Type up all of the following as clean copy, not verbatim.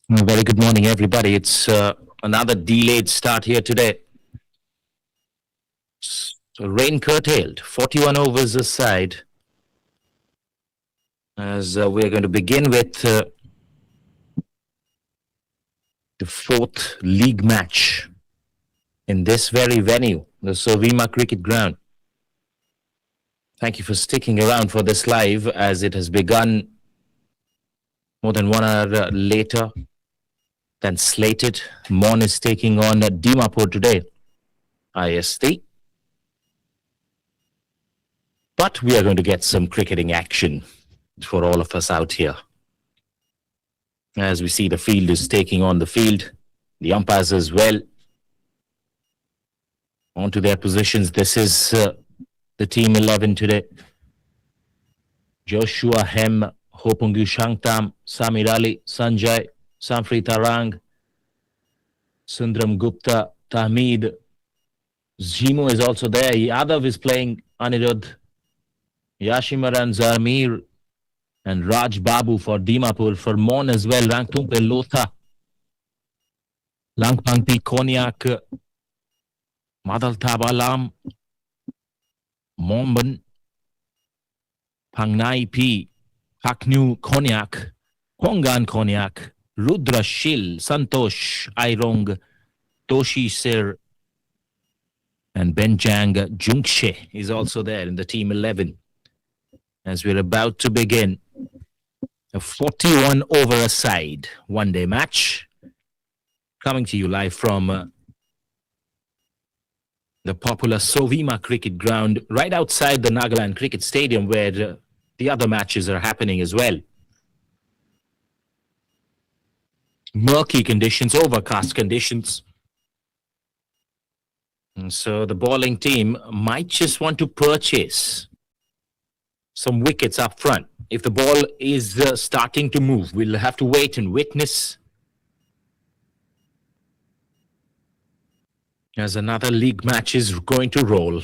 Very good morning, everybody. It's another delayed start here today. So rain curtailed, 41 overs aside, as we're going to begin with the fourth league match in this very venue, the SOVIMA cricket ground. Thank you for sticking around for this live, as it has begun more than 1 hour later than slated. Mon is taking on Dimapur today, IST. But we are going to get some cricketing action for all of us out here. As we see, the field is taking on the field, the umpires as well. Onto their positions. This is the team 11 today. Joshua Hem, Hopungu Shangtam, Samir Ali, Sanjay, Samfri Tarang, Sundram Gupta, Tahmid. Zimo is also there. Yadav is playing Anirudh, Yashimaran Zarmir, and Raj Babu for Dimapur. For Mon as well, Rangtumpe Lotha, Langpangpi Konyak, Madal Tabalam, Momban, Pangnai P, Paknu Konyak, Hongan Konyak, Rudra Shil, Santosh Airong, Toshi Sir, and Benjang Junkshe is also there in the team 11. As we're about to begin a 41 over aside one-day match, coming to you live from the popular SOVIMA cricket ground right outside the Nagaland Cricket Stadium, where the other matches are happening as well. Murky conditions, overcast conditions. And so the bowling team might just want to purchase some wickets up front. If the ball is starting to move, we'll have to wait and witness as another league match is going to roll.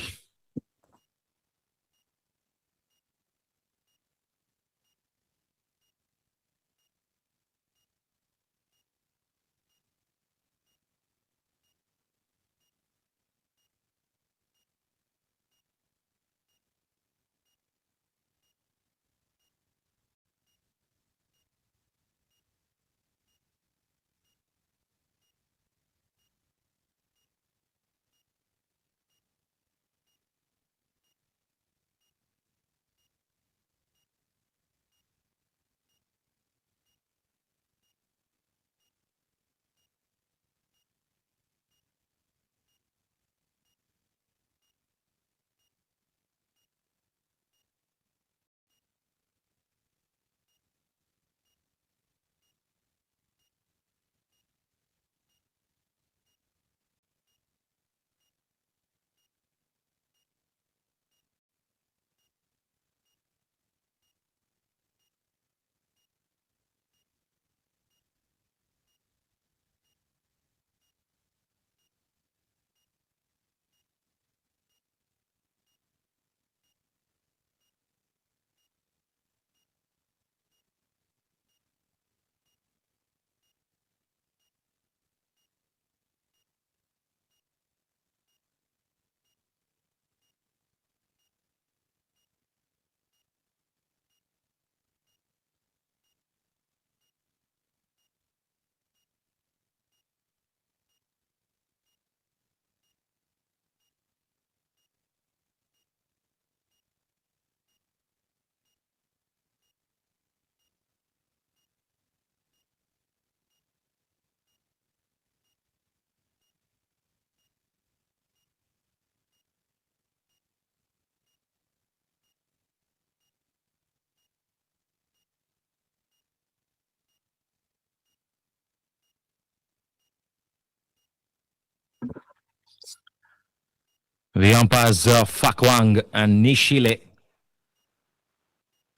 The umpires Fakwang and Nishile.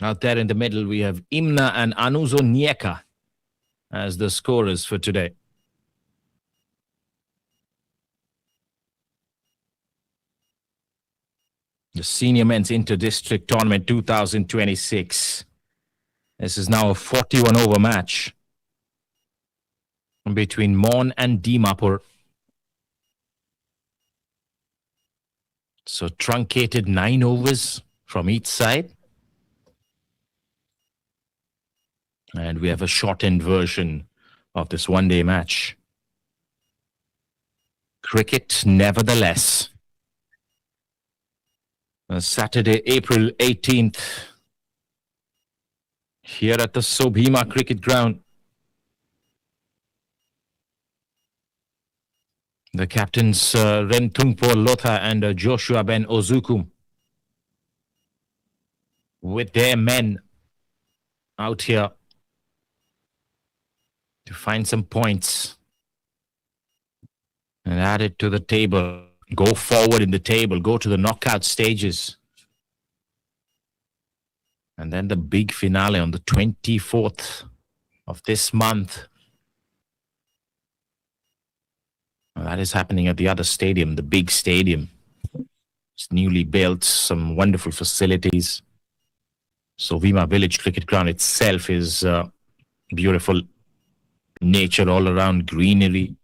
Out there in the middle, we have Imna and Anuzo Nieka as the scorers for today. The Senior Men's Inter-District Tournament 2026. This is now a 41 over match. between Mon and Dimapur. So truncated 9 overs from each side. And we have a shortened version of this one-day match. Cricket, nevertheless. Saturday, April 18th, here at the SOVIMA cricket ground. The captains Rentungpo Lotha and Joshua Ben Ozukum, with their men out here to find some points and add it to the table. Go forward in the table, go to the knockout stages. And then the big finale on the 24th of this month. Well, that is happening at the other stadium, the big stadium. It's newly built, some wonderful facilities. SOVIMA Village Cricket Ground itself is beautiful. Nature all around, greenery.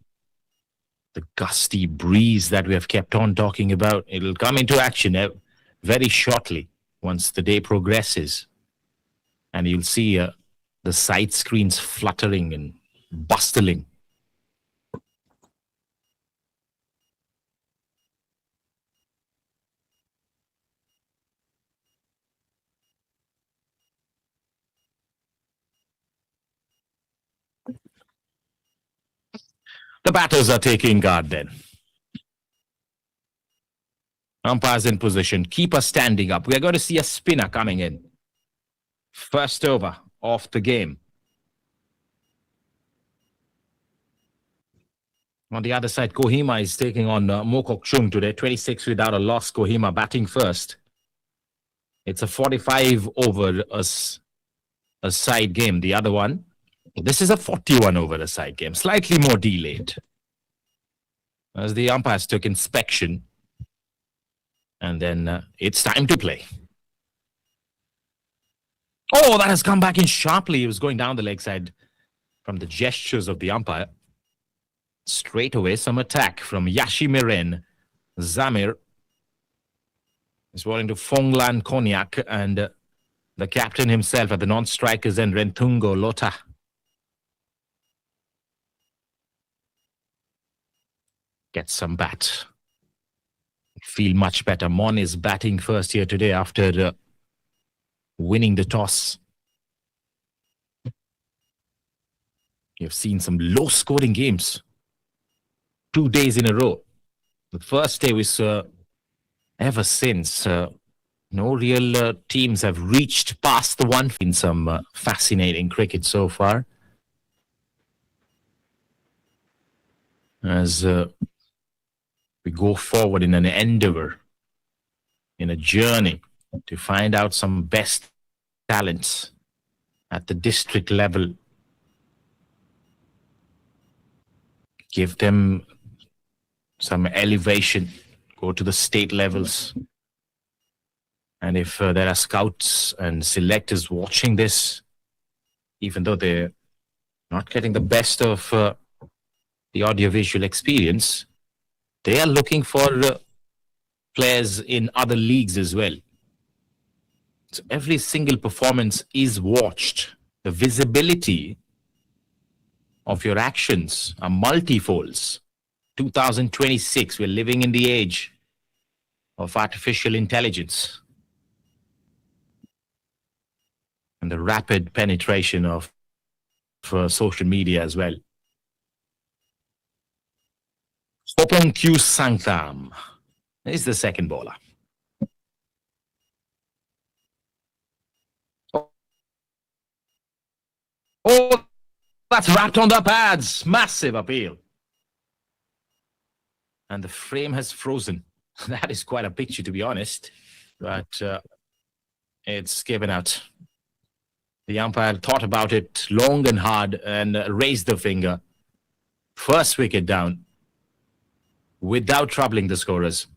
The gusty breeze that we have kept on talking about, it'll come into action very shortly once the day progresses. And you'll see the side screens fluttering and bustling. The batters are taking guard then. Umpires in position. Keeper standing up. We are going to see a spinner coming in. First over of the game. On the other side, Kohima is taking on Mokok Chung today. 26 without a loss. Kohima batting first. It's a 45 over a side game. The other one, this is a 41 over a side game. Slightly more delayed. As the umpires took inspection. And then it's time to play. Oh, that has come back in sharply. It was going down the leg side from the gestures of the umpire. Straight away, some attack from Yashimiren. Zamir is bowling to Phonglan Konyak, and the captain himself at the non-strikers end, Rentungo Lota. Gets some bat. Feel much better. Mon is batting first here today after winning the toss. You've seen some low-scoring games. 2 days in a row. The first day was ever since. No real teams have reached past the one. In some fascinating cricket so far. As we go forward in an endeavor, in a journey to find out some best talents at the district level. Give them some elevation, go to the state levels. And if there are scouts and selectors watching this, even though they're not getting the best of the audiovisual experience, they are looking for players in other leagues as well. So every single performance is watched. The visibility of your actions are multifolds. 2026, we're living in the age of artificial intelligence and the rapid penetration of social media as well. Sopong Q Sangtam is the second bowler. Oh, that's wrapped on the pads. Massive appeal. And the frame has frozen. That is quite a picture, to be honest. But it's given out. The umpire thought about it long and hard and raised the finger. First wicket down without troubling the scorers.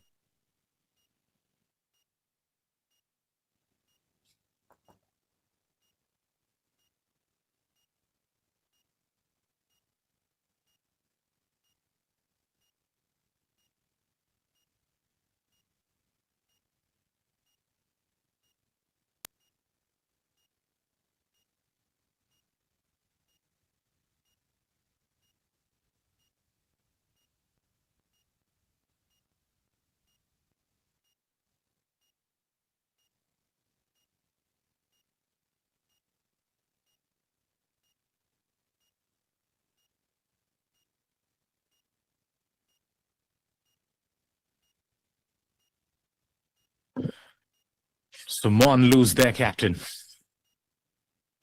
So Mon lose their captain.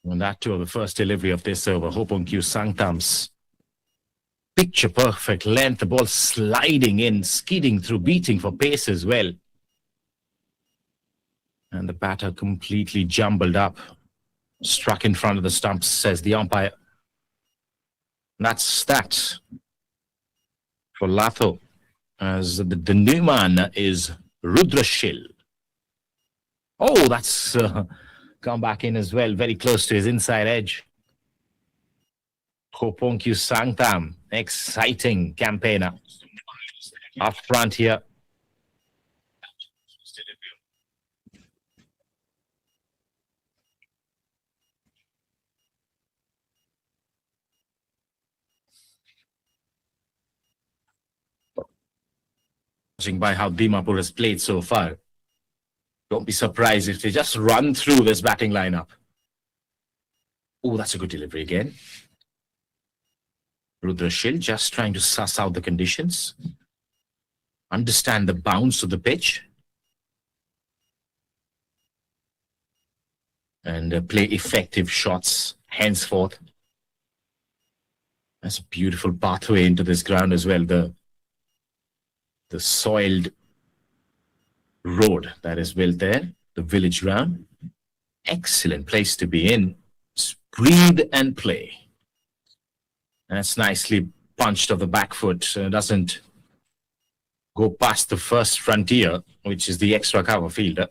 And that too, the first delivery of this over. Hoponkyu Sangtam's picture perfect length, the ball sliding in, skidding through, beating for pace as well. And the batter completely jumbled up, struck in front of the stumps, says the umpire. That's that for Latho, as the new man is Rudrashil. Oh, that's come back in as well, very close to his inside edge. Hoponkyu Sangtam, exciting campaigner up front here. Judging by how Dimapur has played so far, don't be surprised if they just run through this batting lineup. Oh, that's a good delivery again. Rudrashil just trying to suss out the conditions, understand the bounce of the pitch, and play effective shots henceforth. That's a beautiful pathway into this ground as well. The soiled road that is built there, the village ground. Excellent place to be in. Just breathe and play. That's nicely punched off the back foot. Doesn't go past the first frontier, which is the extra cover fielder.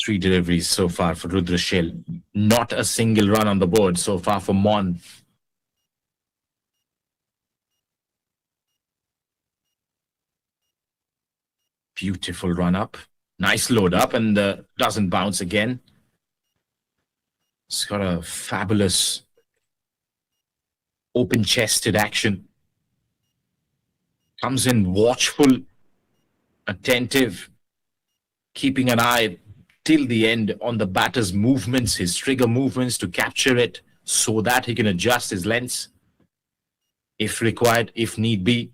Three deliveries so far for Rudrashil. Not a single run on the board so far for Mon. Beautiful run up. Nice load up, and doesn't bounce again. It's got a fabulous open-chested action. Comes in watchful, attentive, keeping an eye till the end on the batter's movements, his trigger movements, to capture it so that he can adjust his lengths if required, if need be.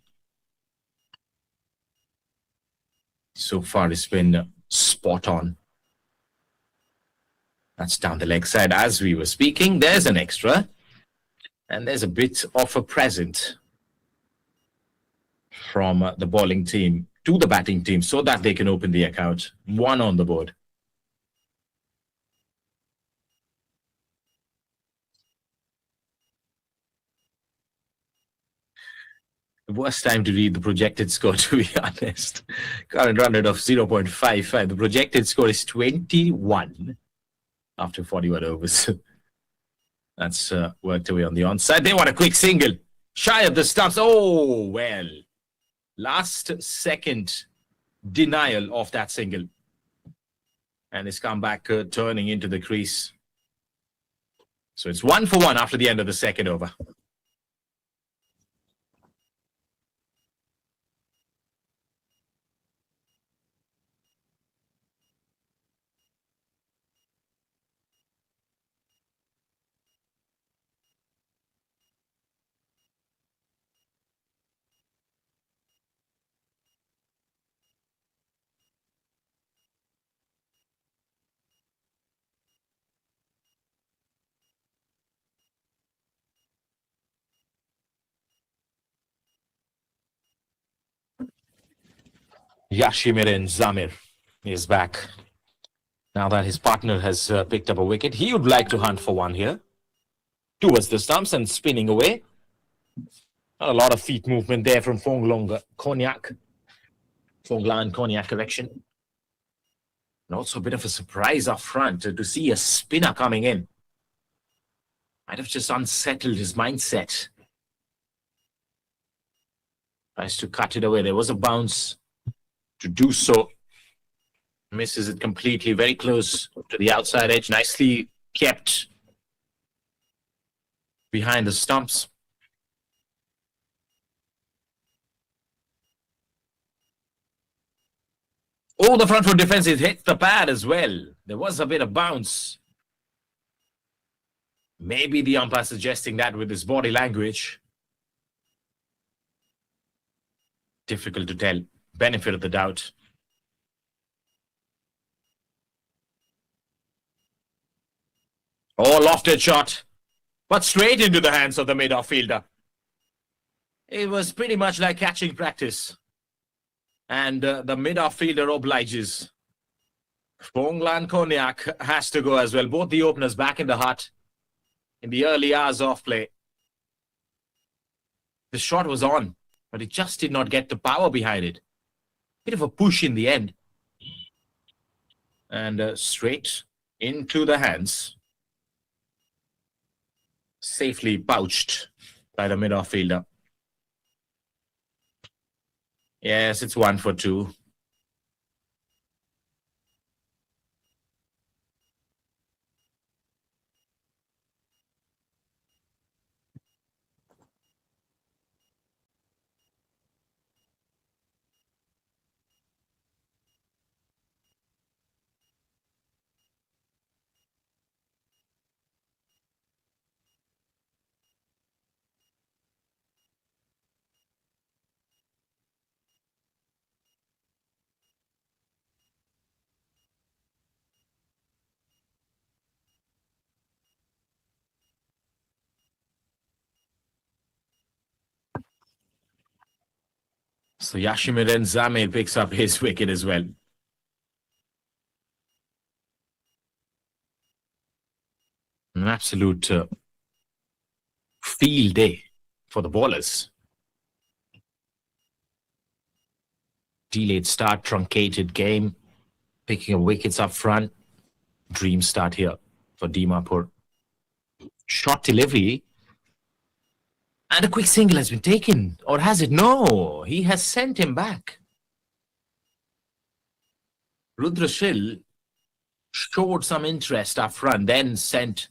So far, it's been spot on. That's down the leg side. As we were speaking, there's an extra. And there's a bit of a present from the bowling team to the batting team so that they can open the account. One on the board. The worst time to read the projected score, to be honest. Current run rate of 0.55. The projected score is 21 after 41 overs. That's worked away on the onside. They want a quick single. Shy of the stumps. Oh, well. Last second denial of that single. And it's come back turning into the crease. So it's 1 for 1 after the end of the second over. Yashimirin Zamir is back. Now that his partner has picked up a wicket, he would like to hunt for one here. Towards the stumps and spinning away. Not a lot of feet movement there from Fonglan Konyak correction. And also a bit of a surprise up front to see a spinner coming in. Might have just unsettled his mindset. Tries to cut it away. There was a bounce to do so. Misses it completely, very close to the outside edge. Nicely kept behind the stumps. Oh, the front foot defense, it hit the pad as well. There was a bit of bounce. Maybe the umpire suggesting that with his body language. Difficult to tell. Benefit of the doubt. Oh, lofted shot, but straight into the hands of the mid-off fielder. It was pretty much like catching practice. And the mid-off fielder obliges. Phonglan Konyak has to go as well. Both the openers back in the hut in the early hours of play. The shot was on, but it just did not get the power behind it. Bit of a push in the end. And straight into the hands. Safely pouched by the mid-off fielder. Yes, it's 1 for 2. So Yashimiren Zamir picks up his wicket as well. An absolute field day for the bowlers. Delayed start, truncated game, picking up wickets up front. Dream start here for Dimapur. Short delivery. And a quick single has been taken. Or has it? No, he has sent him back. Rudrashil showed some interest up front, then sent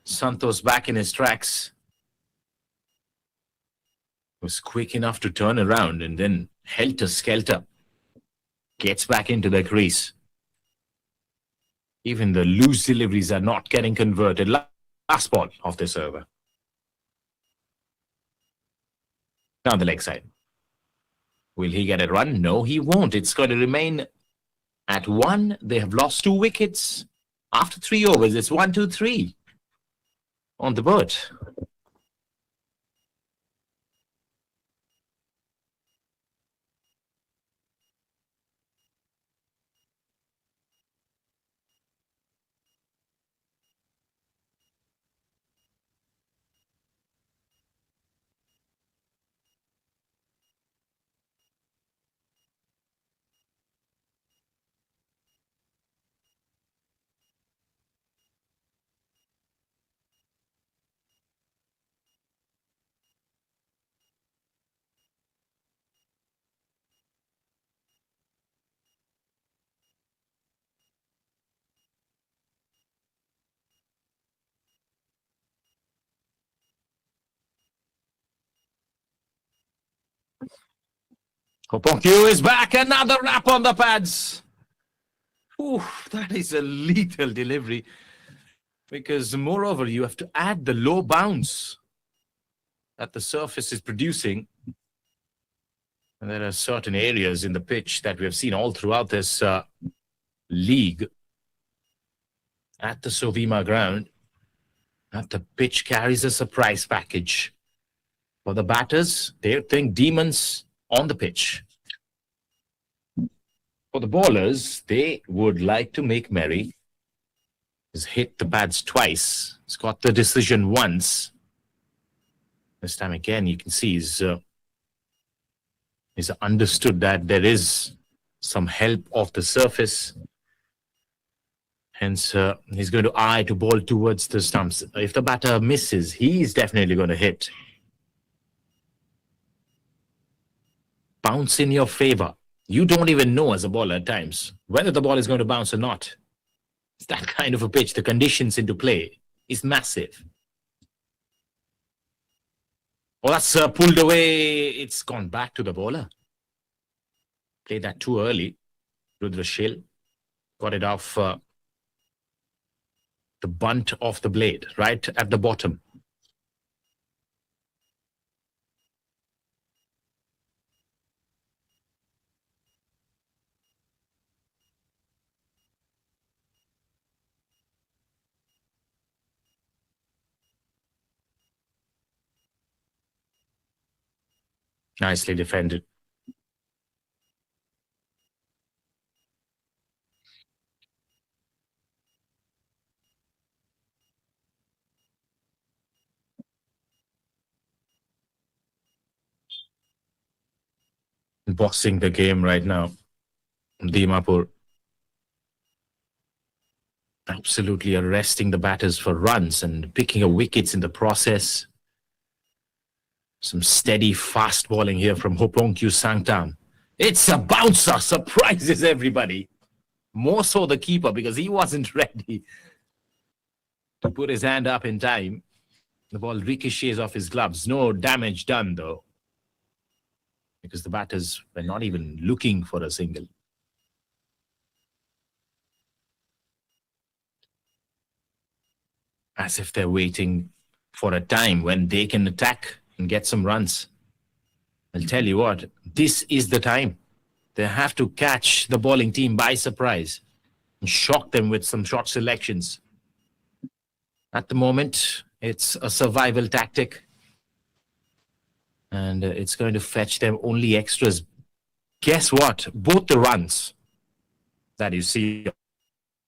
Santos back in his tracks. Was quick enough to turn around and then helter-skelter gets back into the crease. Even the loose deliveries are not getting converted. Last ball of this over. Down the leg side. Will he get a run? No, he won't. It's going to remain at 1. They have lost 2 wickets. After 3 overs, it's 1, 2, 3 on the board. Hoponkyu is back. Another wrap on the pads. Ooh, that is a lethal delivery. Because moreover, you have to add the low bounce that the surface is producing. And there are certain areas in the pitch that we have seen all throughout this league at the SOVIMA ground that the pitch carries a surprise package. For the batters, they think demons on the pitch. For the bowlers, they would like to make merry. He's hit the pads twice. He's got the decision once. This time again, you can see he's understood that there is some help off the surface. Hence, he's going to eye to ball towards the stumps. If the batter misses, he's definitely going to hit. Bounce in your favor. You don't even know as a bowler at times whether the ball is going to bounce or not. It's that kind of a pitch. The conditions into play is massive. Oh, that's pulled away. It's gone back to the bowler. Played that too early. Rudrashil got it off the bunt of the blade, right at the bottom. Nicely defended. Boxing the game right now. Dimapur absolutely arresting the batters for runs and picking up wickets in the process. Some steady fast bowling here from Hopongkyu Sangtam. It's a bouncer, surprises everybody. More so the keeper because he wasn't ready to put his hand up in time. The ball ricochets off his gloves. No damage done though, because the batters were not even looking for a single. As if they're waiting for a time when they can attack and get some runs. I'll tell you what, this is the time. They have to catch the bowling team by surprise and shock them with some short selections. At the moment, it's a survival tactic. And it's going to fetch them only extras. Guess what? Both the runs that you see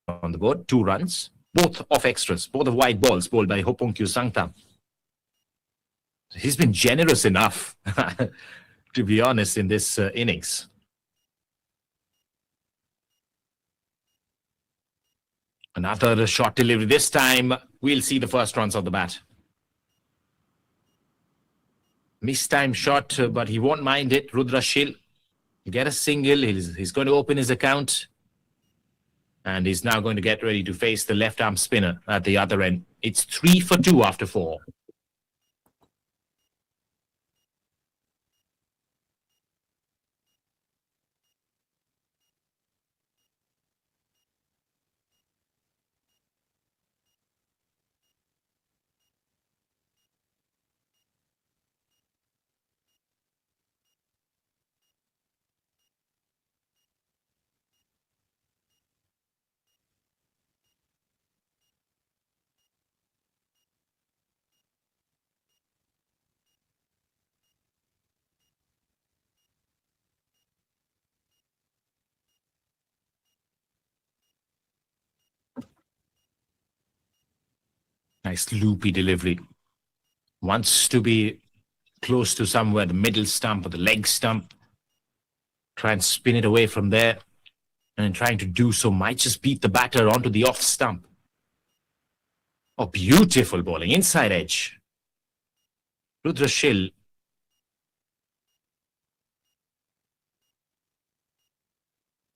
on the board, 2 runs, both of extras, both of wide balls bowled by Hopongkyu Sangtam. He's been generous enough, to be honest, in this innings. Another short delivery. This time, we'll see the first runs of the bat. Mistime shot, but he won't mind it. Rudra Shil get a single. He's going to open his account. And he's now going to get ready to face the left-arm spinner at the other end. It's 3 for 2 after 4. Nice loopy delivery. Wants to be close to somewhere, the middle stump or the leg stump. Try and spin it away from there. And in trying to do so, might just beat the batter onto the off stump. Oh, beautiful bowling. Inside edge. Rudra Shil.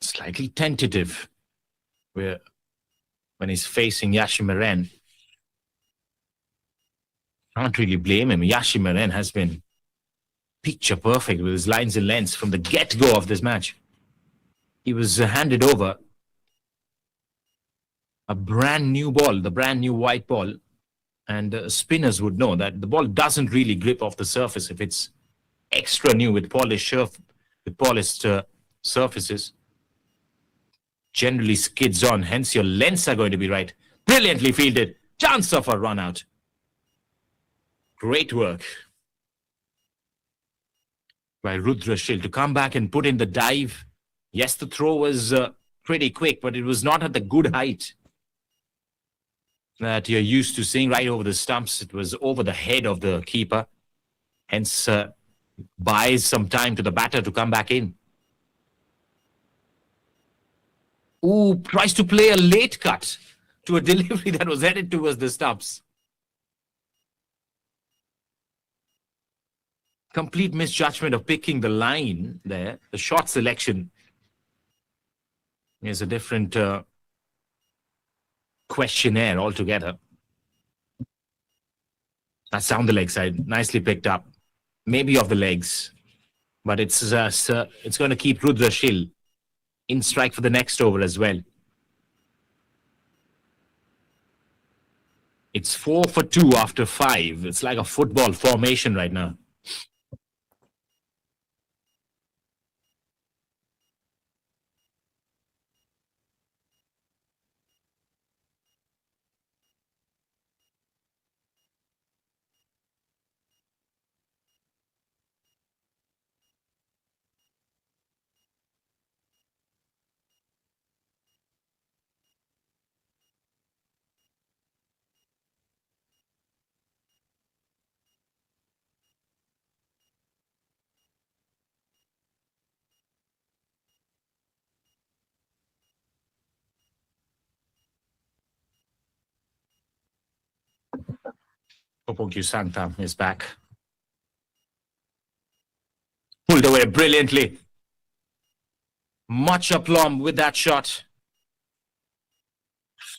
Slightly tentative. When he's facing Yashimaran. Can't really blame him. Yashimaran has been picture perfect with his lines and lengths from the get-go of this match. He was handed over a brand new ball, the brand new white ball. And spinners would know that the ball doesn't really grip off the surface if it's extra new with polished surfaces. Generally skids on, hence your lengths are going to be right. Brilliantly fielded. Chance of a run out. Great work by Rudra Shil to come back and put in the dive. Yes, the throw was pretty quick, but it was not at the good height that you're used to seeing right over the stumps. It was over the head of the keeper. Hence, buys some time to the batter to come back in. Ooh, tries to play a late cut to a delivery that was headed towards the stumps. Complete misjudgment of picking the line there. The shot selection is a different questionnaire altogether. That's down the leg side. Nicely picked up. Maybe off the legs. But it's going to keep Rudra Shil in strike for the next over as well. It's 4 for 2 after 5. It's like a football formation right now. Popongyu Sangtam is back. Pulled away brilliantly. Much aplomb with that shot.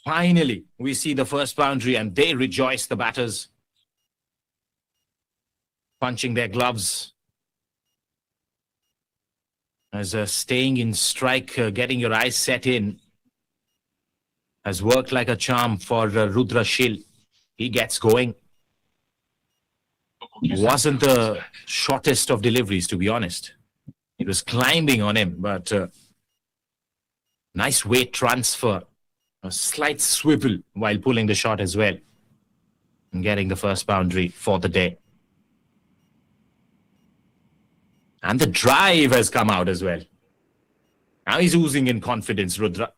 Finally, we see the first boundary and they rejoice, the batters. Punching their gloves. As staying in strike, getting your eyes set in, has worked like a charm for Rudra Shil. He gets going. Wasn't the shortest of deliveries, to be honest. It was climbing on him, but nice weight transfer. A slight swivel while pulling the shot as well. And getting the first boundary for the day. And the drive has come out as well. Now he's oozing in confidence, Rudra.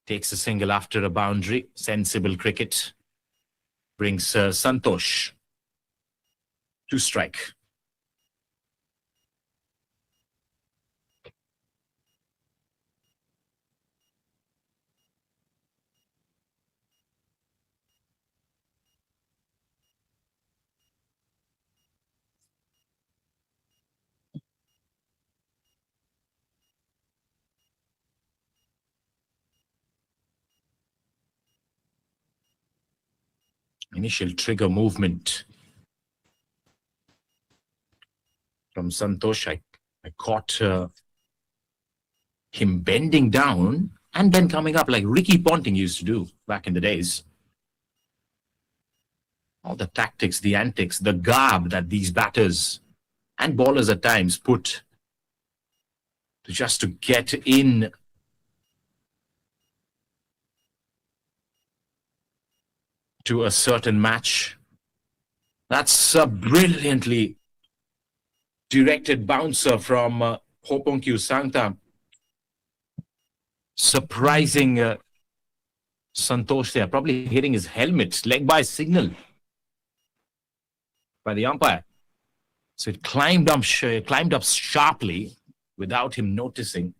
Takes a single after a boundary. Sensible cricket. Brings Santosh to strike. Initial trigger movement from Santosh. I caught him bending down and then coming up like Ricky Ponting used to do back in the days. All the tactics, the antics, the garb that these batters and bowlers at times put just to get in to a certain match. That's a brilliantly directed bouncer from Popongyu Sangtam. Surprising Santosh there, probably hitting his helmet, leg by signal by the umpire. So it climbed up sharply without him noticing.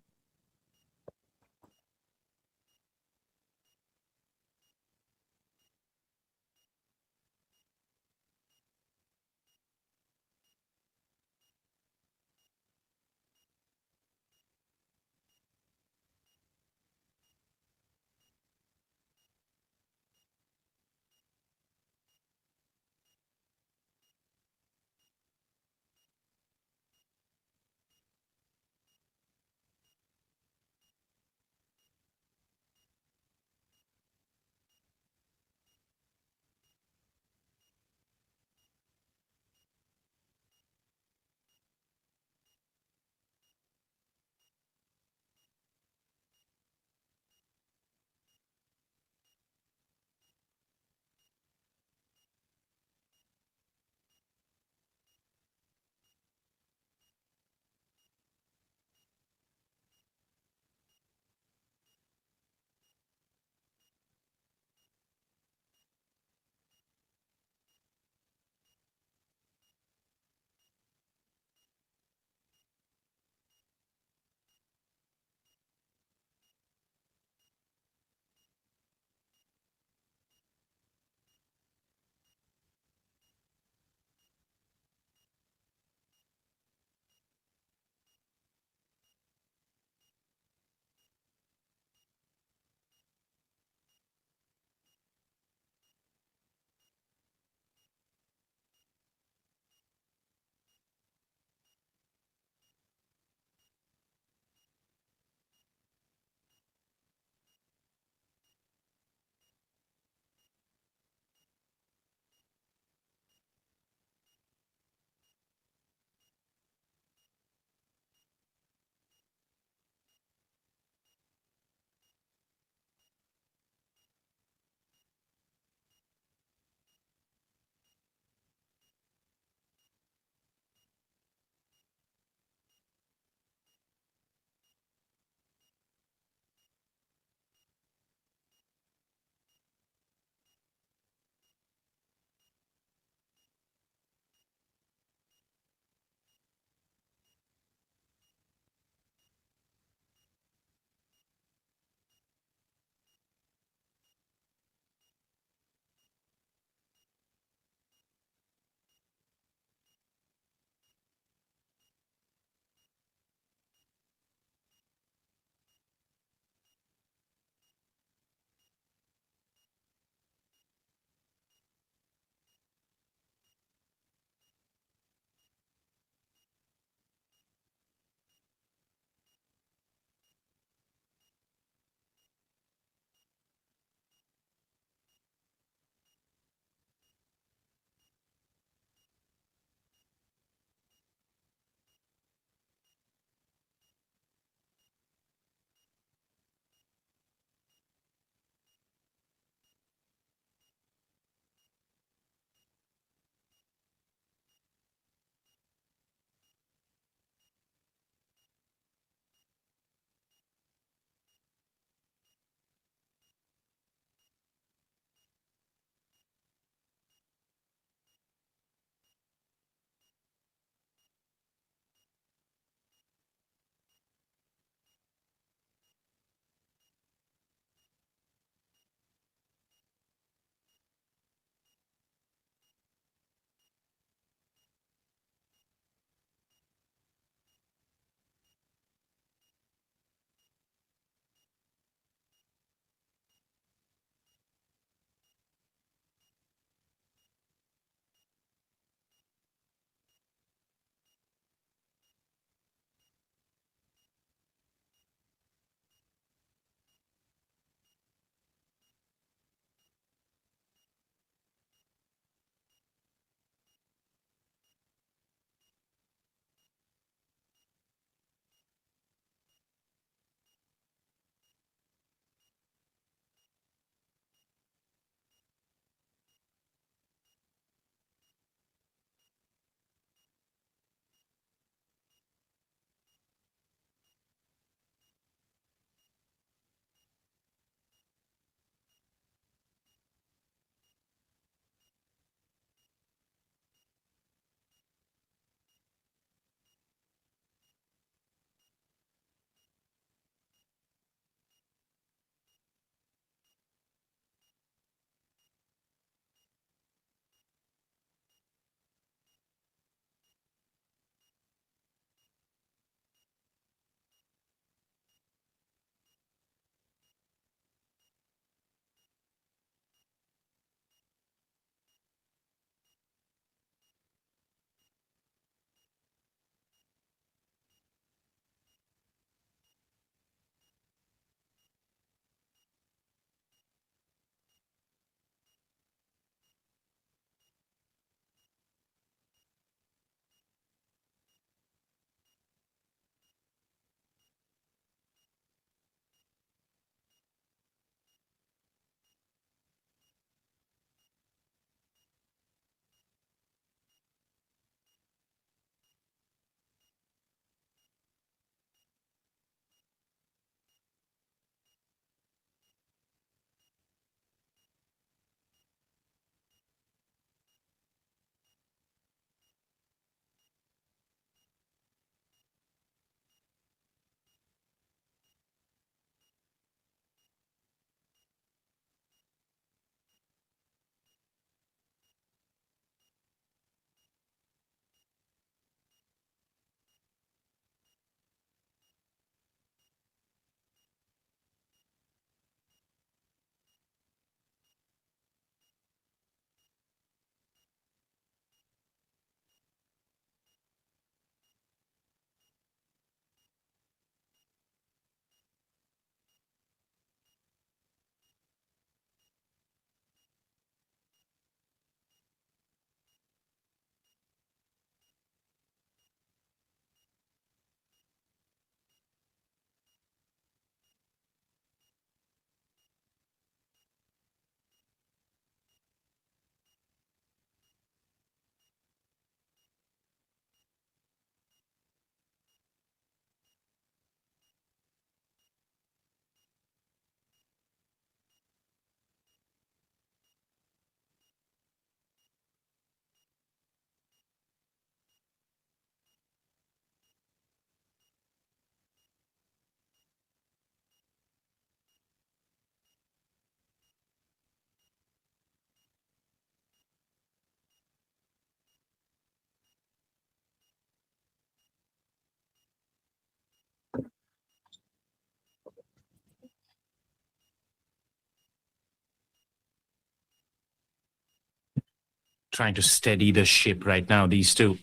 trying to steady the ship right now, these two.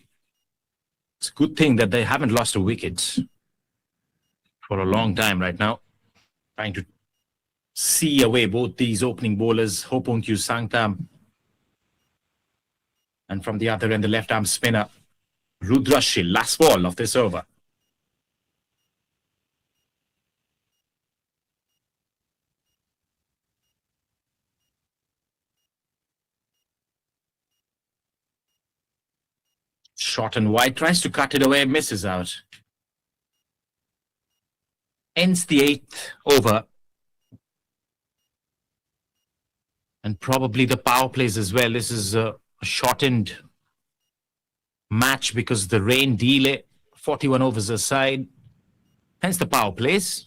It's a good thing that they haven't lost a wicket for a long time right now. Trying to see away both these opening bowlers, Hoponkyu Sangtam, and from the other end, the left-arm spinner, Rudrashil. Last ball of this over. Short and wide, tries to cut it away, misses out. Ends the 8th over. And probably the power plays as well. This is a shortened match because the rain delay, 41 overs aside. Hence the power plays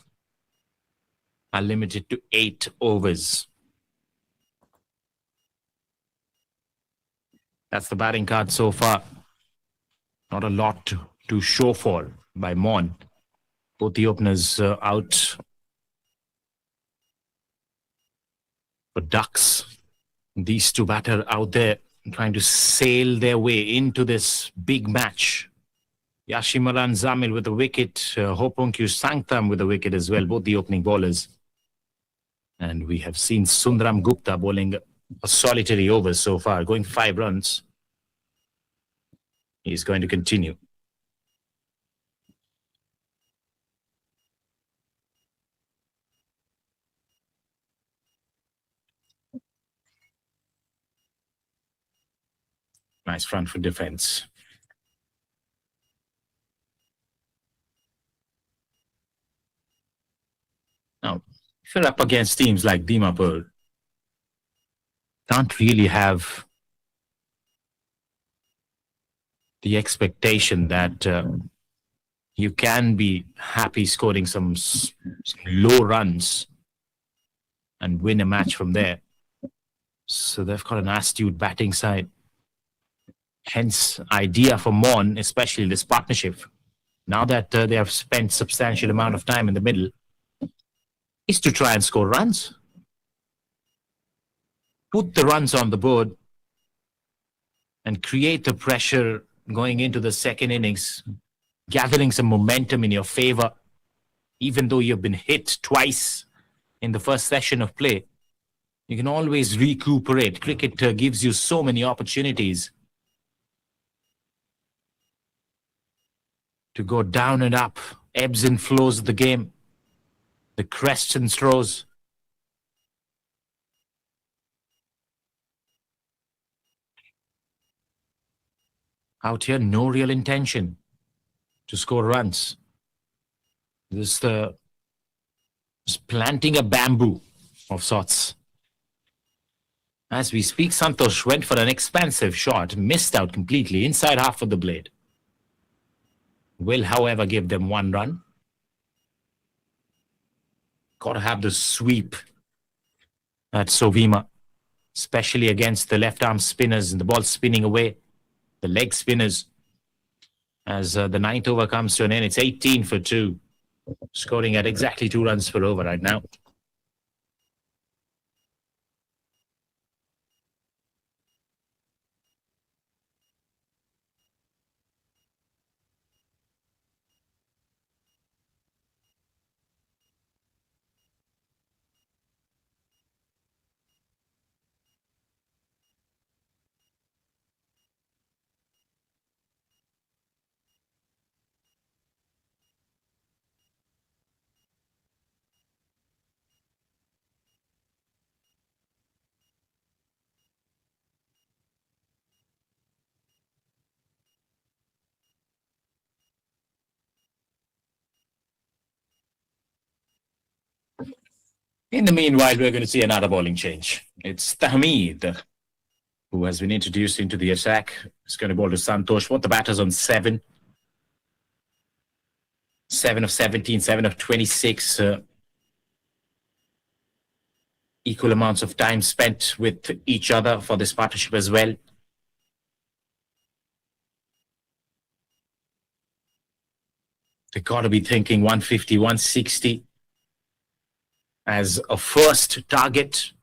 are limited to 8 overs. That's the batting card so far. Not a lot to show for by Mon. Both the openers out for Ducks. These two batter out there trying to sail their way into this big match. Yashimaran Zamil with a wicket, Hoponkyu Sangtam with a wicket as well, both the opening bowlers. And we have seen Sundaram Gupta bowling a solitary over so far, going 5 runs. He's going to continue. Nice front foot defense. Now, if you're up against teams like Dimapur, can't really have the expectation that you can be happy scoring some low runs and win a match from there. So they've got an astute batting side. Hence, idea for Mon, especially this partnership, now that they have spent substantial amount of time in the middle, is to try and score runs. Put the runs on the board and create the pressure going into the second innings, gathering some momentum in your favor. Even though you've been hit twice in the first session of play, you can always recuperate. Cricket gives you so many opportunities to go down and up, ebbs and flows of the game, the crests and throws. Out here, no real intention to score runs. This is planting a bamboo of sorts. As we speak, Santosh went for an expansive shot, missed out completely inside half of the blade. Will, however, give them 1 run. Got to have the sweep at SOVIMA, especially against the left-arm spinners and the ball spinning away. The leg spinners. As the 9th over comes to an end, it's 18 for 2. Scoring at exactly 2 runs per over right now. In the meanwhile, we're going to see another bowling change. It's Tahmid, who has been introduced into the attack. He's going to bowl to Santosh. What the batters on 7? 7 of 17, 7 of 26. Equal amounts of time spent with each other for this partnership as well. They got to be thinking 150, 160 as a first target.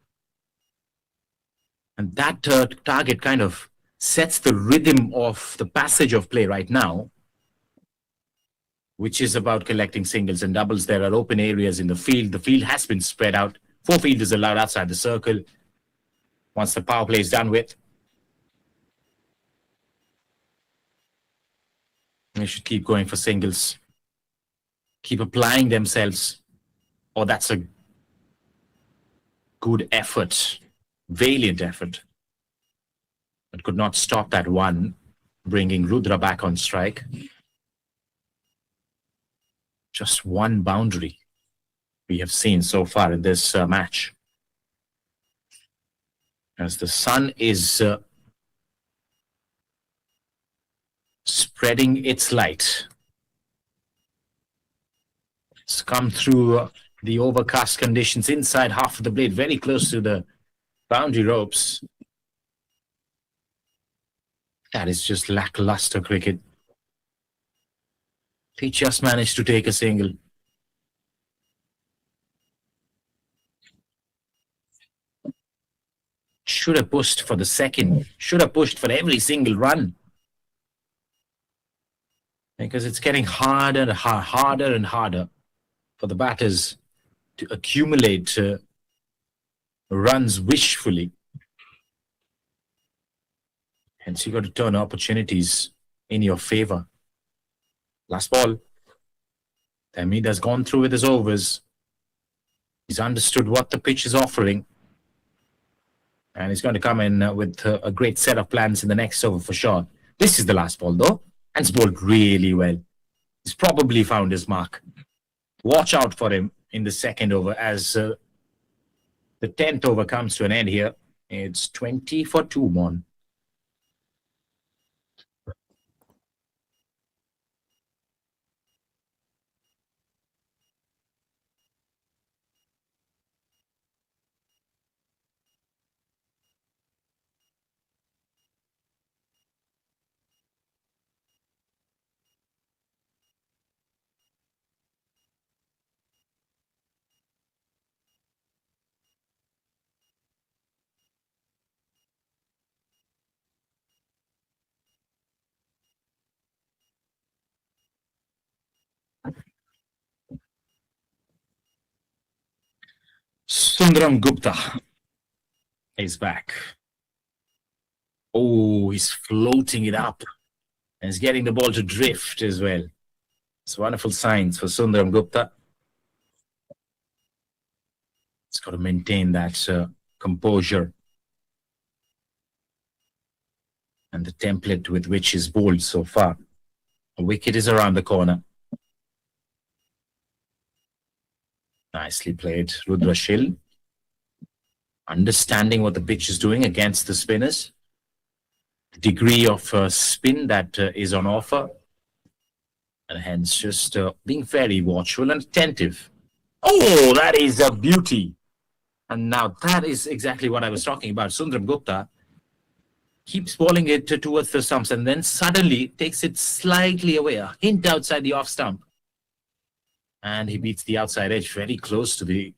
And that target kind of sets the rhythm of the passage of play right now, which is about collecting singles and doubles. There are open areas in the field. The field has been spread out. 4 fielders allowed outside the circle. Once the power play is done with, they should keep going for singles. Keep applying themselves. Oh, that's a good effort. Valiant effort. But could not stop that one, bringing Rudra back on strike. Just one boundary we have seen so far in this match. As the sun is spreading its light. It's come through the overcast conditions inside half of the blade, very close to the boundary ropes. That is just lackluster cricket. He just managed to take a single. Should have pushed for the second. Should have pushed for every single run. Because it's getting harder and harder and harder for the batters to accumulate runs wishfully. Hence, you got to turn opportunities in your favor. Last ball. Hamid has gone through with his overs. He's understood what the pitch is offering. And he's going to come in with a great set of plans in the next over for sure. This is the last ball, though. And it's bowled really well. He's probably found his mark. Watch out for him in the second over as the 10th over comes to an end here. It's 20 for 2 on. Sundaram Gupta is back. Oh, he's floating it up. And he's getting the ball to drift as well. It's wonderful signs for Sundaram Gupta. It's got to maintain that composure and the template with which he's bowled so far. A wicket is around the corner. Nicely played, Rudra Shill. Understanding what the pitch is doing against the spinners. The degree of spin that is on offer. And hence just being very watchful and attentive. Oh, that is a beauty. And now that is exactly what I was talking about. Sundaram Gupta keeps bowling it towards the stumps and then suddenly takes it slightly away, a hint outside the off stump. And he beats the outside edge, very close to the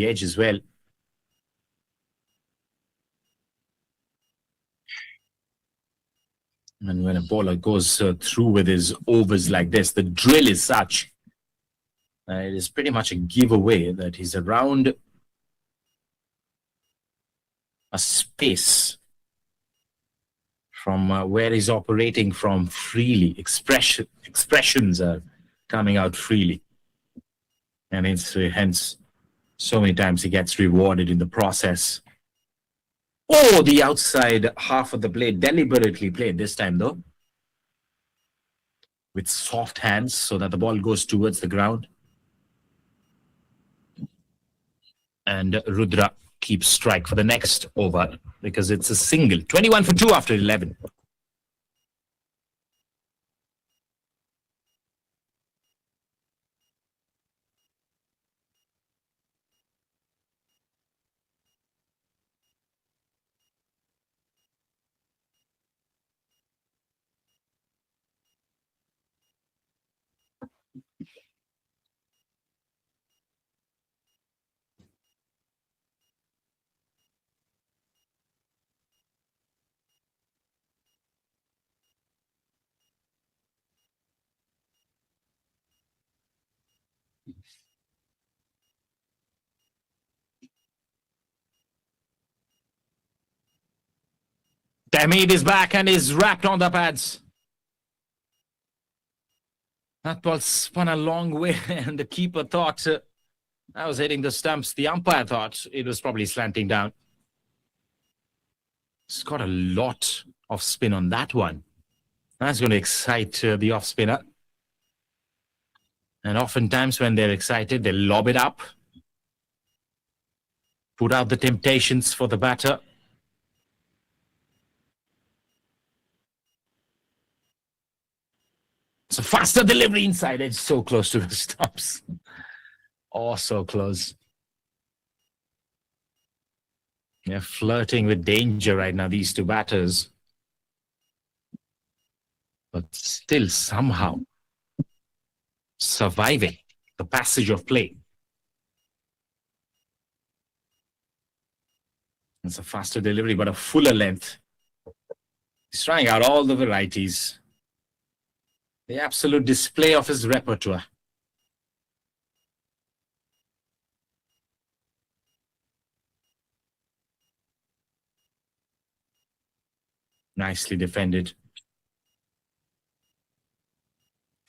edge as well. And when a bowler goes through with his overs like this, the drill is such. It is pretty much a giveaway that he's around a space from where he's operating from freely. Expressions are coming out freely. And it's hence so many times he gets rewarded in the process. Oh, the outside half of the blade deliberately played this time though. With soft hands so that the ball goes towards the ground. And Rudra keeps strike for the next over because it's a single. 21 for 2 after 11. Tahmid is back and is wrapped on the pads. That ball spun a long way, and the keeper thought I was hitting the stumps. The umpire thought it was probably slanting down. It's got a lot of spin on that one. That's going to excite the off spinner. And oftentimes when they're excited, they lob it up, put out the temptations for the batter. It's a faster delivery inside edge, so close to the stumps. Oh, so close. They're flirting with danger right now, these two batters. But still somehow surviving the passage of play. It's a faster delivery, but a fuller length. He's trying out all the varieties. The absolute display of his repertoire. Nicely defended.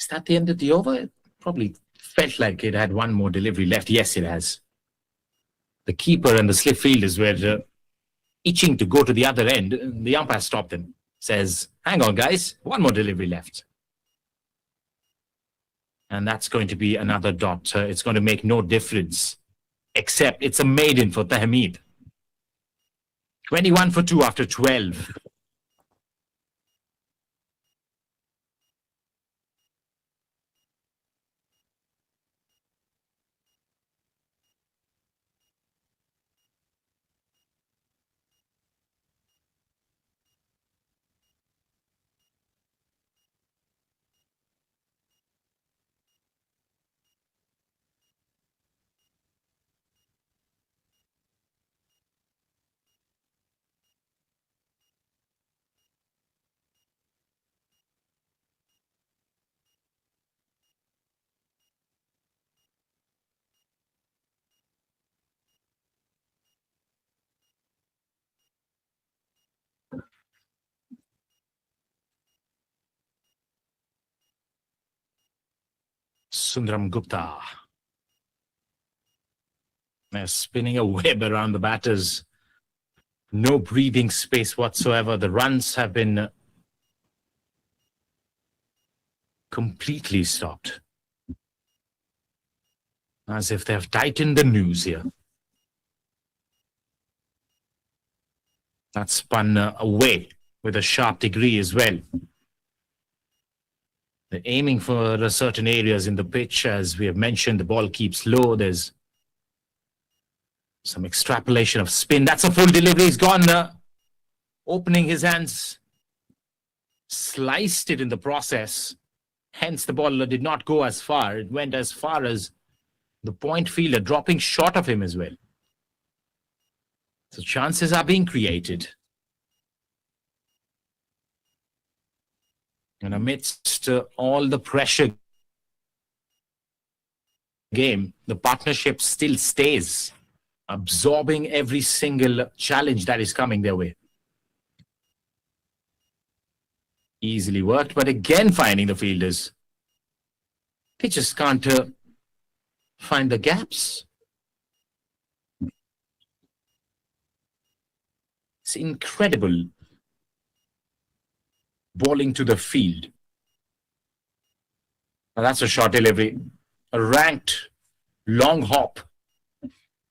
Is that the end of the over? It probably felt like it had one more delivery left. Yes, it has. The keeper and the slip fielders were itching to go to the other end. The umpire stopped them. Says, hang on, guys. One more delivery left. And that's going to be another dot. It's going to make no difference. Except it's a maiden for Tahmid. 21 for 2 after 12. Sundaram Gupta. They're spinning a web around the batters. No breathing space whatsoever. The runs have been completely stopped. As if they've tightened the noose here. That spun away with a sharp degree as well. They're aiming for certain areas in the pitch. As we have mentioned, the ball keeps low. There's some extrapolation of spin. That's a full delivery. He's gone. Opening his hands. Sliced it in the process. Hence, the ball did not go as far. It went as far as the point fielder, dropping short of him as well. So chances are being created. And amidst all the pressure game, the partnership still stays, absorbing every single challenge that is coming their way. Easily worked, but again finding the fielders. They just can't find the gaps. It's incredible. Bowling to the field. Now that's a short delivery. A ranked long hop.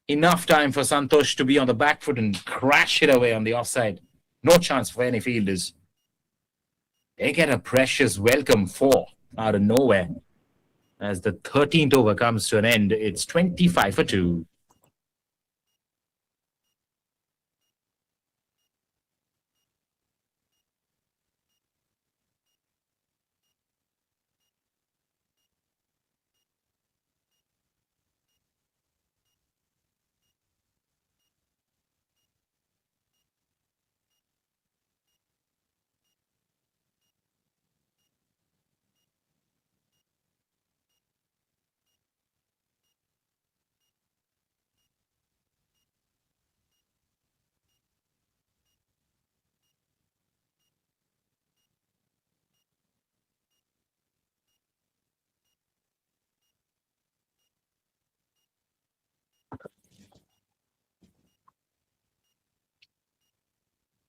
Enough time for Santosh to be on the back foot and crash it away on the offside. No chance for any fielders. They get a precious welcome 4 out of nowhere. As the 13th over comes to an end, it's 25 for 2.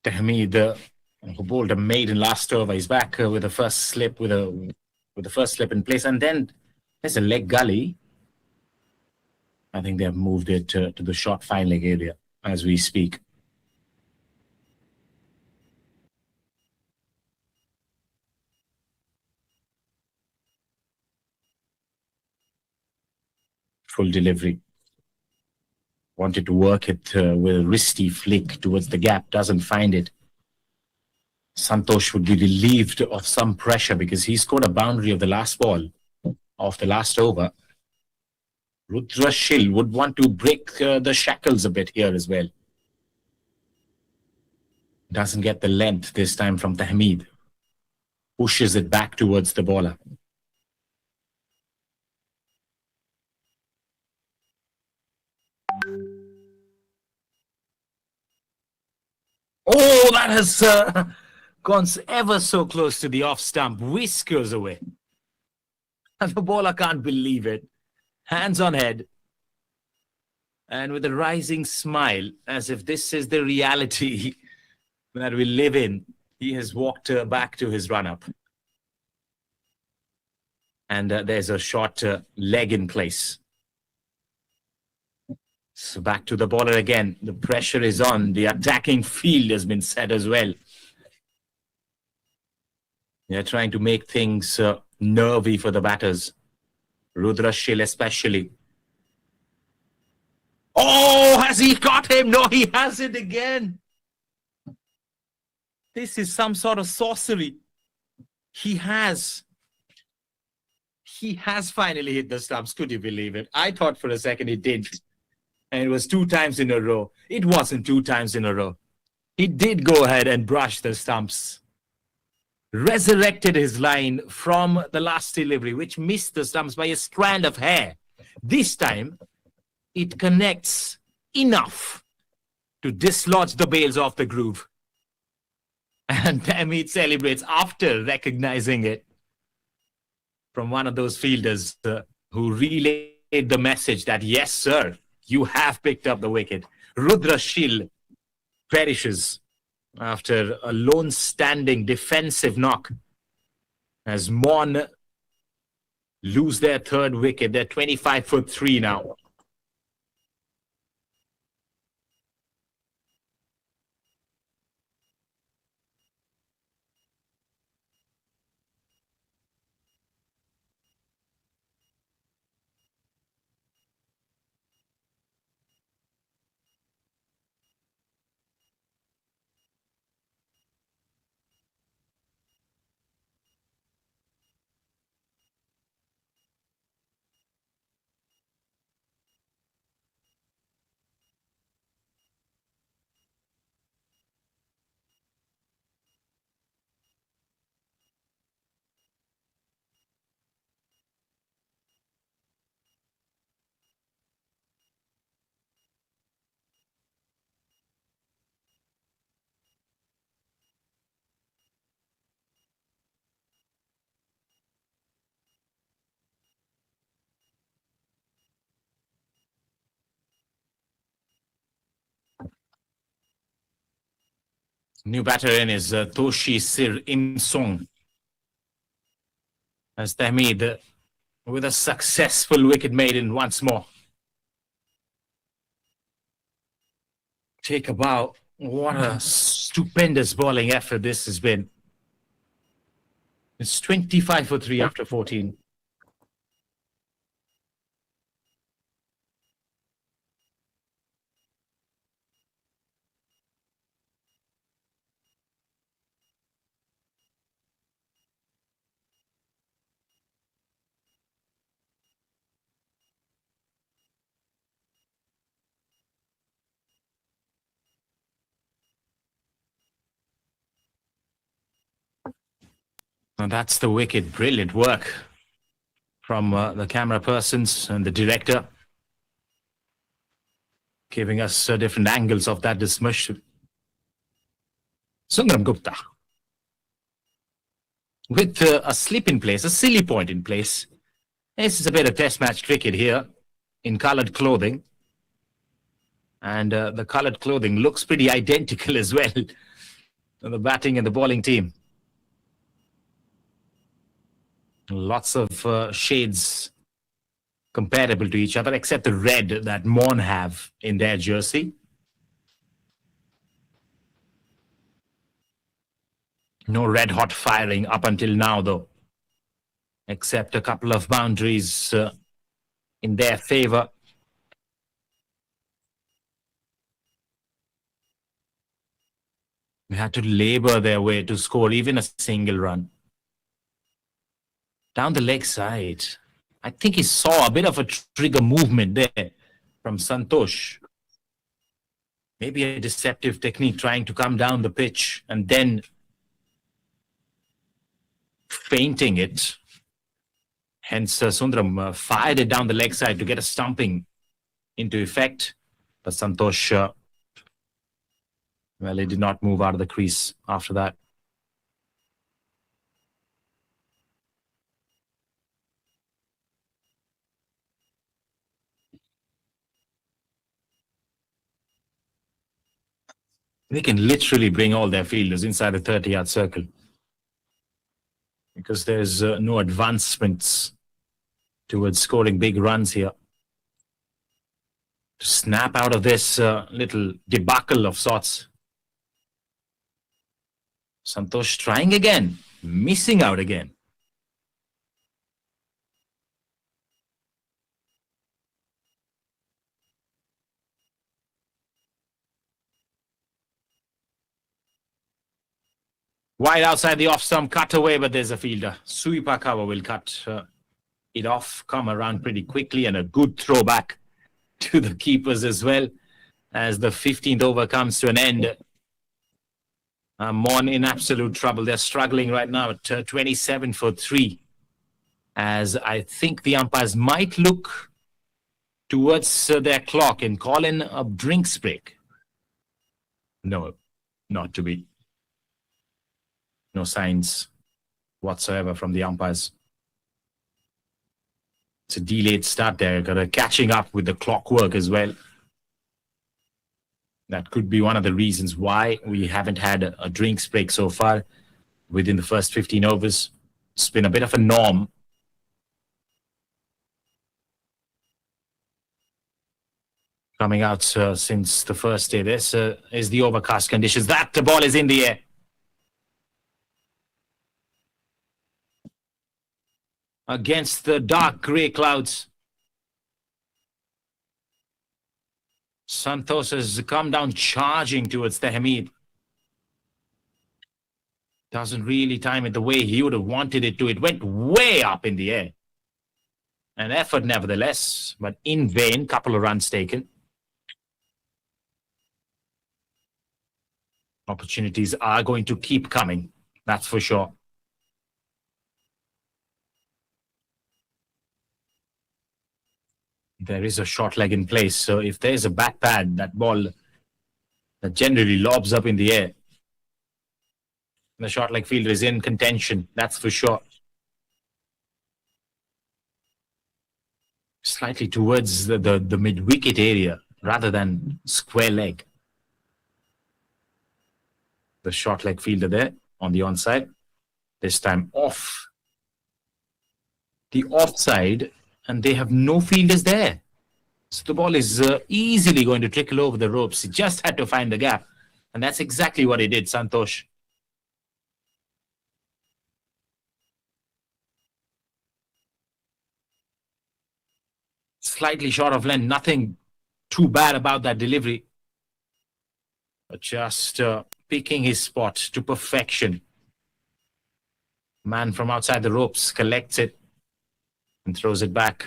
Tahmid, who bowled a maiden last over, is back with the first slip with the first slip in place, and then there's a leg gully. I think they have moved it to the short fine leg area as we speak. Full delivery. Wanted to work it with a wristy flick towards the gap, doesn't find it. Santosh would be relieved of some pressure because he scored a boundary of the last ball of the last over. Rudra Shil would want to break the shackles a bit here as well. Doesn't get the length this time from Tahmid. Pushes it back towards the bowler. Oh, that has gone ever so close to the off stump. Whiskers away. And the bowler can't believe it. Hands on head. And with a rising smile, as if this is the reality that we live in, he has walked back to his run-up. And there's a short leg in place. So back to the bowler again. The pressure is on. The attacking field has been set as well. They're trying to make things nervy for the batters. Rudra Shil especially. Oh, has he got him? No, he has it again. This is some sort of sorcery. He has finally hit the stumps. Could you believe it? I thought for a second he didn't. And it was 2 times in a row. It wasn't 2 times in a row. He did go ahead and brush the stumps. Resurrected his line from the last delivery, which missed the stumps by a strand of hair. This time, it connects enough to dislodge the bails off the groove. And Tahmid celebrates after recognizing it from one of those fielders who relayed the message that, yes, sir, you have picked up the wicket. Rudra Shil perishes after a lone standing defensive knock as Mon lose their 3rd wicket. They're 25-3 now. New batter in is Toshi Sir Im Song. As Tahmid with a successful wicket maiden once more. Take a bow. What a stupendous bowling effort this has been. It's 25-3 after 14. And that's the wicket. Brilliant work from the camera persons and the director, giving us different angles of that dismiss. Sundaram Gupta with a slip in place, a silly point in place. This is a bit of test match cricket here in coloured clothing. And the coloured clothing looks pretty identical as well the batting and the bowling team. Lots of shades comparable to each other, except the red that Mon have in their jersey. No red hot firing up until now, though, except a couple of boundaries in their favor. They had to labor their way to score even a single run. Down the leg side, I think he saw a bit of a trigger movement there from Santosh. Maybe a deceptive technique, trying to come down the pitch and then feinting it. Hence, Sundaram fired it down the leg side to get a stumping into effect. But Santosh, well, he did not move out of the crease after that. They can literally bring all their fielders inside the 30-yard circle, because there's no advancements towards scoring big runs here. To snap out of this little debacle of sorts. Santosh trying again, missing out again. Wide outside the off stump, cut away, but there's a fielder. Suipakawa will cut it off, come around pretty quickly, and a good throwback to the keepers as well as the 15th over comes to an end. Mon in absolute trouble. They're struggling right now at 27 for 3, as I think the umpires might look towards their clock and call in a drinks break. No, not to be. No signs whatsoever from the umpires. It's a delayed start there. Got a catching up with the clockwork as well. That could be one of the reasons why we haven't had a drinks break so far within the first 15 overs. It's been a bit of a norm. Coming out since the first day. This is the overcast conditions. That the ball is in the air. Against the dark grey clouds. Santosh has come down charging towards the Hamid. Doesn't really time it the way he would have wanted it to. It went way up in the air. An effort nevertheless, but in vain. Couple of runs taken. Opportunities are going to keep coming. That's for sure. There is a short leg in place, so if there's a back pad, that ball that generally lobs up in the air, the short leg fielder is in contention, that's for sure. Slightly towards the mid-wicket area rather than square leg. The short leg fielder there on the onside, this time off the offside. And they have no fielders there. So the ball is easily going to trickle over the ropes. He just had to find the gap. And that's exactly what he did, Santosh. Slightly short of length. Nothing too bad about that delivery. But just picking his spot to perfection. Man from outside the ropes collects it. And throws it back,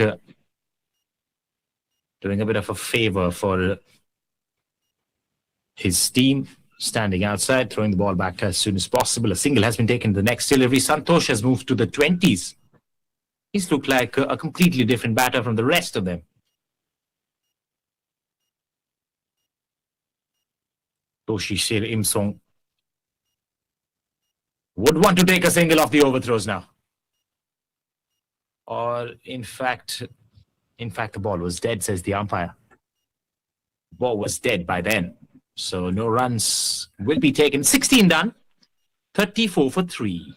doing a bit of a favor for his team, standing outside, throwing the ball back as soon as possible. A single has been taken. The next delivery, Santosh has moved to the 20s. He's looked like a completely different batter from the rest of them. Toshi Shir Imsong would want to take a single off the overthrows now. Or, in fact, the ball was dead, says the umpire. The ball was dead by then. So no runs will be taken. 16 done. 34 for 3.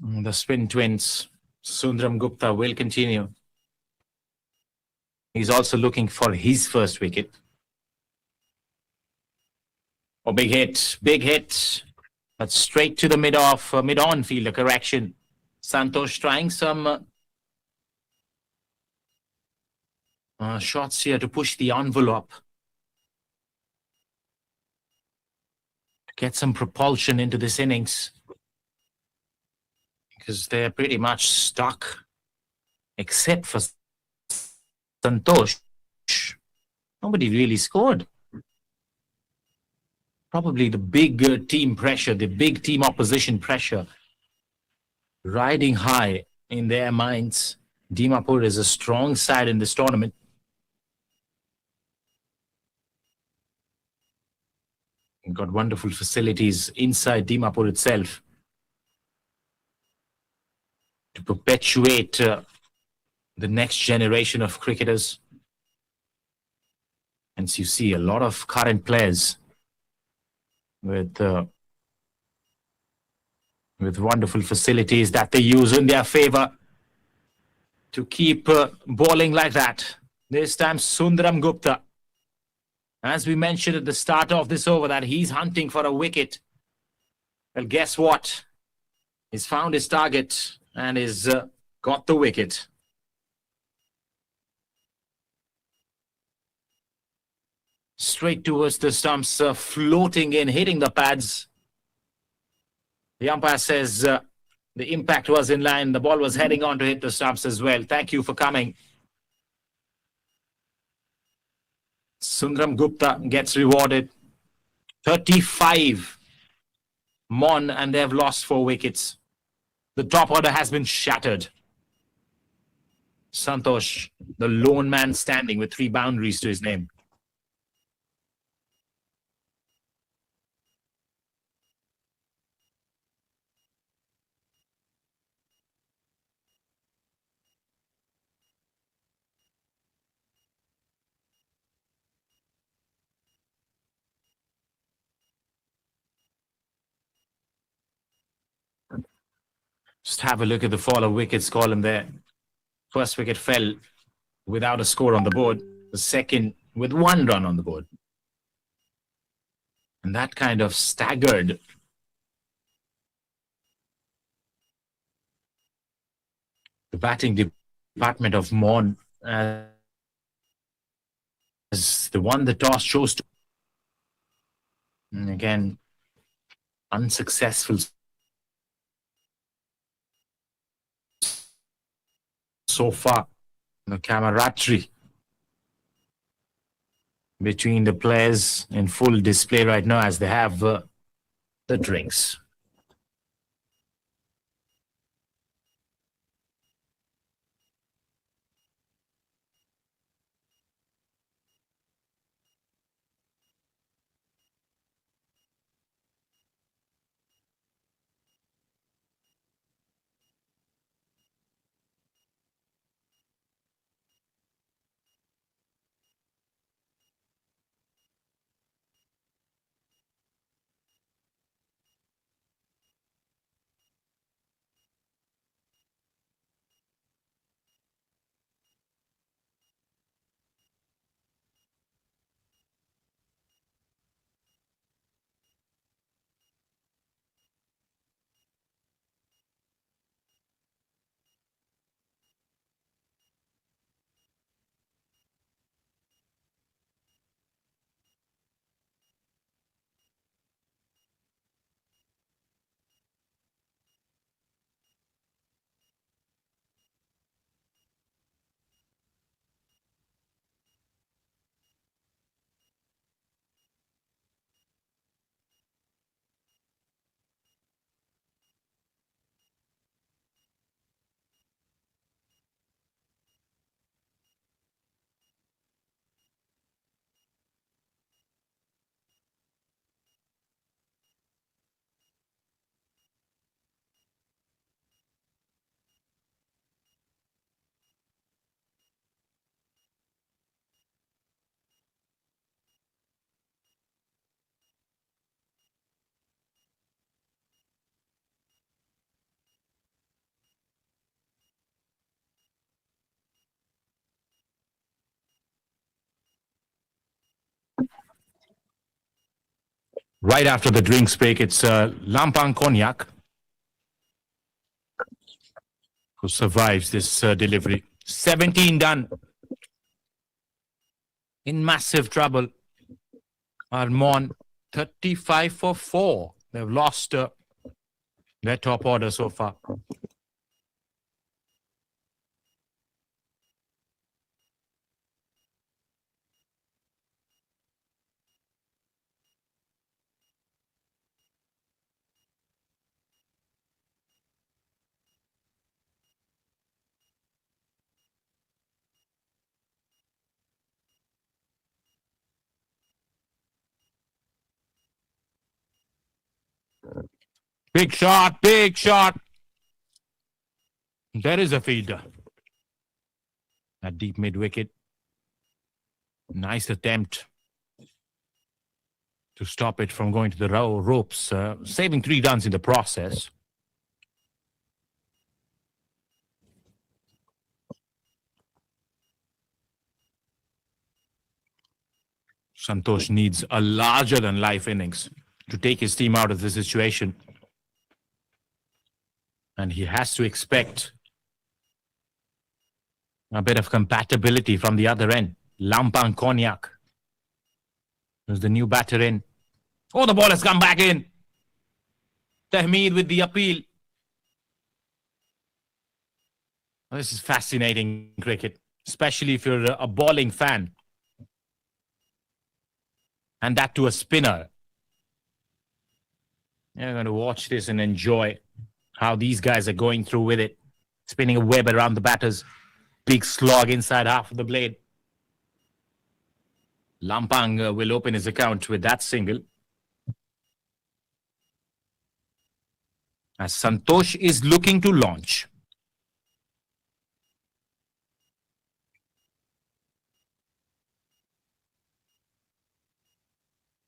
The spin twins, Sundram Gupta, will continue. He's also looking for his first wicket. Oh, big hit, big hit. But straight to the mid-on field, a correction. Santosh trying some shots here to push the envelope. To get some propulsion into this innings. Because they're pretty much stuck. Except for Santosh. Nobody really scored. Probably the big team pressure, the big team opposition pressure riding high in their minds. Dimapur is a strong side in this tournament. Got wonderful facilities inside Dimapur itself to perpetuate the next generation of cricketers. And you see a lot of current players with wonderful facilities that they use in their favor to keep bowling like that. This time Sundram Gupta, as we mentioned at the start of this over, that he's hunting for a wicket. Well, guess what? He's found his target and he's got the wicket. Straight towards the stumps, floating in, hitting the pads. The umpire says the impact was in line. The ball was heading on to hit the stumps as well. Thank you for coming. Sundram Gupta gets rewarded. 35 Mon, and they've lost 4 wickets. The top order has been shattered. Santosh, the lone man standing with 3 boundaries to his name. Just have a look at the fall of wickets column there. First wicket fell without a score on the board. The second with 1 run on the board. And that kind of staggered the batting department of Mon as the one the toss chose to. And again, unsuccessful so far. The camaraderie between the players in full display right now as they have the drinks. Right after the drinks break, it's Lampang Konyak who survives this delivery. 17 done. In massive trouble. Armon, 35 for 4. They've lost their top order so far. Big shot, big shot. There is a fielder. At deep mid wicket. Nice attempt to stop it from going to the ropes, saving 3 runs in the process. Santosh needs a larger-than-life innings to take his team out of the situation. And he has to expect a bit of compatibility from the other end. Lampang Konyak is the new batter in. Oh, the ball has come back in. Tahmeed with the appeal. Oh, this is fascinating cricket, especially if you're a bowling fan. And that to a spinner. You're going to watch this and enjoy how these guys are going through with it. Spinning a web around the batters. Big slog inside half of the blade. Lampang will open his account with that single. As Santosh is looking to launch.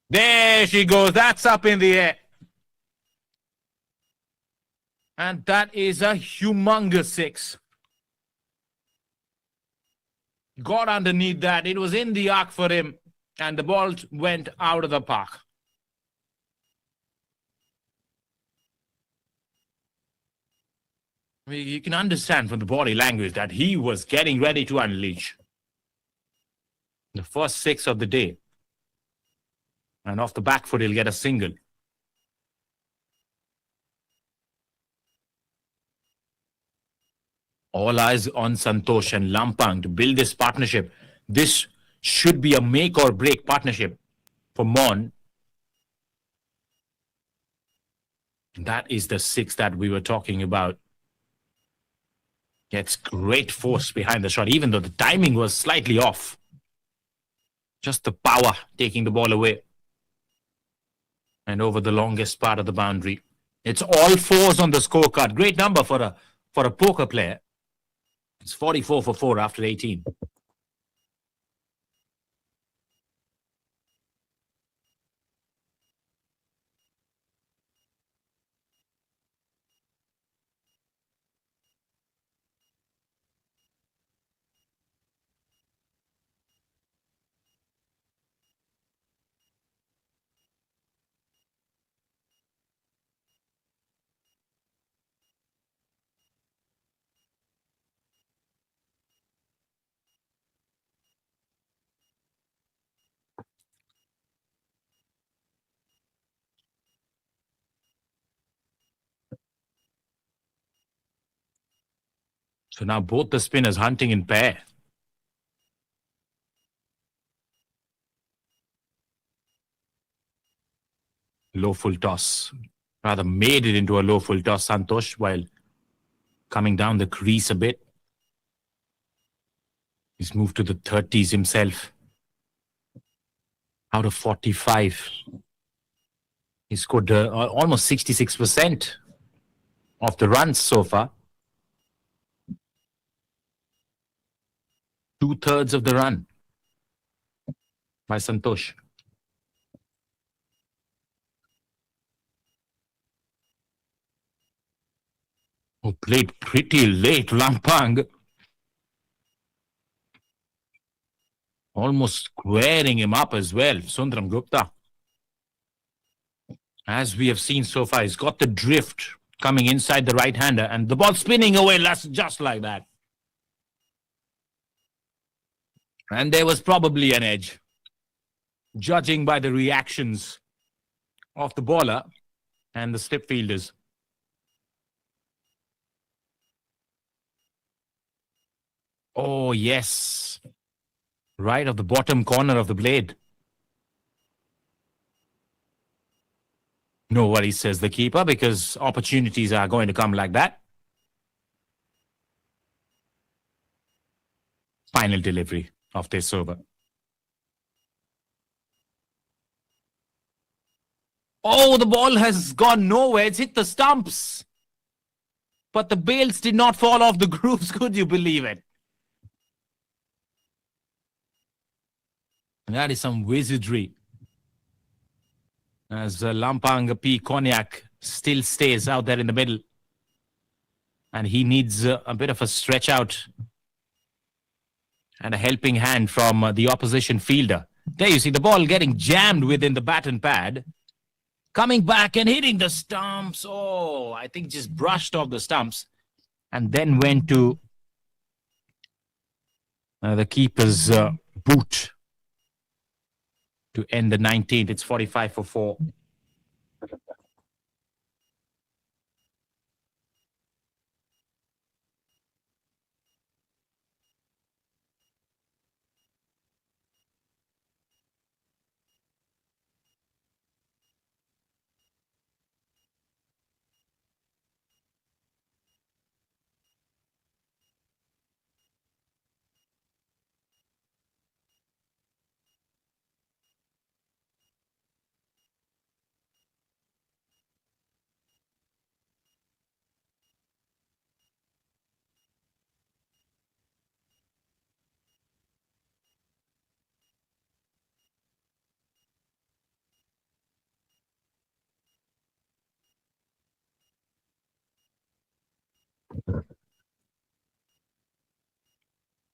There she goes. That's up in the air. And that is a humongous 6. Got underneath that. It was in the arc for him. And the ball went out of the park. You can understand from the body language that he was getting ready to unleash. The first 6 of the day. And off the back foot, he'll get a single. All eyes on Santosh and Lampang to build this partnership. This should be a make or break partnership for Mon. That is the 6 that we were talking about. Gets great force behind the shot, even though the timing was slightly off. Just the power taking the ball away. And over the longest part of the boundary. It's all 4s on the scorecard. Great number for a poker player. It's 44 for 4 after 18. So now both the spinners hunting in pair. Low full toss. Rather made it into a low full toss, Santosh, while coming down the crease a bit. He's moved to the 30s himself. Out of 45. He scored almost 66% of the runs so far. 2/3 of the run by Santosh. Who played pretty late, Lampang. Almost squaring him up as well, Sundaram Gupta. As we have seen so far, he's got the drift coming inside the right-hander and the ball spinning away just like that. And there was probably an edge, judging by the reactions of the bowler and the slip fielders. Oh, yes. Right of the bottom corner of the blade. No worries, says the keeper, because opportunities are going to come like that. Final delivery of this over. Oh, the ball has gone nowhere. It's hit the stumps. But the bails did not fall off the grooves. Could you believe it? That is some wizardry. As Lampang P. Cognac still stays out there in the middle. And he needs a bit of a stretch out and a helping hand from the opposition fielder. There you see the ball getting jammed within the baton pad. Coming back and hitting the stumps. Oh, I think just brushed off the stumps. And then went to the keeper's boot to end the 19th. It's 45 for 4.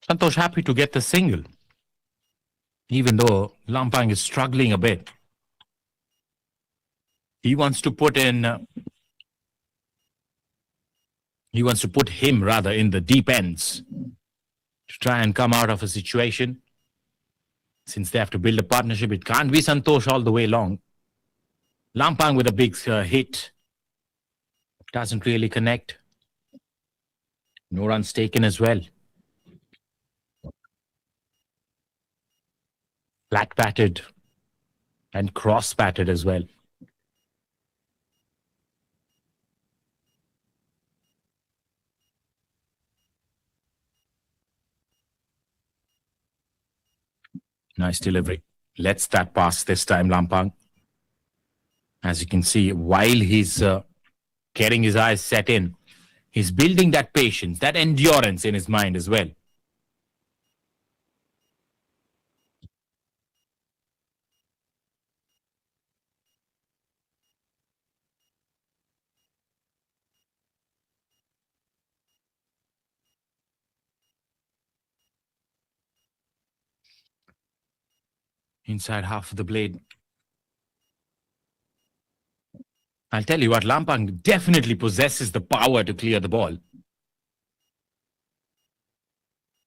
Santosh happy to get the single, even though Lampang is struggling a bit. He wants to put in... he wants to put him, rather, in the deep ends to try and come out of a situation. Since they have to build a partnership, it can't be Santosh all the way long. Lampang with a big hit. Doesn't really connect. No runs taken as well. Flat batted and cross batted as well. Nice delivery. Lets that pass this time, Lampang. As you can see, while he's getting his eyes set in, he's building that patience, that endurance in his mind as well. Inside half of the blade. I'll tell you what, Lampang definitely possesses the power to clear the ball.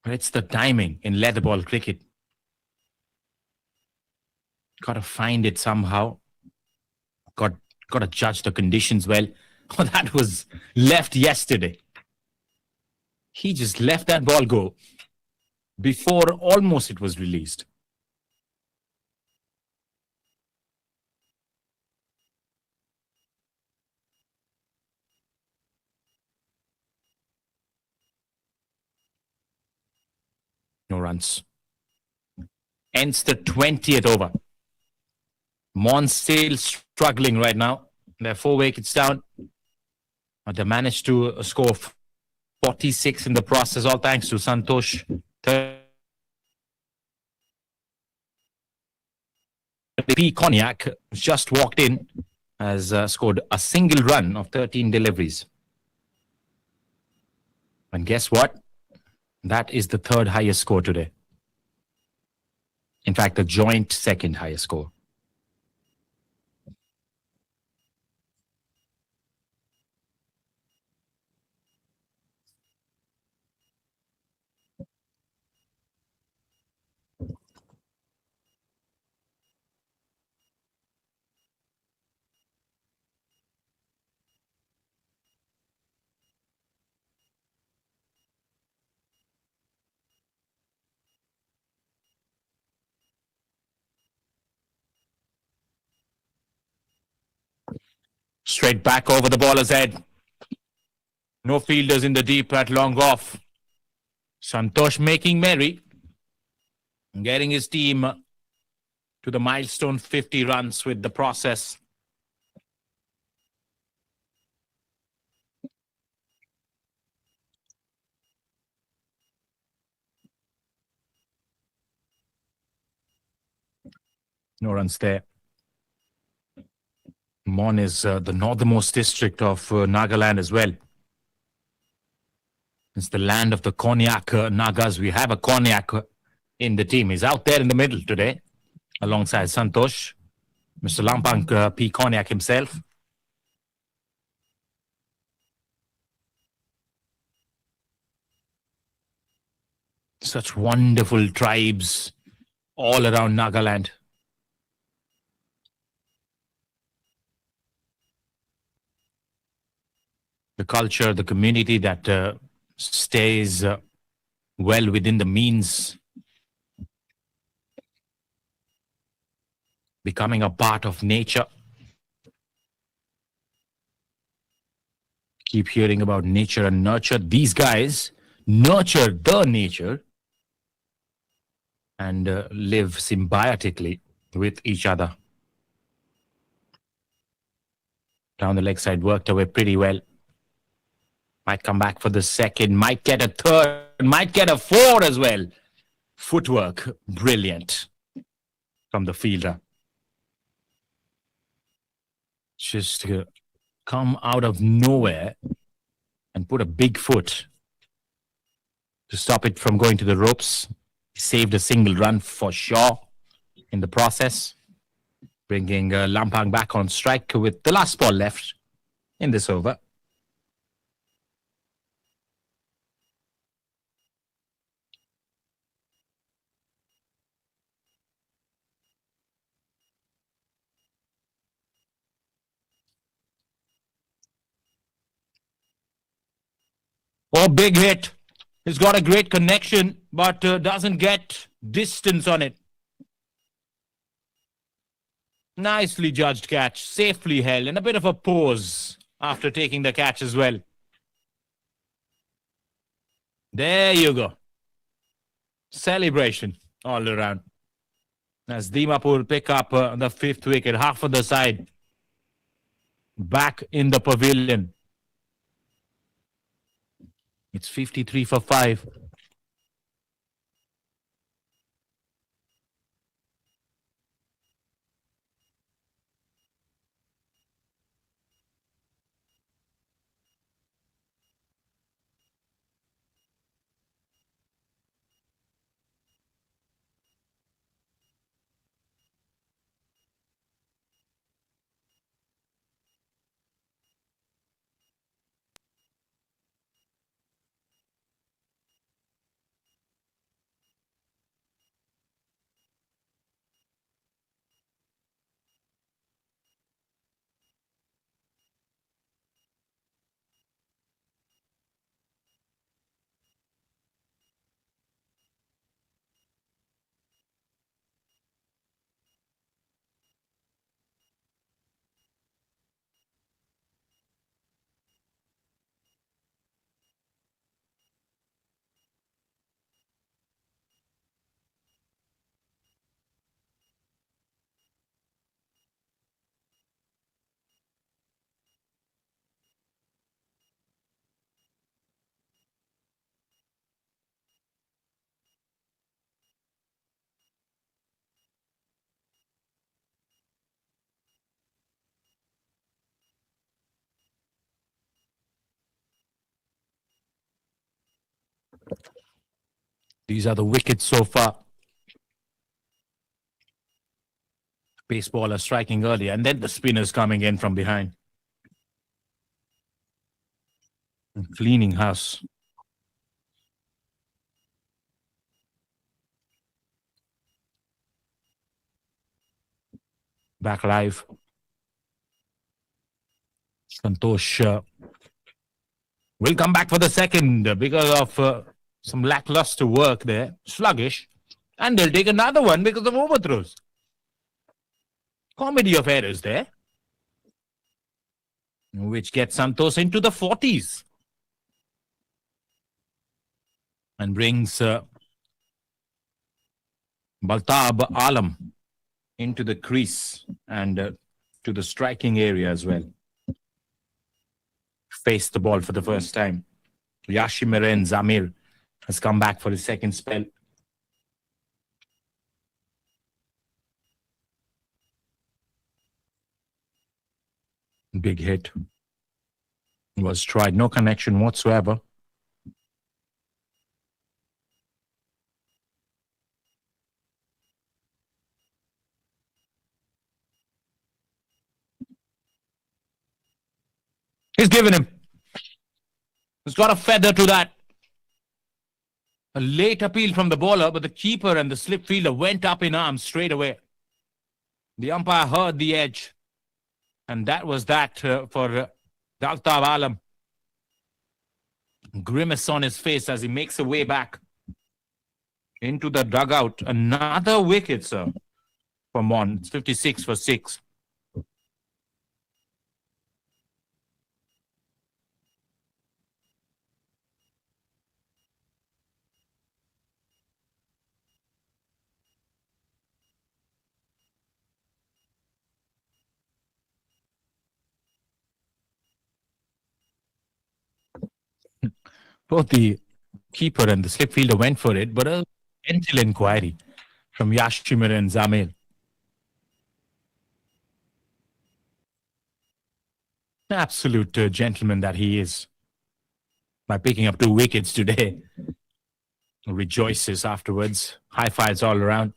But it's the timing in leather ball cricket. Got to find it somehow. Got to judge the conditions well. Oh, that was left yesterday. He just let that ball go before almost it was released. No runs. Ends the 20th over. Mon still struggling right now. They're 4 wickets down. But they managed to score 46 in the process, all thanks to Santosh. P. Cognac just walked in, has scored a single run of 13 deliveries. And guess what? That is the 3rd highest score today. In fact, the joint 2nd highest score. Straight back over the baller's head. No fielders in the deep at long off. Santosh making merry. Getting his team to the milestone 50 runs with the process. No runs there. Mon is the northernmost district of Nagaland as well. It's the land of the Konyak Nagas. We have a Konyak in the team. He's out there in the middle today alongside Santosh. Mr. Lampang P. Konyak himself. Such wonderful tribes all around Nagaland. The culture, the community that stays well within the means, becoming a part of nature. Keep hearing about nature and nurture. These guys nurture the nature and live symbiotically with each other. Down the leg side, worked away pretty well. Might come back for the second, might get a third, might get a four as well. Footwork, brilliant from the fielder. Just come out of nowhere and put a big foot to stop it from going to the ropes. He saved a single run for sure in the process, bringing Lampang back on strike with the last ball left in this over. Oh, big hit. He's got a great connection, but doesn't get distance on it. Nicely judged catch, safely held, and a bit of a pause after taking the catch as well. There you go. Celebration all around. As Dimapur pick up the fifth wicket, half of the side back in the pavilion. It's 53 for 5. These are the wickets so far. Baseballer striking early, and then the spinners coming in from behind. Cleaning house. Back live. Santosh will come back for the second because of some lackluster work there. Sluggish. And they'll take another one because of overthrows. Comedy of errors there. which gets Santosh into the 40s and brings Baltab Alam into the crease and to the striking area as well. Faced the ball for the first time. Yashimiren Zamir has come back for his second spell. Big hit was tried. No connection whatsoever. He's given him. He's got a feather to that. A late appeal from the bowler, but the keeper and the slip fielder went up in arms straight away. The umpire heard the edge. And that was that for Daltab Alam. Grimace on his face as he makes a way back into the dugout. Another wicket, sir, for Mon. It's 56 for 6. Both the keeper and the slip fielder went for it, but a gentle inquiry from Yashimir and Zamir. Absolute gentleman that he is. By picking up 2 wickets today. Rejoices afterwards. High fives all around.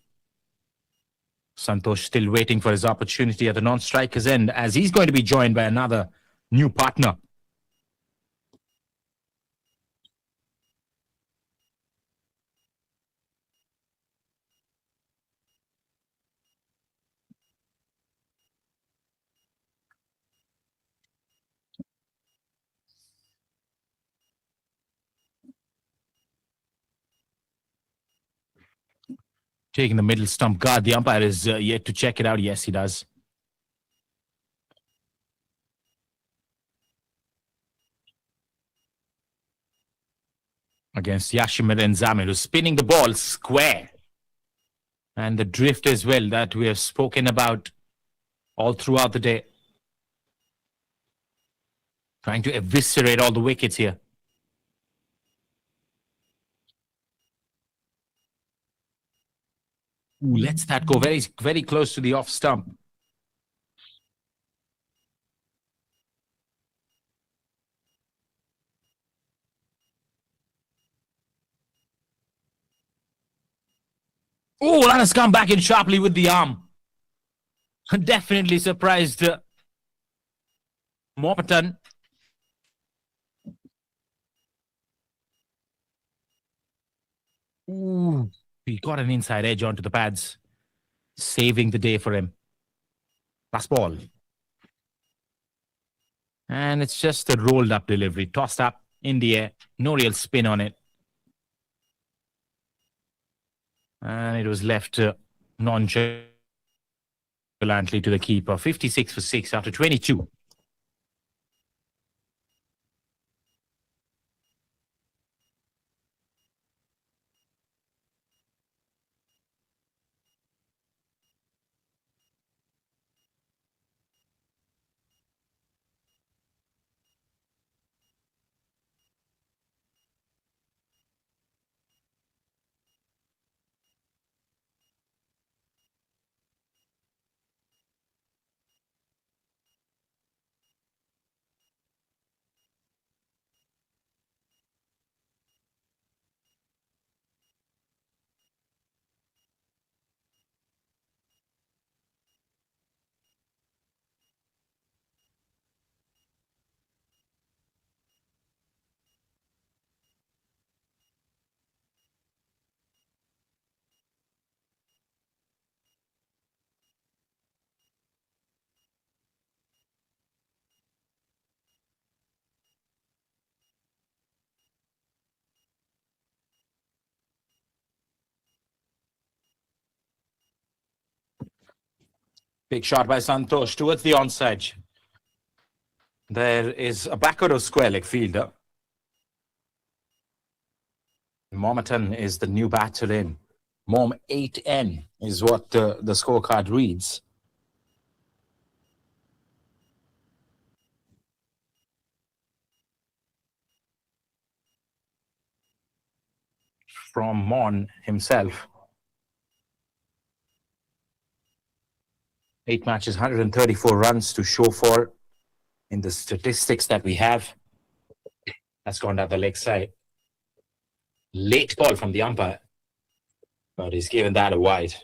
Santosh still waiting for his opportunity at the non-striker's end as he's going to be joined by another new partner. Taking the middle stump guard. The umpire is yet to check it out. Yes, he does. Against Yashimir and Zamir, who's spinning the ball square. And the drift as well that we have spoken about all throughout the day. Trying to eviscerate all the wickets here. Ooh, lets that go very, very close to the off stump. Oh, that has come back in sharply with the arm. Definitely surprised Morpatan. Ooh, he got an inside edge onto the pads. Saving the day for him. Last ball. And it's just a rolled up delivery. Tossed up in the air. No real spin on it. And it was left nonchalantly to the keeper. 56 for 6 after 22. Big shot by Santosh towards the onside. There is a backward of square leg fielder. Momerton is the new batter in. Mom 8N is what the scorecard reads. From Mon himself. 8 matches, 134 runs to show for in the statistics that we have. That's gone down the leg side. Late ball from the umpire, but he's given that a wide.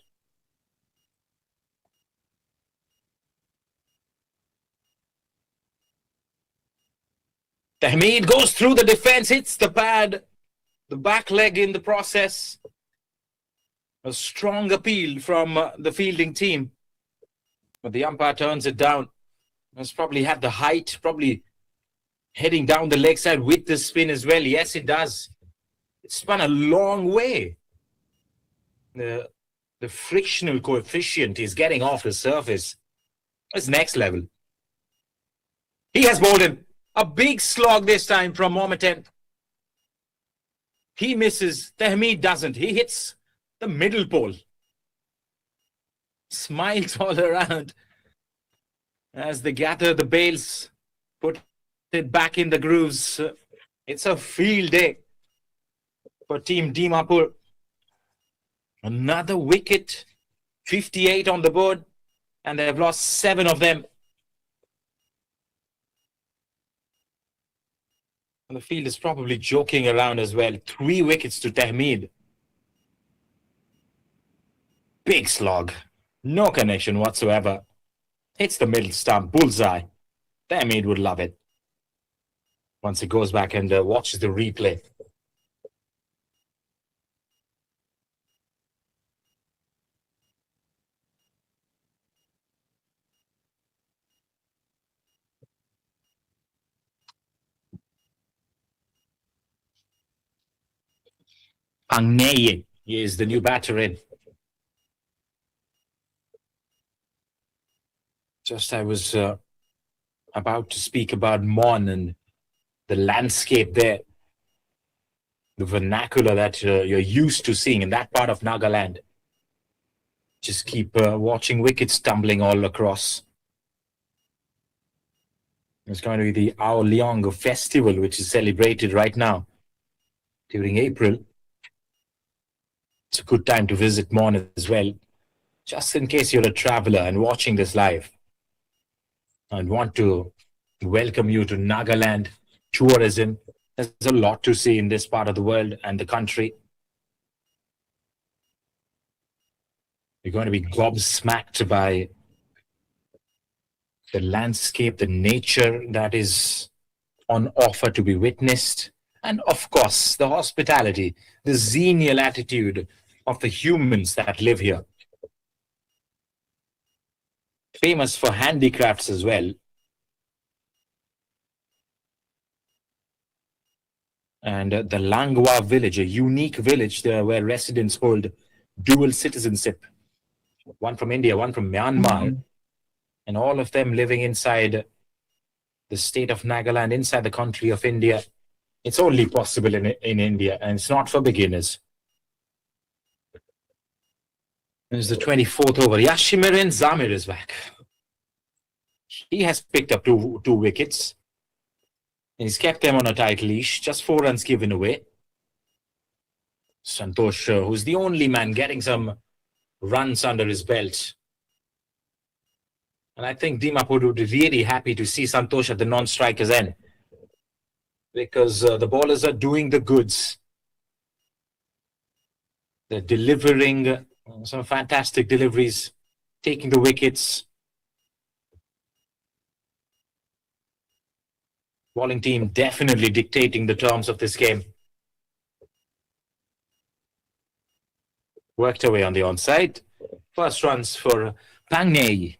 Tahmid goes through the defense, hits the pad, the back leg in the process. A strong appeal from the fielding team, but the umpire turns it down. It's probably had the height, probably heading down the leg side with the spin as well. Yes, it does. It spun a long way. The frictional coefficient is getting off the surface. It's next level. He has bowled him. A big slog this time from Momerton. He misses. Tahmid doesn't. He hits the middle pole. Smiles all around as they gather the bails, put it back in the grooves. It's a field day for Team Dimapur. Another wicket, 58 on the board, and they've lost 7 of them. And the field is probably joking around as well. 3 wickets to Tahmid. Big slog. No connection whatsoever. Hits the middle stump. Bullseye. Tahmid would love it once he goes back and watches the replay. Pangneye is the new batter in. Just I was about to speak about Mon and the landscape there, the vernacular that you're used to seeing in that part of Nagaland. Just keep watching wickets tumbling all across. It's going to be the Ao Leong festival, which is celebrated right now during April. It's a good time to visit Mon as well. Just in case you're a traveler and watching this live, I'd want to welcome you to Nagaland tourism. There's a lot to see in this part of the world and the country. You're going to be gobsmacked by the landscape, the nature that is on offer to be witnessed, and of course, the hospitality, the genial attitude of the humans that live here. Famous for handicrafts as well. And the Langwa village, a unique village there where residents hold dual citizenship. One from India, one from Myanmar. And all of them living inside the state of Nagaland, inside the country of India. It's only possible in India, and it's not for beginners. There's the 24th over. Yashimirin Zamir is back. He has picked up two wickets. And he's kept them on a tight leash. Just 4 runs given away. Santosh, who's the only man getting some runs under his belt. And I think Dimapur would be really happy to see Santosh at the non-striker's end. Because the bowlers are doing the goods. They're delivering some fantastic deliveries, taking the wickets. Bowling team definitely dictating the terms of this game. Worked away on the onside. First runs for Pangney.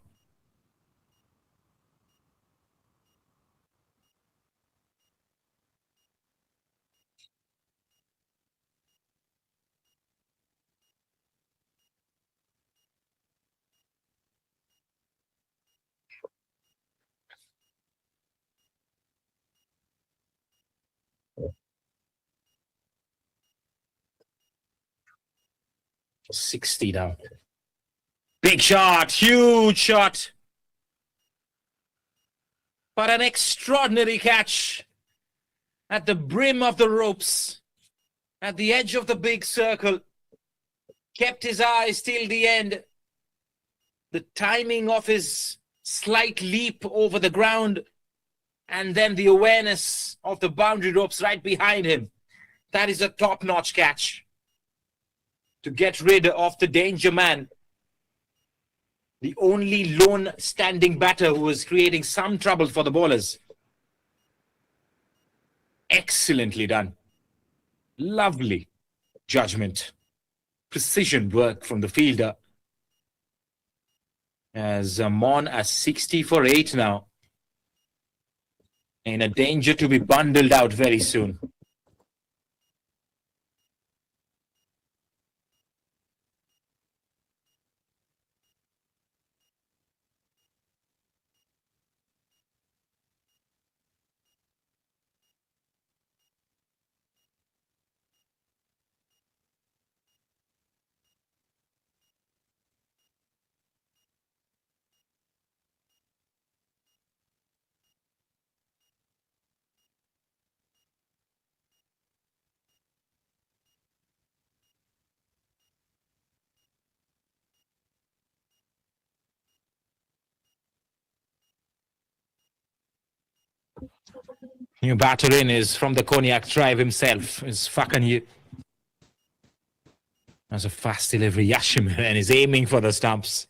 60 now. Big shot, huge shot. But an extraordinary catch at the brim of the ropes, at the edge of the big circle. Kept his eyes till the end. The timing of his slight leap over the ground, and then the awareness of the boundary ropes right behind him. That is a top-notch catch to get rid of the danger man. The only lone standing batter who was creating some trouble for the bowlers. Excellently done. Lovely judgment. Precision work from the fielder. As Mon are 60 for 8 now. In a danger to be bundled out very soon. New batter in is from the Cognac tribe himself. Is Fakanyi. That's a fast delivery, Yashim, and is aiming for the stumps.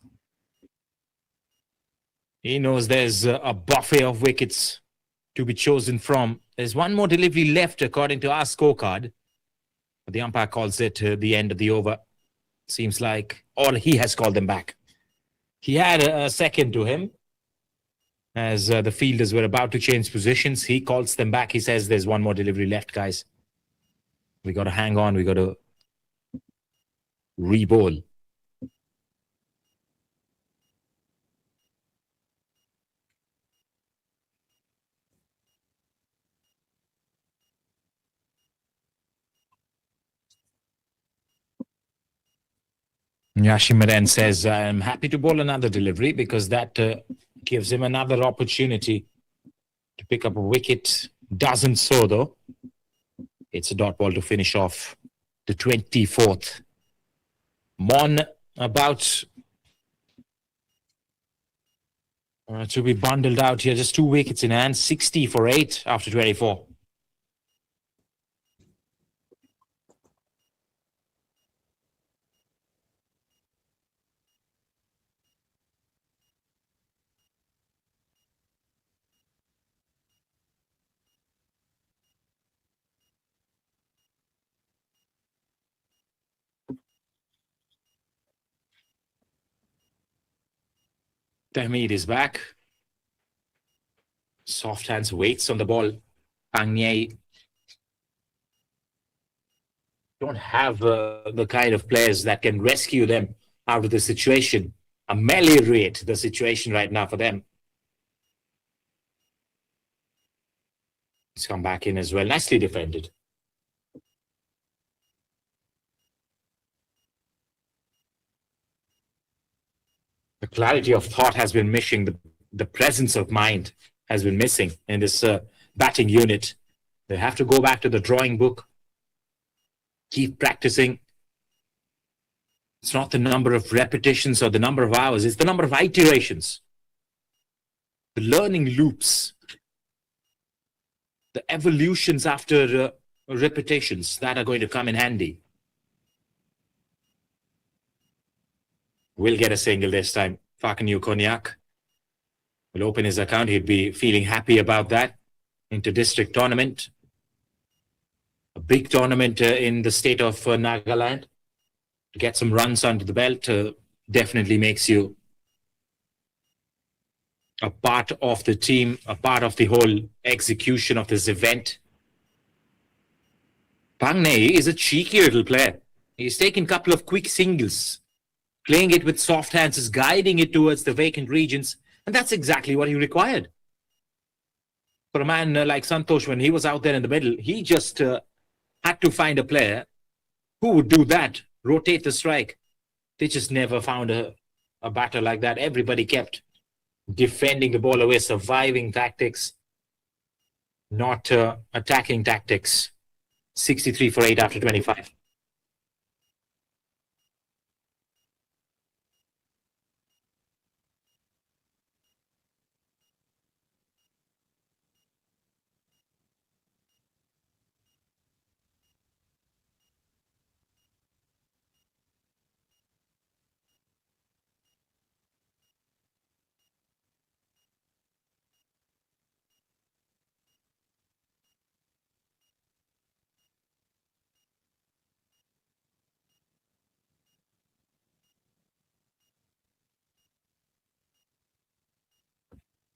He knows there's a buffet of wickets to be chosen from. There's one more delivery left according to our scorecard. But the umpire calls it the end of the over. Seems like, or he has called them back. He had a second to him. As the fielders were about to change positions, he calls them back. He says there's one more delivery left, guys. We got to hang on. We got to re-bowl. Yashimaran says, I'm happy to bowl another delivery because that gives him another opportunity to pick up a wicket. Doesn't so, though. It's a dot ball to finish off the 24th. Mon about to be bundled out here. Just 2 wickets in hand. 60 for 8 after 24. Tahmid is back. Soft hands waits on the ball. Pangnyay don't have the kind of players that can rescue them out of the situation, ameliorate the situation right now for them. He's come back in as well. Nicely defended. The clarity of thought has been missing. The presence of mind has been missing in this batting unit. They have to go back to the drawing book. Keep practicing. It's not the number of repetitions or the number of hours. It's the number of iterations. The learning loops. The evolutions after repetitions that are going to come in handy. Will get a single this time. Fakanyu Cognac will open his account. He'd be feeling happy about that. Inter-district tournament. A big tournament in the state of Nagaland. To get some runs under the belt definitely makes you a part of the team, a part of the whole execution of this event. Pangnay is a cheeky little player. He's taken a couple of quick singles. Playing it with soft hands is guiding it towards the vacant regions. And that's exactly what he required. For a man like Santosh, when he was out there in the middle, he just had to find a player who would do that, rotate the strike, They just never found a batter like that. Everybody kept defending the ball away, surviving tactics, not attacking tactics. 63 for 8 after 25.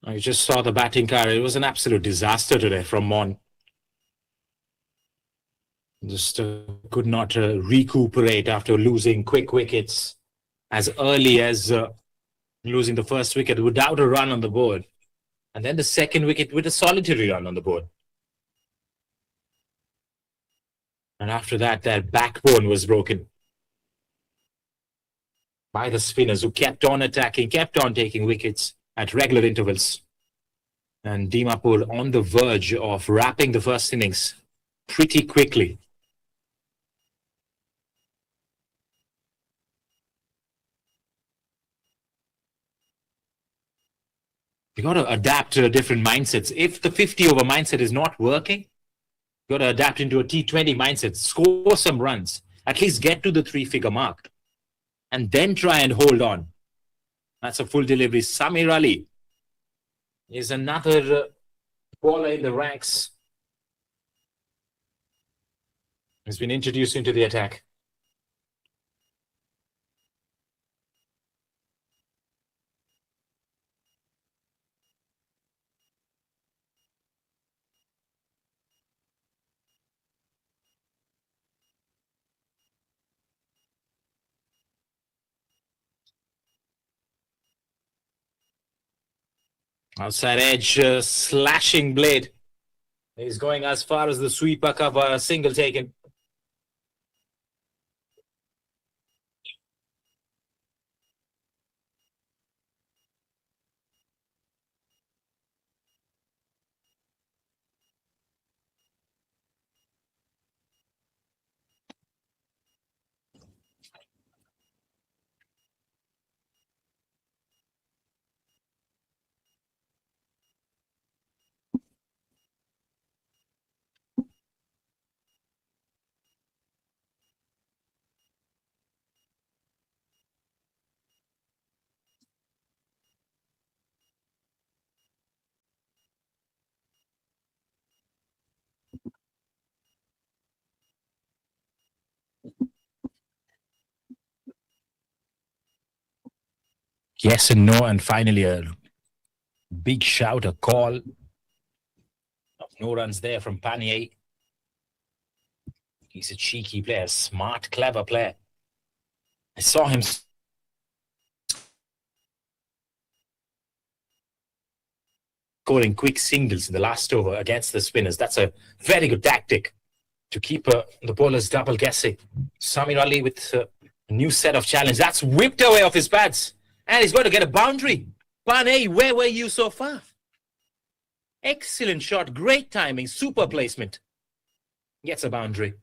I just saw the batting car. It was an absolute disaster today from Mon. Just could not recuperate after losing quick wickets as early as losing the first wicket without a run on the board. And then the second wicket with a solitary run on the board. And after that, their backbone was broken by the spinners who kept on attacking, kept on taking wickets at regular intervals. And Dimapur on the verge of wrapping the first innings pretty quickly. You got to adapt to different mindsets. If the 50 over mindset is not working, you got to adapt into a T20 mindset, score some runs, at least get to the 3-figure mark, and then try and hold on. That's a full delivery. Samir Ali is another bowler in the ranks. He's been introduced into the attack. Outside edge, slashing blade. He's going as far as the sweeper cover, single taken. Yes and no, and finally a big shout, a call. No runs there from Panier. He's a cheeky player, smart, clever player. I saw him scoring quick singles in the last over against the spinners. That's a very good tactic to keep the bowlers double guessing. Samir Ali with a new set of challenge. That's whipped away off his pads. And he's going to get a boundary. Panay, where were you so far? Excellent shot, great timing, super placement. Gets a boundary.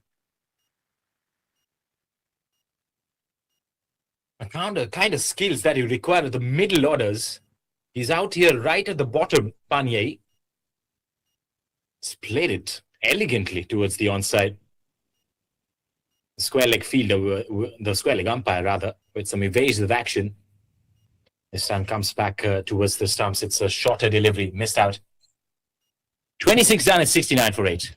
A kind of skills that you require at the middle orders. He's out here right at the bottom, Panier. He's played it elegantly towards the onside. The square leg fielder, the square leg umpire rather, with some evasive action. This time comes back towards the stumps. It's a shorter delivery, missed out. 26 done at 69 for 8.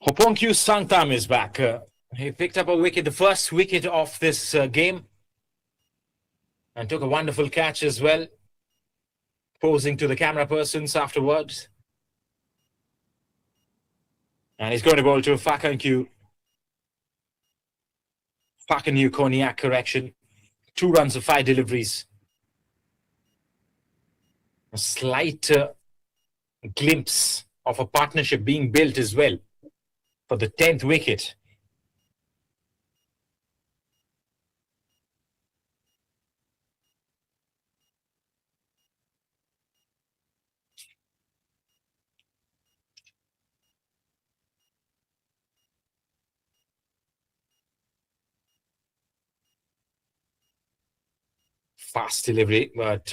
Hopongkyu Sangtam is back. He picked up a wicket, the first wicket of this game, and took a wonderful catch as well, posing to the camera persons afterwards. And he's going to bowl to Fakangkyu. Fakangkyu Cognac, correction. 2 runs of 5 deliveries. A slight glimpse of a partnership being built as well for the 10th wicket. Fast delivery, but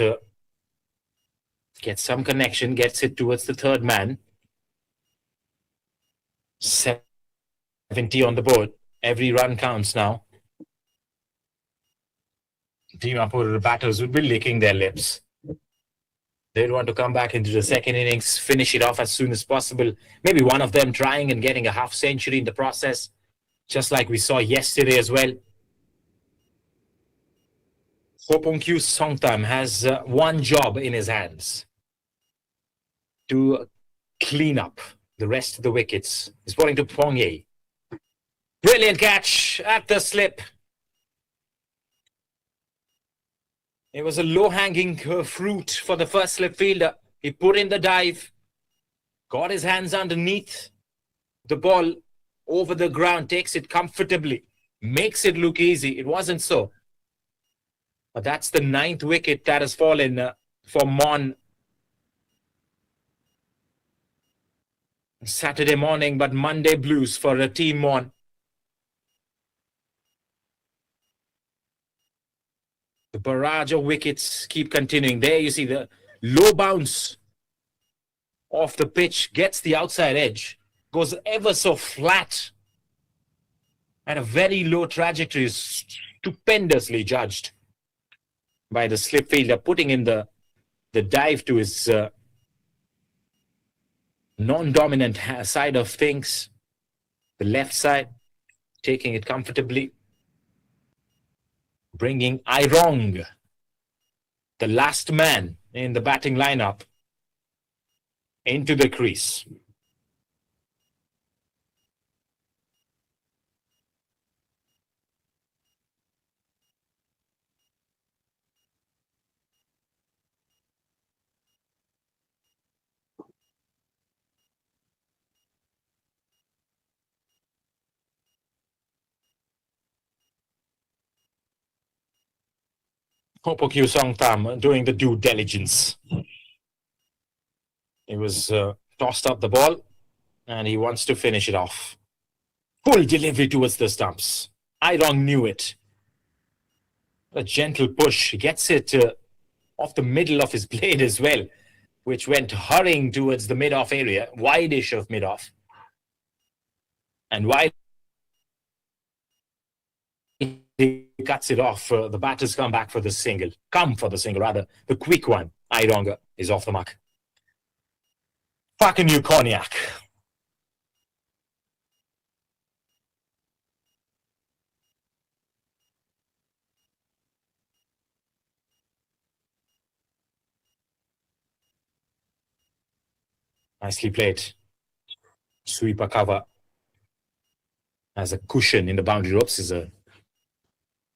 gets some connection, gets it towards the third man. 70 on the board. Every run counts now. Dimapur batters would be licking their lips. They'd want to come back into the second innings, finish it off as soon as possible. Maybe one of them trying and getting a half century in the process, just like we saw yesterday as well. Hopongkyu Songtam has one job in his hands: to clean up the rest of the wickets. He's bowling to Pongye. Brilliant catch at the slip. It was a low-hanging fruit for the first slip fielder. He put in the dive, got his hands underneath the ball, over the ground, takes it comfortably, makes it look easy. It wasn't so. But that's the 9th wicket that has fallen for Mon. Saturday morning, but Monday blues for a team Mon. The barrage of wickets keep continuing. There you see the low bounce off the pitch, gets the outside edge, goes ever so flat, and a very low trajectory is stupendously judged by the slip fielder, putting in the dive to his non-dominant side of things, the left side, taking it comfortably, bringing Irong, the last man in the batting lineup, into the crease. Hopongkyu Songtam doing the due diligence. He was tossed up the ball, and he wants to finish it off. Full delivery towards the stumps. Irong knew it. A gentle push. He gets it off the middle of his blade as well, which went hurrying towards the mid-off area, wide-ish of mid-off. And while he cuts it off, the batters come back for the single. The quick one. Irong is off the mark. Fakangkyu Cognac. Nicely played. Sweeper cover as a cushion in the boundary ropes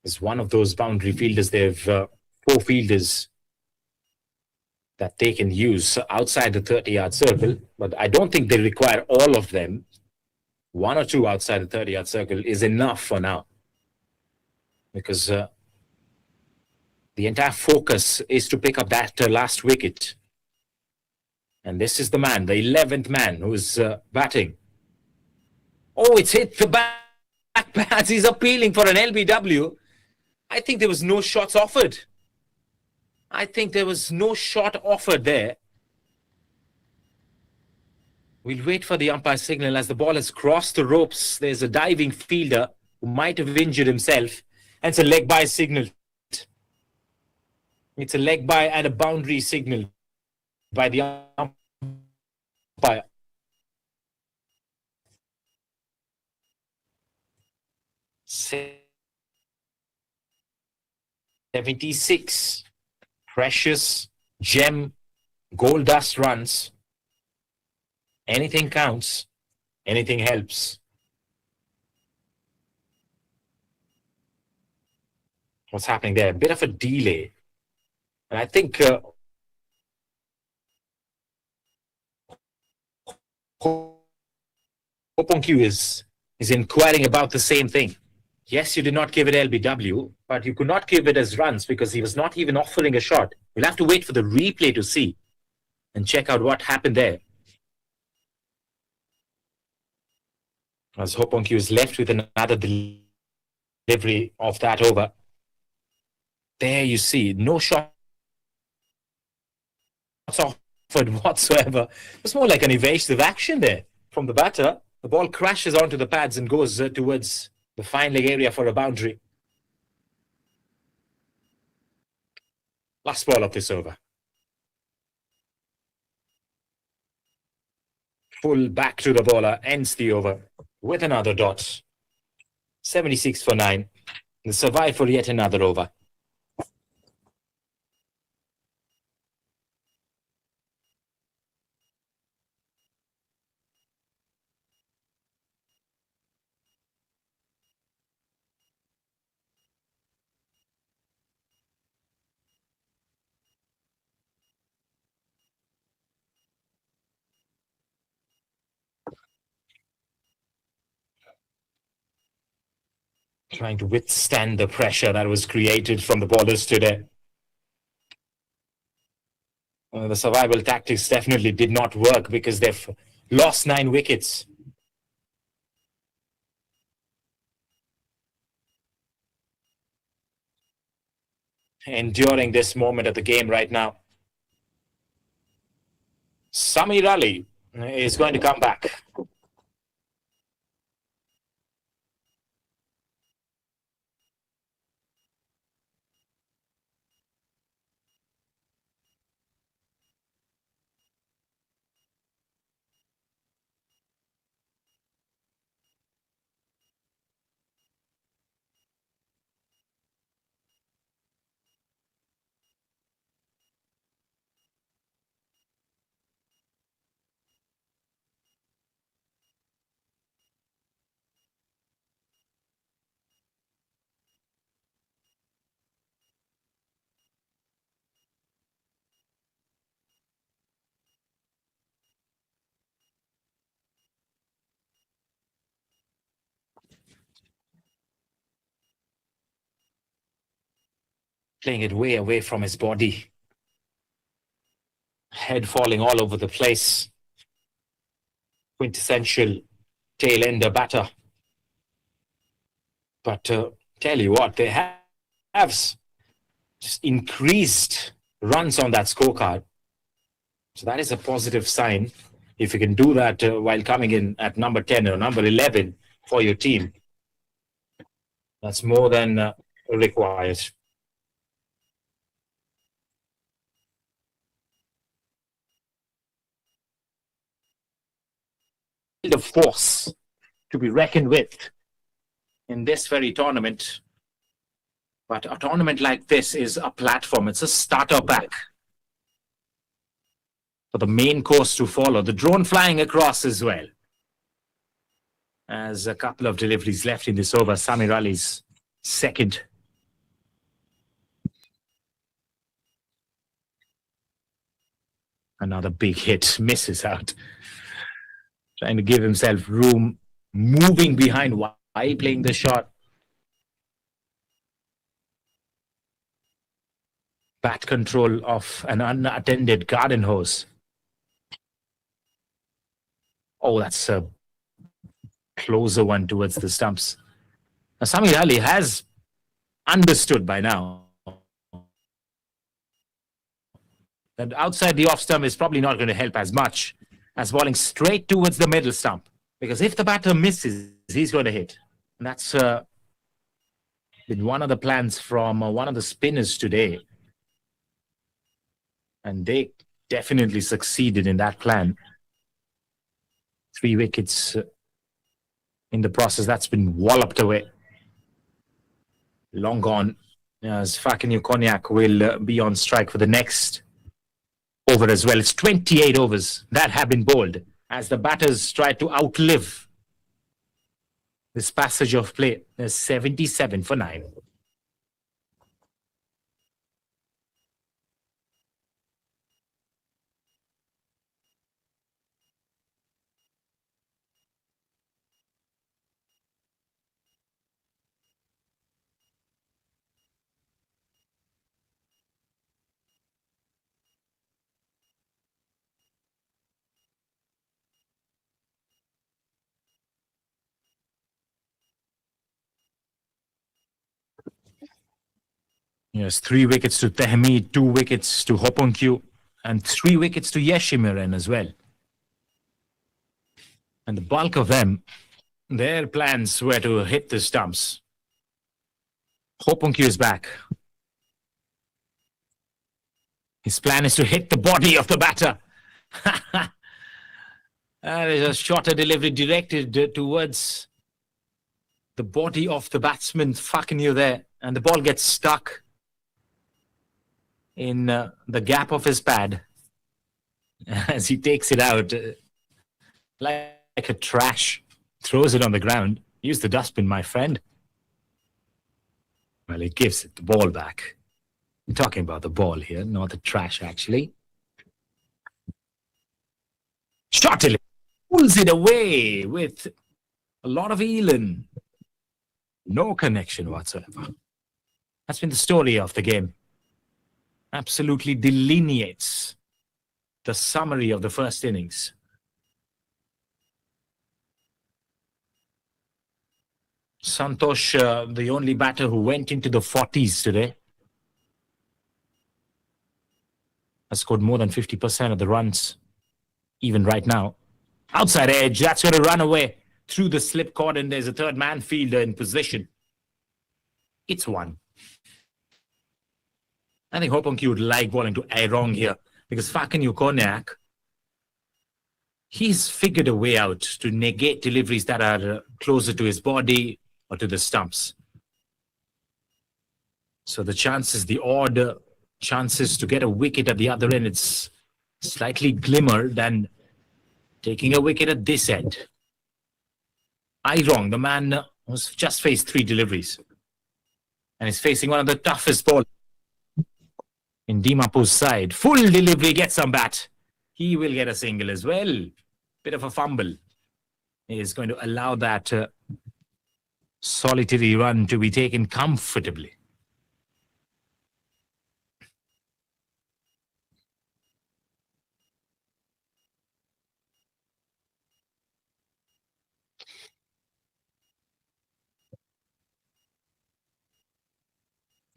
is one of those boundary fielders. They have 4 fielders that they can use outside the 30-yard circle, but I don't think they require all of them. 1 or 2 outside the 30-yard circle is enough for now, because the entire focus is to pick up that last wicket. And this is the man, the 11th man, who's batting. Oh, it's hit the back pads. He's appealing for an LBW. I think there was no shots offered. There. We'll wait for the umpire signal as the ball has crossed the ropes. There's a diving fielder who might have injured himself. And it's a leg by signal. It's a leg by and a boundary signal by the umpire. 76 precious gem gold dust runs. Anything counts. Anything helps. What's happening there? A bit of a delay. And I think Hoponkyu is inquiring about the same thing. Yes, you did not give it LBW, but you could not give it as runs because he was not even offering a shot. We'll have to wait for the replay to see and check out what happened there. As Hoponkyu is left with another delivery of that over. There you see, no shots offered whatsoever. It's more like an evasive action there from the batter. The ball crashes onto the pads and goes towards the fine leg area for a boundary. Last ball of this over. Full back to the bowler, ends the over with another dot. 76 for 9. And survive for yet another over. Trying to withstand the pressure that was created from the bowlers today. The survival tactics definitely did not work because they've lost 9 wickets. Enduring this moment of the game right now. Samir Ali is going to come back. Playing it way away from his body. Head falling all over the place. Quintessential tail-ender batter. But tell you what, they have just increased runs on that scorecard. So that is a positive sign. If you can do that while coming in at number 10 or number 11 for your team, that's more than required. The force to be reckoned with in this very tournament. But a tournament like this is a platform. It's a starter pack for the main course to follow. The drone flying across as well. As a couple of deliveries left in this over. Samir Ali's second. Another big hit. Misses out. Trying to give himself room. Moving behind while playing the shot. Bat control of an unattended garden hose. Oh, that's a closer one towards the stumps. Now, Samir Ali has understood by now that outside the off stump is probably not going to help as much as bowling straight towards the middle stump. Because if the batter misses, he's going to hit. And that's been one of the plans from one of the spinners today. And they definitely succeeded in that plan. 3 wickets in the process. That's been walloped away. Long gone. As Fakenyu Cognac will be on strike for the next over as well. It's 28 overs that have been bowled as the batters try to outlive this passage of play. There's 77 for 9. Yes, 3 wickets to Tehmi, 2 wickets to Hoponkyu, and 3 wickets to Yeshimiren as well. And the bulk of them, their plans were to hit the stumps. Hoponkyu is back. His plan is to hit the body of the batter. That is a shorter delivery directed towards the body of the batsman. Fucking you there. And the ball gets stuck in the gap of his pad as he takes it out like a trash, throws it on the ground. Use the dustbin, my friend. Well, he gives it the ball back. I'm talking about the ball here, not the trash, actually. Shot it, pulls it away with a lot of Elan. No connection whatsoever. That's been the story of the game. Absolutely delineates the summary of the first innings. Santosh, the only batter who went into the 40s today, has scored more than 50% of the runs, even right now. Outside edge, that's going to run away through the slip cord, and there's a third man fielder in position. It's 1. I think Hoponkyu would like bowling to Airong here because Fakenyu Cognac, he's figured a way out to negate deliveries that are closer to his body or to the stumps. So the chances, the odd chances to get a wicket at the other end, it's slightly glimmer than taking a wicket at this end. Airong, the man who's just faced 3 deliveries and is facing one of the toughest bowlers in Dimapur's side. Full delivery, gets some bat. He will get a single as well. Bit of a fumble. He is going to allow that solitary run to be taken comfortably.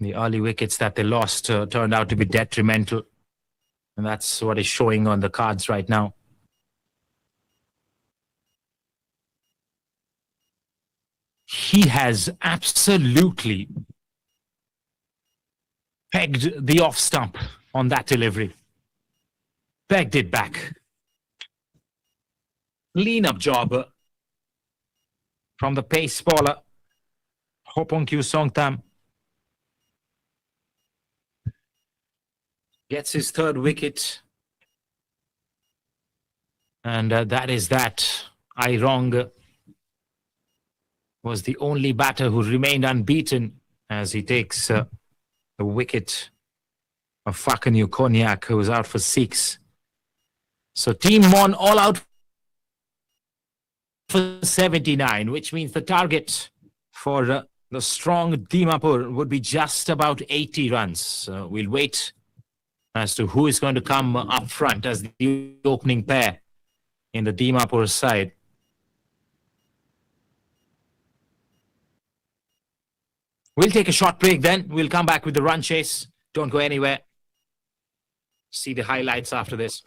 The early wickets that they lost turned out to be detrimental. And that's what is showing on the cards right now. He has absolutely pegged the off stump on that delivery. Pegged it back. Clean up job from the pace bowler, Hoponkyu Songtam. Gets his 3rd wicket. And that is that. Airong was the only batter who remained unbeaten as he takes the wicket of Fakenyu Cognac, who was out for 6. So Team Mon all out for 79, which means the target for the strong Dimapur would be just about 80 runs. We'll wait as to who is going to come up front as the opening pair in the Dimapur side. We'll take a short break then. We'll come back with the run chase. Don't go anywhere. See the highlights after this.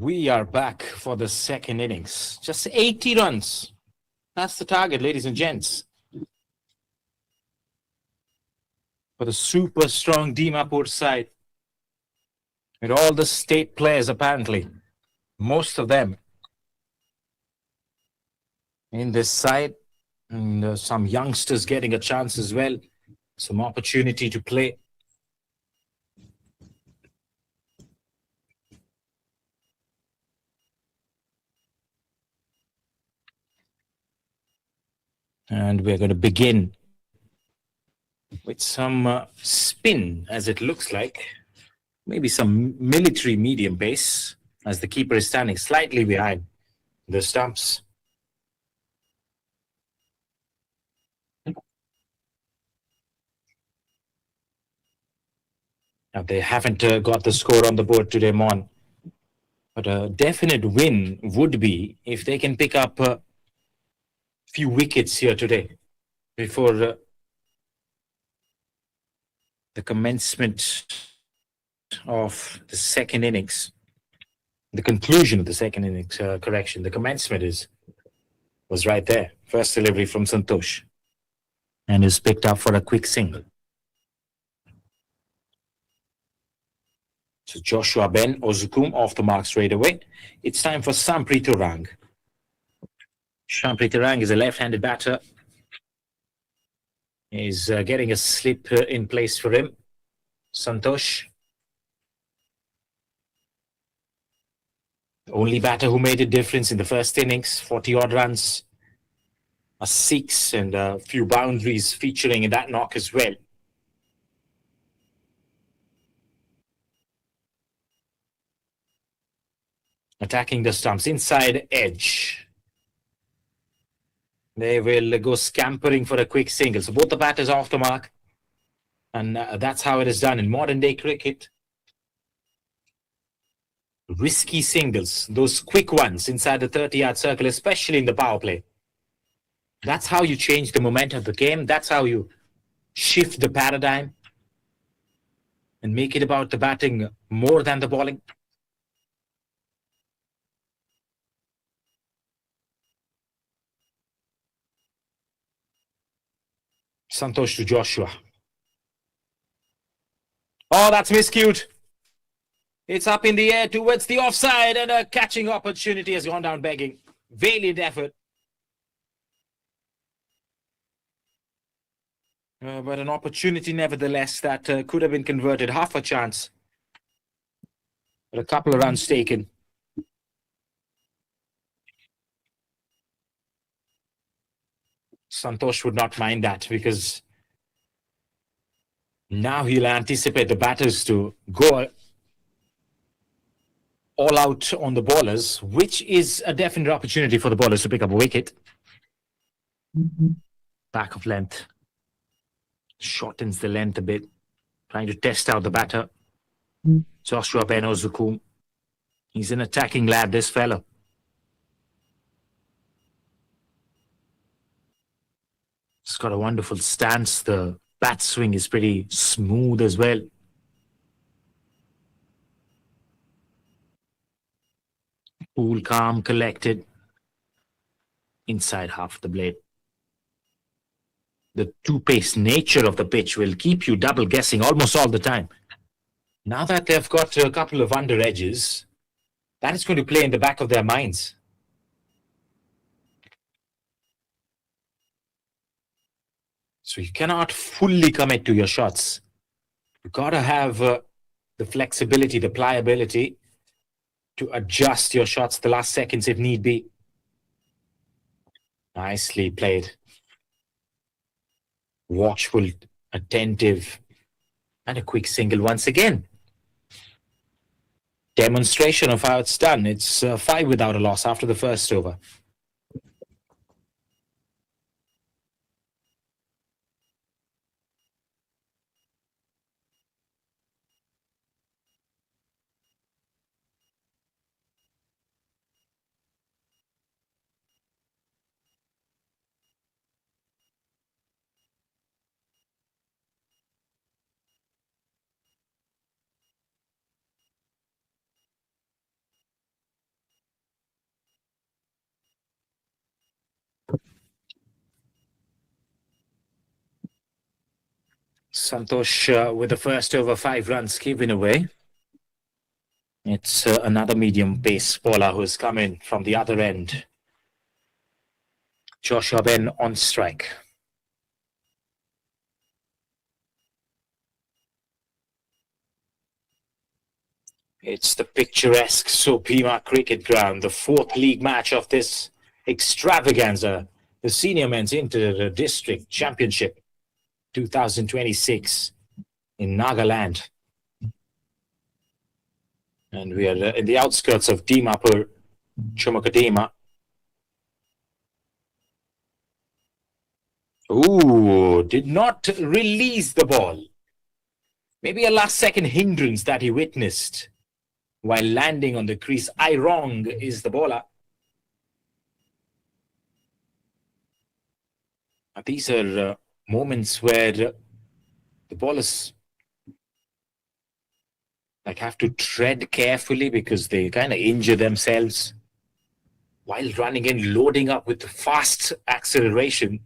We are back for the second innings. Just 80 runs. That's the target, ladies and gents. For the super strong Dimapur side. With all the state players, apparently. Most of them in this side. And some youngsters getting a chance as well. Some opportunity to play. And we're going to begin with some spin, as it looks like. Maybe some military medium pace, as the keeper is standing slightly behind the stumps. Now, they haven't got the score on the board today, Mon. But a definite win would be if they can pick up a few wickets here today before the commencement of the second innings. The conclusion of the second innings, correction. The commencement was right there. First delivery from Santosh. And is picked up for a quick single. So Joshua Ben Ozukum off the mark straight away. It's time for Sampritarang. Sampritarang is a left-handed batter. He's getting a slip in place for him. Santosh. The only batter who made a difference in the first innings. 40-odd runs. A six and a few boundaries featuring in that knock as well. Attacking the stumps. Inside edge. They will go scampering for a quick single. So both the batters off the mark. And that's how it is done in modern day cricket. Risky singles. Those quick ones inside the 30-yard circle, especially in the power play. That's how you change the momentum of the game. That's how you shift the paradigm and make it about the batting more than the bowling. Santosh to Joshua. Oh, that's miscued. It's up in the air towards the offside, and a catching opportunity has gone down begging. Valiant effort. But an opportunity nevertheless that could have been converted. Half a chance. But a couple of runs taken. Santosh would not mind that because now he'll anticipate the batters to go all out on the bowlers, which is a definite opportunity for the bowlers to pick up a wicket. Back of length. Shortens the length a bit. Trying to test out the batter. Joshua Ben Ozukum. He's an attacking lad, this fellow. He's got a wonderful stance. The bat swing is pretty smooth as well. Cool, calm, collected. Inside half the blade. The two-pace nature of the pitch will keep you double guessing almost all the time. Now that they've got a couple of under edges, that is going to play in the back of their minds. So you cannot fully commit to your shots. You got to have the flexibility, the pliability to adjust your shots the last seconds if need be. Nicely played. Watchful, attentive, and a quick single once again. Demonstration of how it's done. It's 5 without a loss after the first over. Santosh with the first over 5 runs given away. It's another medium pace bowler who's come in from the other end. Joshua Ben on strike. It's the picturesque SOVIMA cricket ground, the fourth league match of this extravaganza, the senior men's inter-district championship 2026 in Nagaland. And we are in the outskirts of Dimapur, Chumakadema. Ooh, did not release the ball. Maybe a last second hindrance that he witnessed while landing on the crease. Irong is the bowler. These are moments where the bowlers have to tread carefully because they kind of injure themselves while running in, loading up with fast acceleration,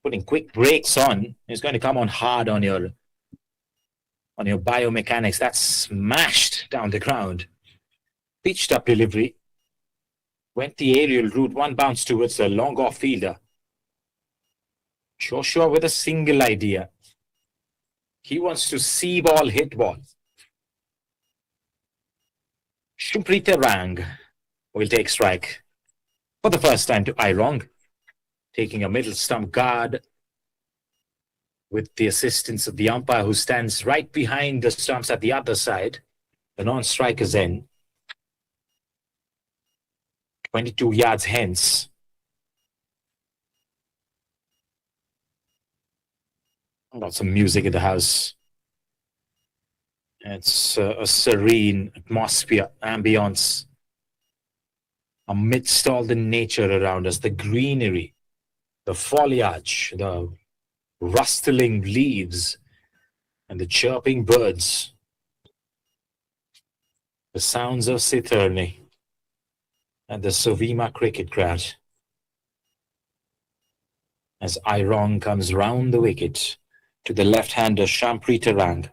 putting quick brakes on. It's going to come on hard on your biomechanics. That's smashed down the ground. Pitched up delivery. Went the aerial route, one bounce towards the long off fielder. Joshua with a single idea. He wants to see ball, hit ball. Shumprita Rang will take strike for the first time to Irong, taking a middle stump guard with the assistance of the umpire who stands right behind the stumps at the other side. The non-striker's end. 22 yards hence. Got some music in the house. It's a serene atmosphere, ambience amidst all the nature around us, the greenery, the foliage, the rustling leaves, and the chirping birds. The sounds of Sitharni and the SOVIMA cricket ground. As Irong comes round the wicket to the left-hander Shumprita Rang.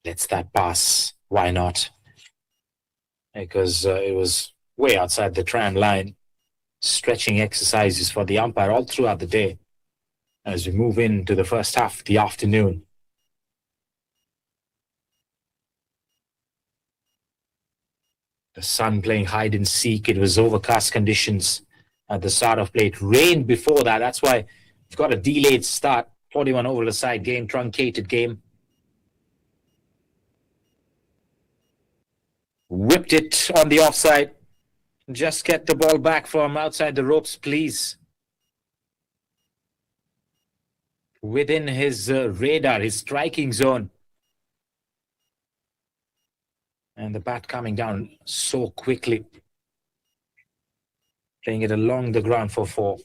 Lets that pass. Why not? Because it was way outside the tram line. Stretching exercises for the umpire all throughout the day as we move into the first half of the afternoon. The sun playing hide and seek. It was overcast conditions at the start of play. It rained before that. That's why we've got a delayed start. 41 over the side game, truncated game. Whipped it on the offside. Just get the ball back from outside the ropes, please. Within his radar, his striking zone. And the bat coming down so quickly. Playing it along the ground for 4.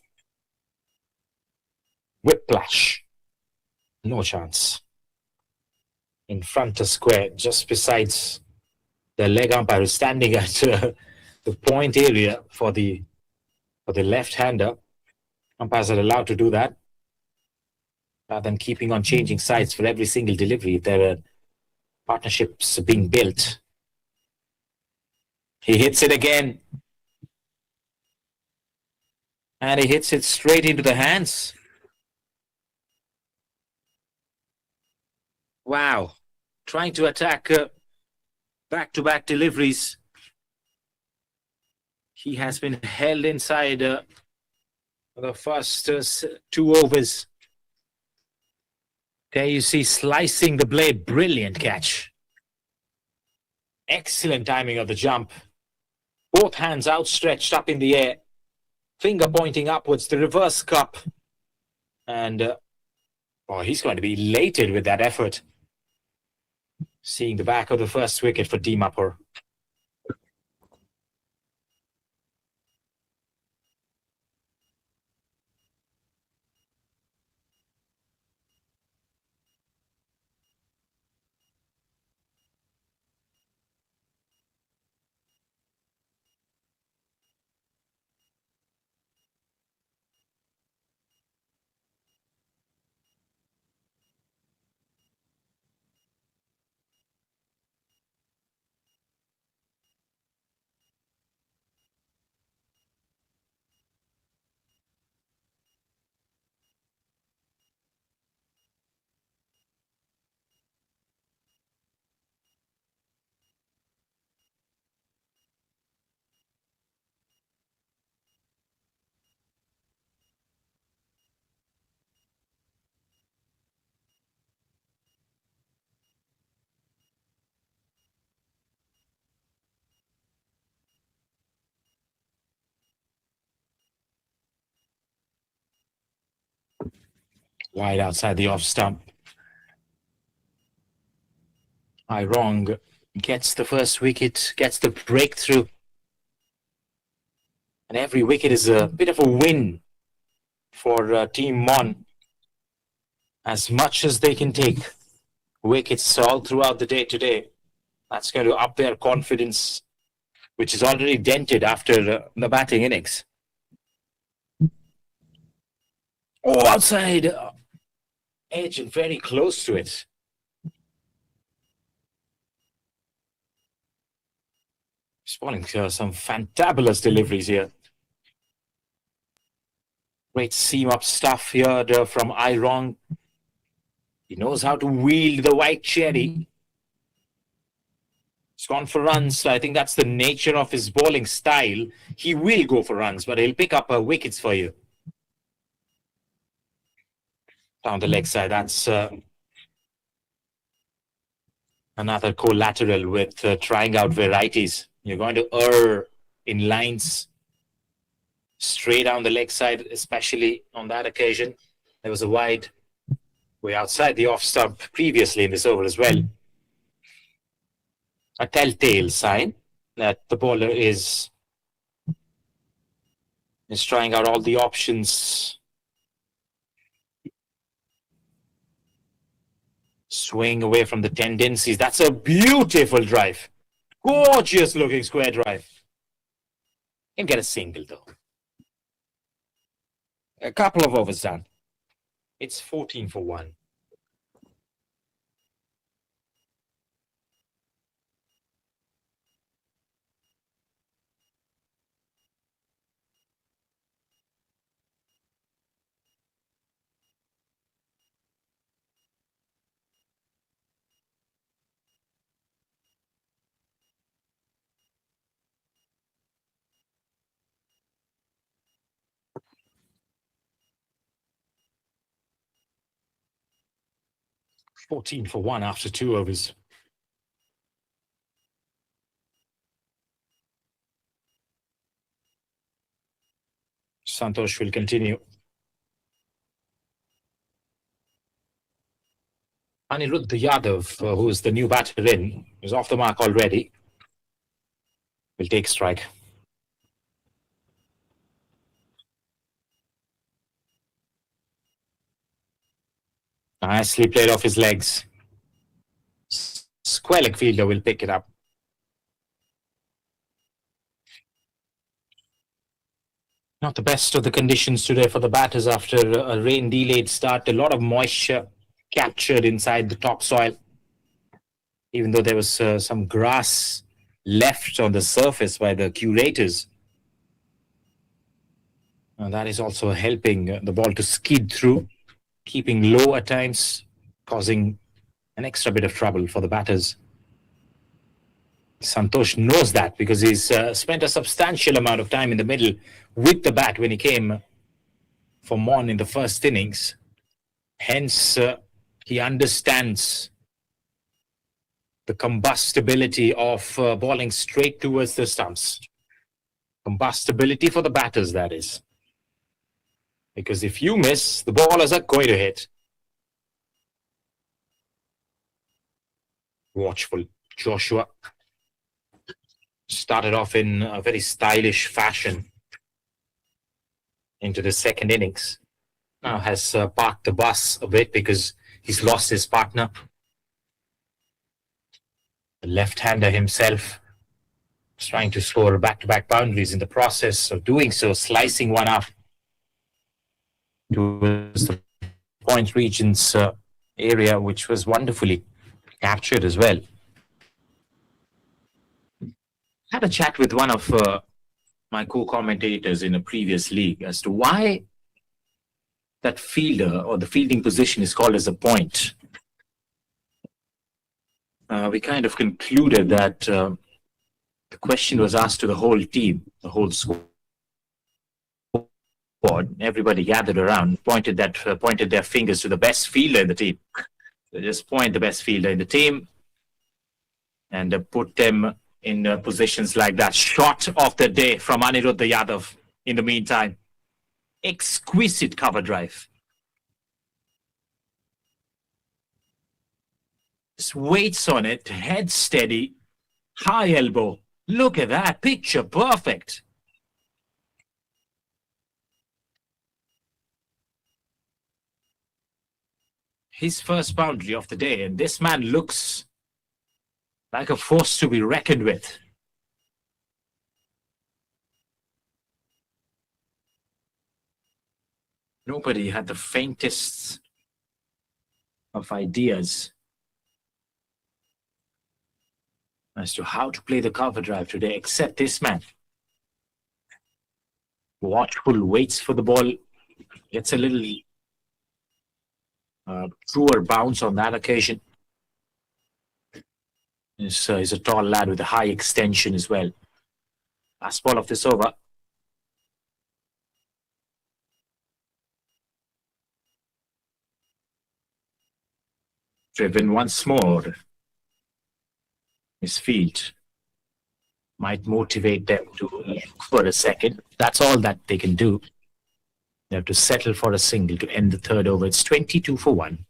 Whiplash. No chance. In front of square, just besides the leg umpire is standing at the point area for the left-hander. Umpires are allowed to do that rather than keeping on changing sides for every single delivery. There are partnerships being built. He hits it again. And he hits it straight into the hands. Wow. Trying to attack back-to-back deliveries. He has been held inside the first 2 overs. There you see slicing the blade. Brilliant catch. Excellent timing of the jump. Both hands outstretched up in the air. Finger pointing upwards. The reverse cup. And he's going to be elated with that effort. Seeing the back of the first wicket for Dimapur. Wide outside the off stump. Wrong gets the first wicket, gets the breakthrough. And every wicket is a bit of a win for Team Mon. As much as they can take wickets all throughout the day today, that's going to up their confidence, which is already dented after the batting innings. Oh, outside edge and very close to it. Spawning some fantabulous deliveries here. Great seam-up stuff here from Irong. He knows how to wield the white cherry. He's gone for runs. I think that's the nature of his bowling style. He will go for runs, but he'll pick up wickets for you. Down the leg side, that's another collateral with trying out varieties. You're going to err in lines straight down the leg side, especially on that occasion. There was a wide way outside the off stump previously in this over as well. A telltale sign that the bowler is trying out all the options. Swing away from the tendencies. That's a beautiful drive. Gorgeous looking square drive. Can get a single though. A couple of overs done. It's 14 for 1. $14 for 1 after 2 overs. Santosh will continue. Aniruddha Yadav, who is the new batter in, is off the mark already. Will take strike. Nicely played off his legs. Square leg fielder will pick it up. Not the best of the conditions today for the batters after a rain-delayed start. A lot of moisture captured inside the topsoil. Even though there was some grass left on the surface by the curators. That is also helping the ball to skid through, keeping low at times, causing an extra bit of trouble for the batters. Santosh knows that because he's spent a substantial amount of time in the middle with the bat when he came for Mon in the first innings. Hence, he understands the combustibility of bowling straight towards the stumps. Combustibility for the batters, that is. Because if you miss, the bowlers are going to hit. Watchful Joshua. Started off in a very stylish fashion into the second innings. Now has parked the bus a bit because he's lost his partner. The left-hander himself is trying to score back-to-back boundaries in the process of doing so, slicing one up towards the point regions area, which was wonderfully captured as well. Had a chat with one of my co-commentators in a previous league as to why that fielder or the fielding position is called as a point. We kind of concluded that the question was asked to the whole team, the whole squad. Everybody gathered around, pointed their fingers to the best fielder in the team. So just point the best fielder in the team and put them in positions like that. Shot of the day from Aniruddha Yadav in the meantime. Exquisite cover drive. Just waits on it, head steady, high elbow. Look at that, picture perfect. His first boundary of the day, and this man looks like a force to be reckoned with. Nobody had the faintest of ideas as to how to play the cover drive today, except this man. Watchful, waits for the ball, gets a little truer bounce on that occasion. He's a tall lad with a high extension as well. Last ball of this over. Driven once more. His feet might motivate them to look for a second. That's all that they can do. They have to settle for a single to end the third over. It's 22 for 1.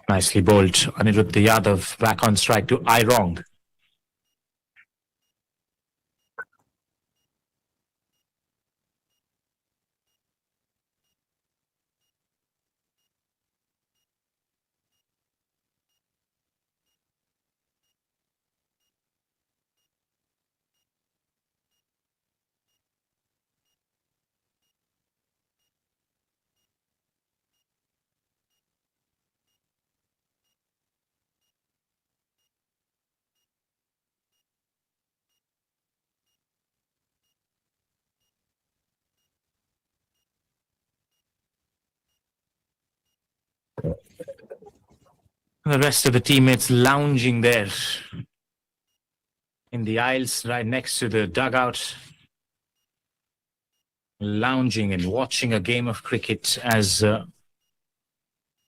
Nicely bowled. Aniruddha Yadav back on strike to Irong. The rest of the teammates lounging there in the aisles right next to the dugout, lounging and watching a game of cricket as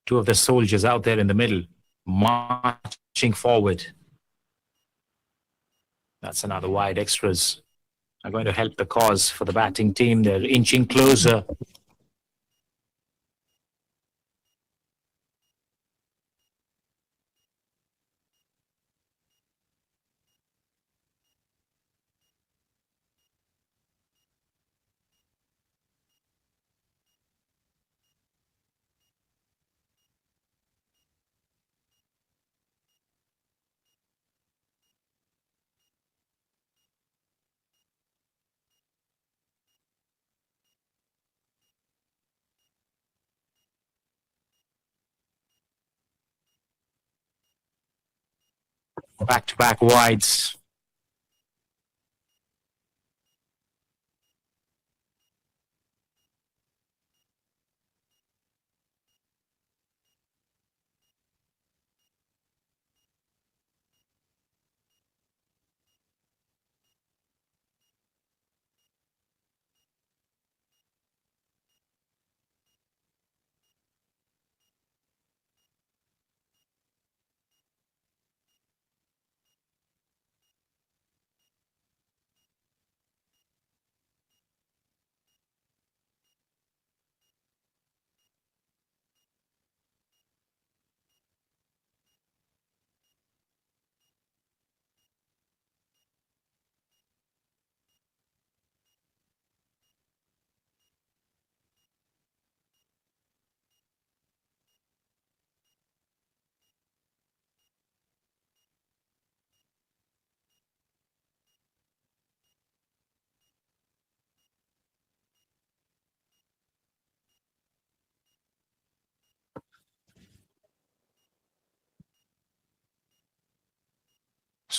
two of the soldiers out there in the middle marching forward. That's another wide. Extras are going to help the cause for the batting team. They're inching closer. Back-to-back wides.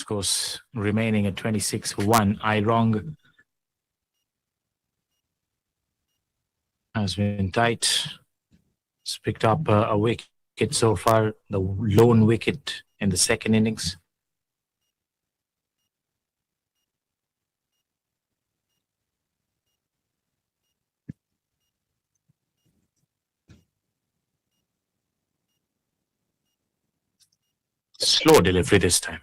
Scores remaining at 26 for 1. Irong has been tight. He's picked up a wicket so far, the lone wicket in the second innings. Slow delivery this time.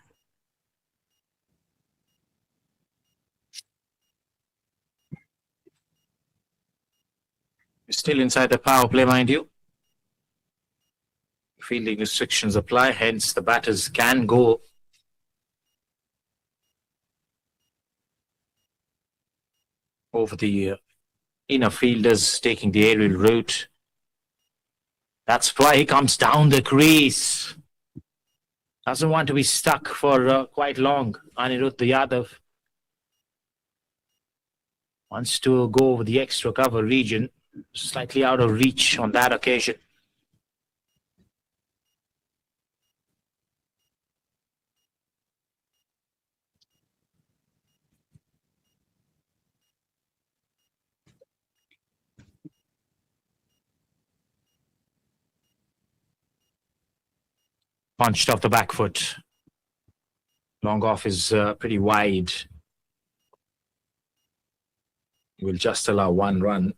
Still inside the power play, mind you. Fielding restrictions apply, hence the batters can go over the inner fielders, taking the aerial route. That's why he comes down the crease. Doesn't want to be stuck for quite long. Anirudh Yadav wants to go over the extra cover region, slightly out of reach on that occasion. Punched off the back foot. Long off is pretty wide. Will just allow 1 run.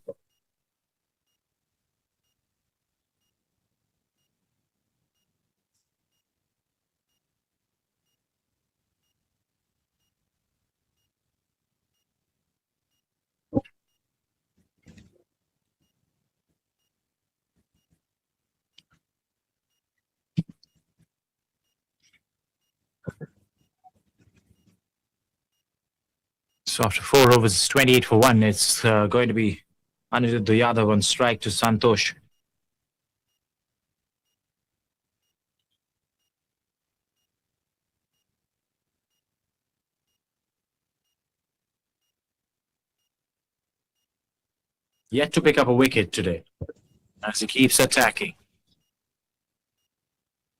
So after 4 overs, it's 28 for 1. It's going to be Anirudh Yadav on strike to Santosh. Yet to pick up a wicket today as he keeps attacking.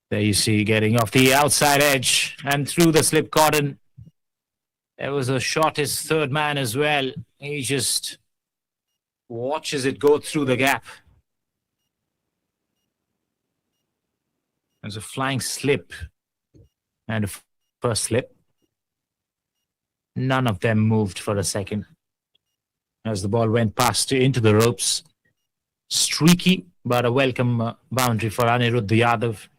There you see, getting off the outside edge and through the slip cordon. There was a shot, his third man as well. He just watches it go through the gap. There's a flying slip and a first slip. None of them moved for a second as the ball went past into the ropes. Streaky, but a welcome boundary for Anirudh Yadav.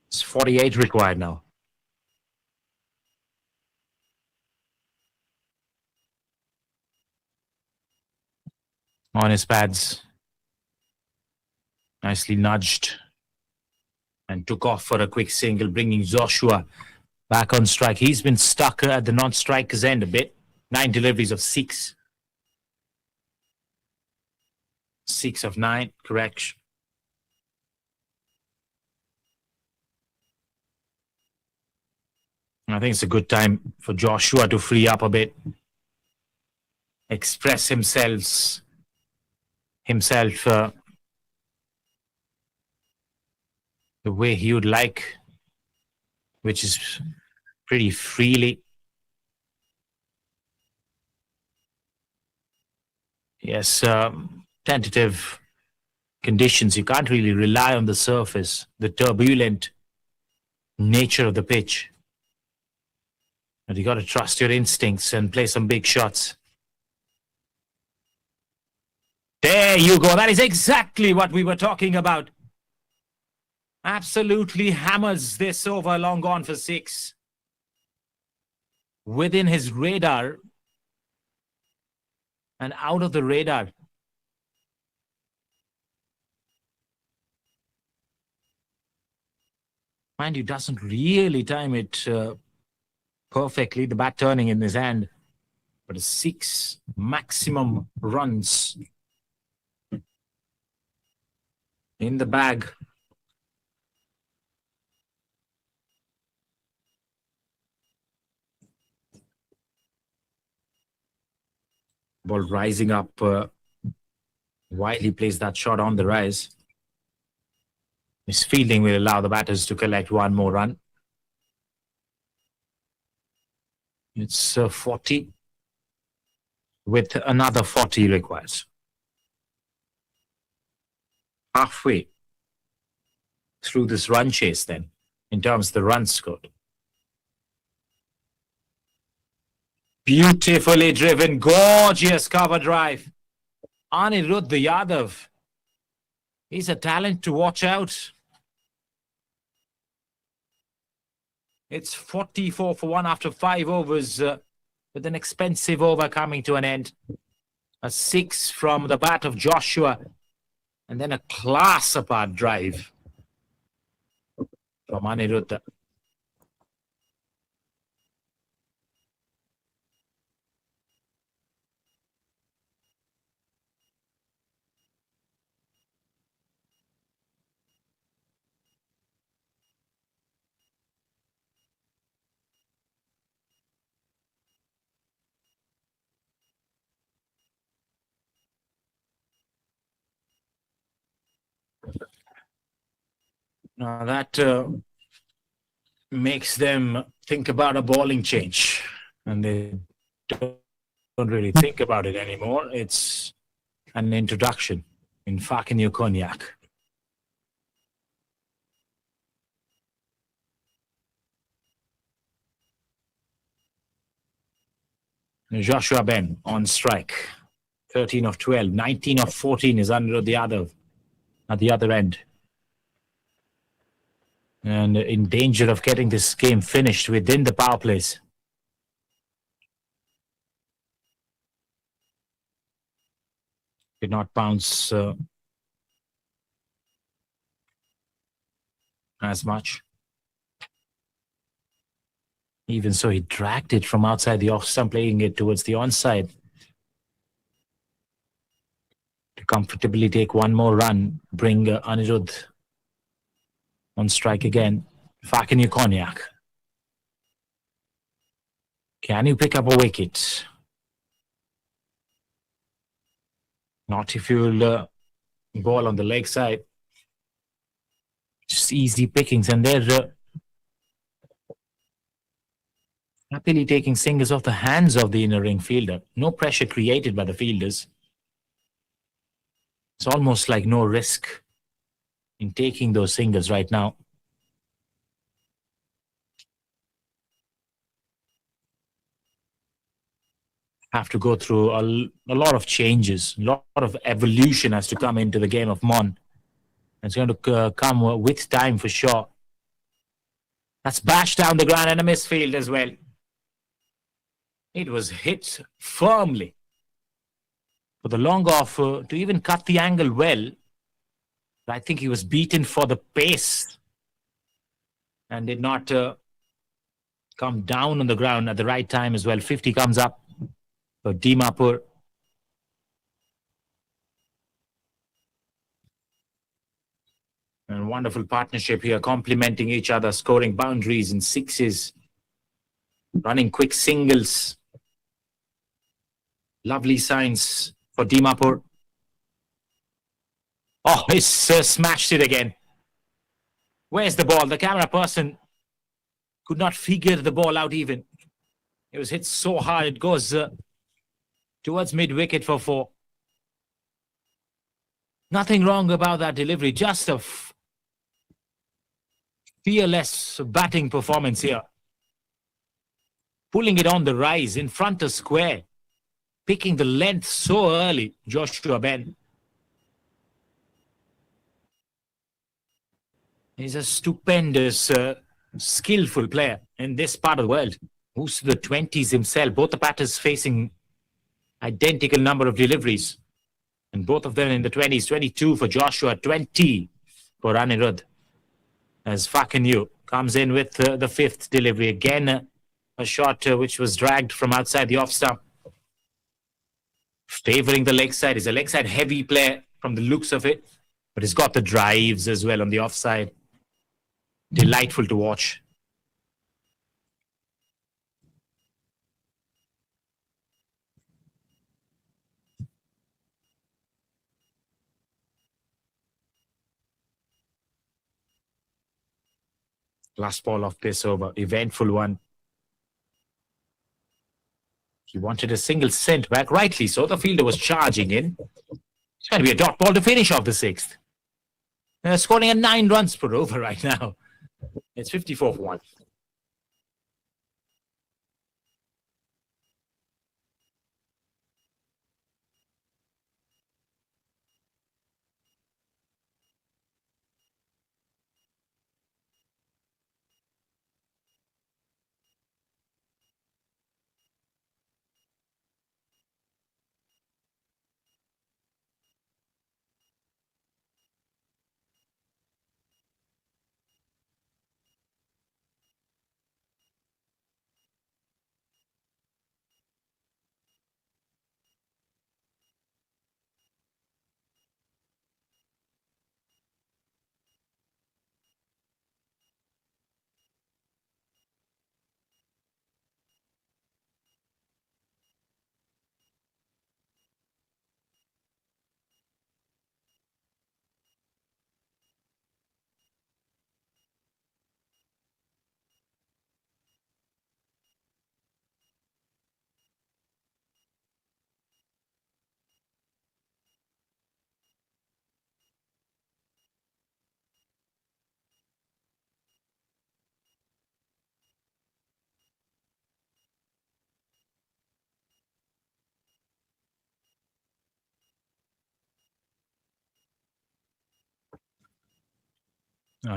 It's 48 required now. On his pads. Nicely nudged. And took off for a quick single, bringing Joshua back on strike. He's been stuck at the non-striker's end a bit. 9 deliveries of 6. 6 of 9, correction. I think it's a good time for Joshua to free up a bit. Express himself the way he would like, which is pretty freely. Yes, tentative conditions. You can't really rely on the surface, the turbulent nature of the pitch. But you got to trust your instincts and play some big shots. There you go. That is exactly what we were talking about. Absolutely hammers this over, long gone for 6. Within his radar and out of the radar. Mind you, doesn't really time it perfectly, the bat turning in his hand. But a 6 maximum runs in the bag. Ball rising up. Wiley plays that shot on the rise. His fielding will allow the batters to collect 1 more run. It's 40 with another 40 requires. Halfway through this run chase then, in terms of the runs scored. Beautifully driven, gorgeous cover drive. Anirudh Yadav. He's a talent to watch out. It's 44 for 1 after 5 overs, with an expensive over coming to an end. A 6 from the bat of Joshua, and then a class-apart drive from Anirudh. Now that makes them think about a bowling change, and they don't really think about it anymore. It's an introduction in Fakinu Cognac. Joshua Ben on strike. 13 of 12. 19 of 14 is under the other at the other end. And in danger of getting this game finished within the power plays. Did not bounce as much. Even so, he dragged it from outside the off stump, playing it towards the onside to comfortably take one more run, bring Anirudh on strike again. Fakinu Cognac. Can you pick up a wicket? Not if you'll ball on the leg side. Just easy pickings, and they're happily taking singles off the hands of the inner ring fielder. No pressure created by the fielders. It's almost like no risk in taking those singles right now. Have to go through a lot of changes, a lot of evolution has to come into the game of Mon. It's going to come with time for sure. That's bashed down the ground and a misfield as well. It was hit firmly. For the long off, to even cut the angle well, I think he was beaten for the pace and did not come down on the ground at the right time as well. 50 comes up for Dimapur. And wonderful partnership here, complementing each other, scoring boundaries and sixes, running quick singles. Lovely signs for Dimapur. Oh, he's smashed it again. Where's the ball? The camera person could not figure the ball out even. It was hit so hard, it goes towards mid-wicket for 4. Nothing wrong about that delivery, just a fearless batting performance here. Pulling it on the rise in front of square. Picking the length so early, Joshua Ben. He's a stupendous, skillful player in this part of the world. Moves to the 20s himself. Both the batters facing identical number of deliveries. And both of them in the 20s. 22 for Joshua, 20 for Anirudh. As Fakinu comes in with the 5th delivery. Again, a shot which was dragged from outside the off stump. Favouring the leg side. He's a leg side heavy player from the looks of it. But he's got the drives as well on the offside. Delightful to watch. Last ball of this over. Eventful one. He wanted a single sent back, rightly so. The fielder was charging in. It's going to be a dot ball to finish off the sixth. They're scoring at 9 runs per over right now. It's 54 for 1.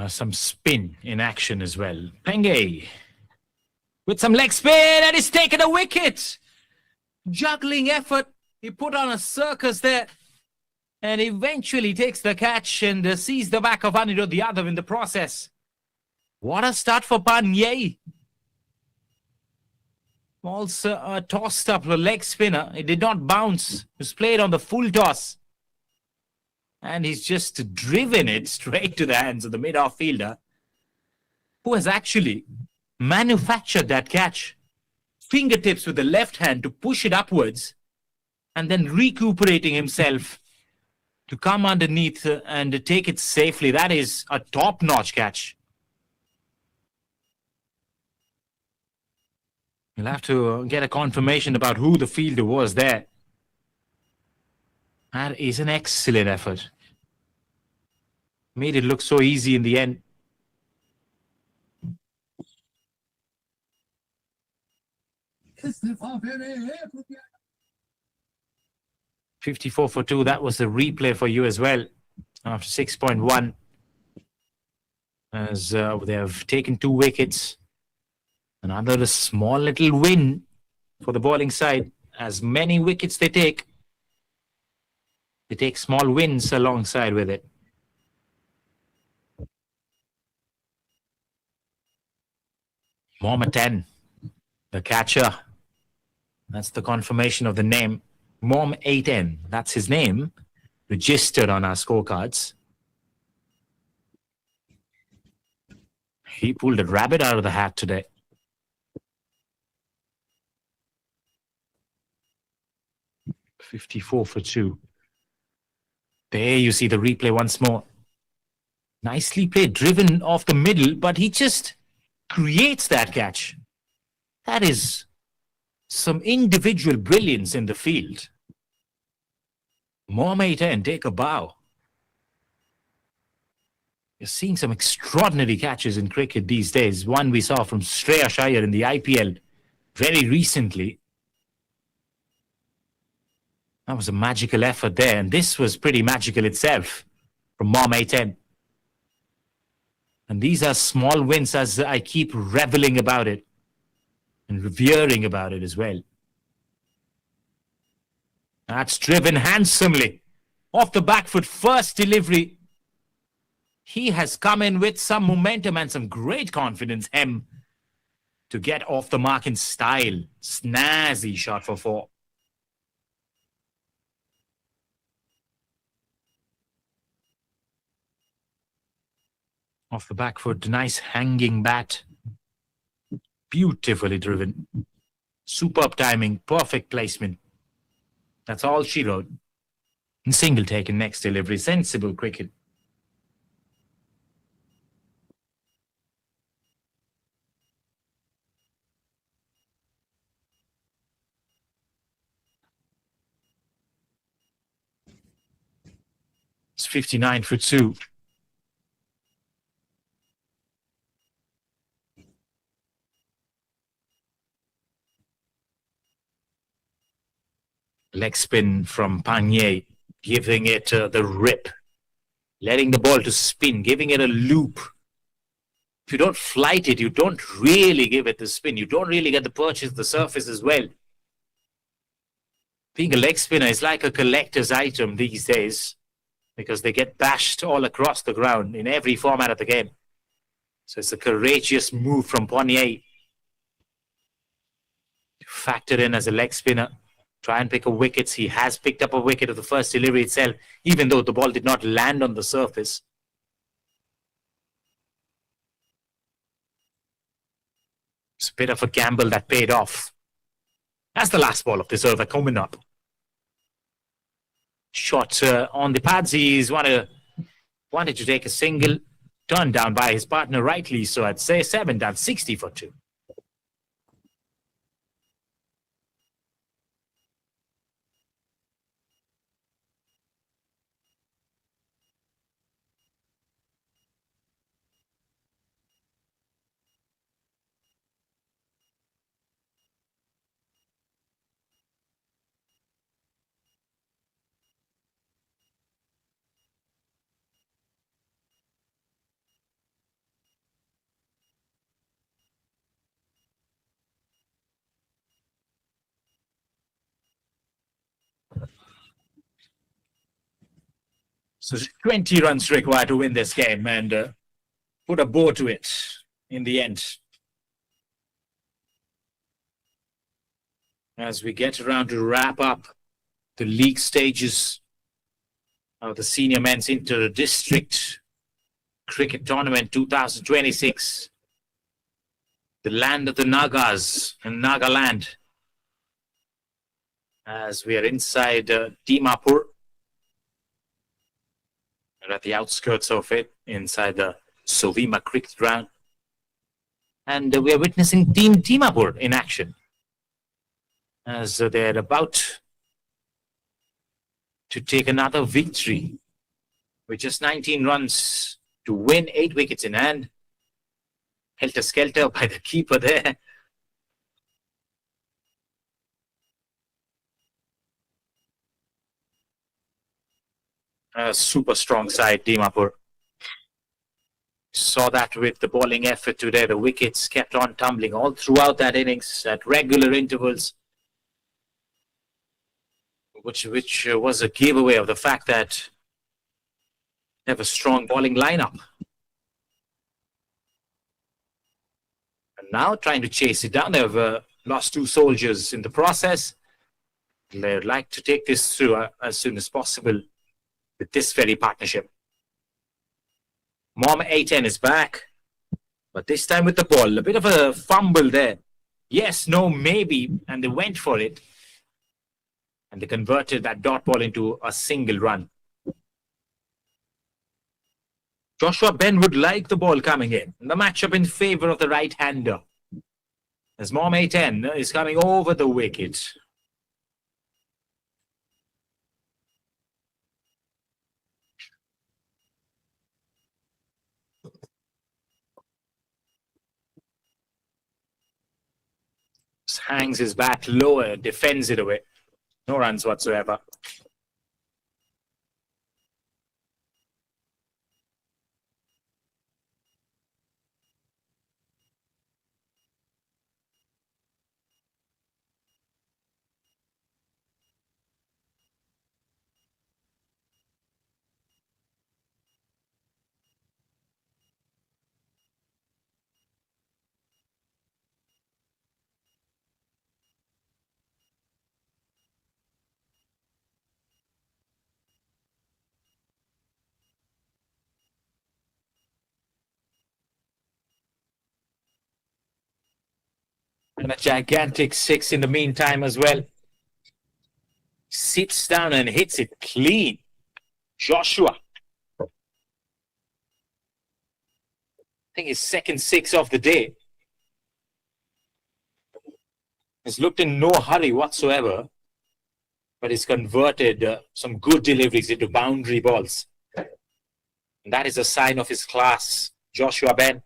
Some spin in action as well. Penge with some leg spin, and he's taken a wicket. Juggling effort. He put on a circus there and eventually takes the catch and sees the back of Anirudh Yadav in the process. What a start for Panye. Also tossed up the leg spinner. It did not bounce. It was played on the full toss. And he's just driven it straight to the hands of the mid-off fielder, who has actually manufactured that catch. Fingertips with the left hand to push it upwards and then recuperating himself to come underneath and take it safely. That is a top-notch catch. You'll have to get a confirmation about who the fielder was there. That is an excellent effort. Made it look so easy in the end. $54 for 2. That was the replay for you as well. After 6.1. As they have taken 2 wickets. Another small little win for the bowling side. As many wickets they take small wins alongside with it. Mohammed 10, the catcher. That's the confirmation of the name. Mom 8N. That's his name, registered on our scorecards. He pulled a rabbit out of the hat today. $54 for 2. There you see the replay once more. Nicely played, driven off the middle, but he just creates that catch. That is some individual brilliance in the field. Mohammed and take a bow. You're seeing some extraordinary catches in cricket these days. One we saw from Shreya Iyer in the IPL very recently. That was a magical effort there, and this was pretty magical itself from Mohammed 10. And these are small wins, as I keep reveling about it and revering about it as well. That's driven handsomely. Off the back foot, first delivery. He has come in with some momentum and some great confidence, to get off the mark in style. Snazzy shot for 4. Off the back foot, nice hanging bat. Beautifully driven. Superb timing, perfect placement. That's all she wrote. And single taken next delivery. Sensible cricket. It's 59 for 2. Leg spin from Panier, giving it the rip, letting the ball to spin, giving it a loop. If you don't flight it, you don't really give it the spin. You don't really get the purchase, the surface as well. Being a leg spinner is like a collector's item these days because they get bashed all across the ground in every format of the game. So it's a courageous move from Panier. Factor in as a leg spinner. Try and pick a wicket. He has picked up a wicket of the first delivery itself, even though the ball did not land on the surface. It's a bit of a gamble that paid off. That's the last ball of this over coming up. Shot on the pads. He's wanted to take a single. Turned down by his partner, rightly so. I'd say 7 down, 60 for 2. So 20 runs required to win this game and put a bow to it in the end. As we get around to wrap up the league stages of the Senior Men's Inter-District Cricket Tournament 2026, the land of the Nagas in Nagaland, as we are inside Dimapur. We're at the outskirts of it, inside the SOVIMA cricket ground. And we are witnessing Team Dimapur in action, as they're about to take another victory with just 19 runs to win, 8 wickets in hand. Helter-skelter by the keeper there. A super strong side, Dimapur. Saw that with the bowling effort today. The wickets kept on tumbling all throughout that innings at regular intervals, which was a giveaway of the fact that they have a strong bowling lineup. And now trying to chase it down. They've lost 2 soldiers in the process. They'd like to take this through as soon as possible with this very partnership. Mom 8-10 is back, but this time with the ball. A bit of a fumble there. Yes, no, maybe, and they went for it. And they converted that dot ball into a single run. Joshua Ben would like the ball coming in. The matchup in favor of the right-hander, as Mom 8-10 is coming over the wicket. Hangs his bat lower, defends it away. No runs whatsoever. And a gigantic 6 in the meantime as well. Sits down and hits it clean. Joshua. I think his second 6 of the day. Has looked in no hurry whatsoever, but he's converted some good deliveries into boundary balls. That is a sign of his class, Joshua Ben.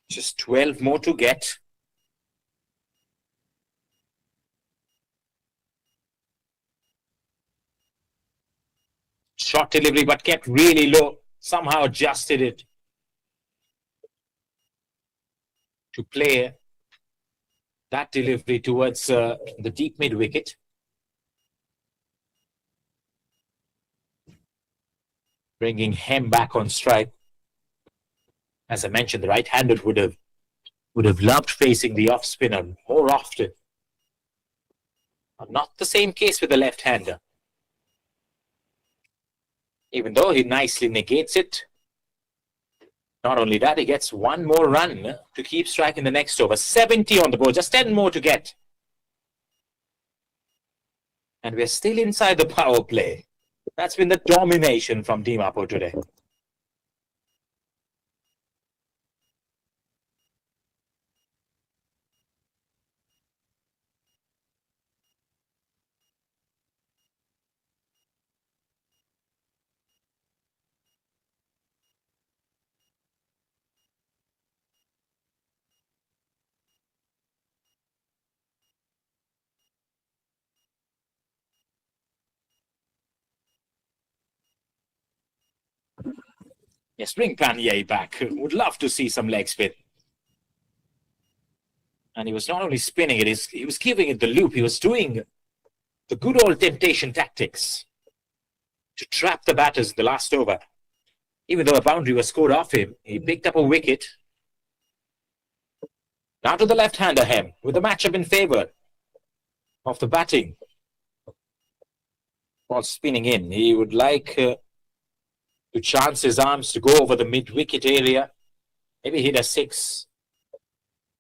Just 12 more to get. Short delivery, but kept really low. Somehow adjusted it to play that delivery towards the deep mid wicket. Bringing Hem back on strike. As I mentioned, the right-hander would have loved facing the off spinner more often. Not the same case with the left-hander. Even though he nicely negates it. Not only that, he gets one more run to keep striking the next over. 70 on the board, just 10 more to get. And we're still inside the power play. That's been the domination from Dimapur today. Yes, bring Panier back. Would love to see some leg spin. And he was not only spinning it, he was giving it the loop. He was doing the good old temptation tactics to trap the batters in the last over. Even though a boundary was scored off him, he picked up a wicket. Now to the left-hander, Hem, with the matchup in favour of the batting. Ball spinning in. He would like to chance his arms to go over the mid-wicket area. Maybe hit a 6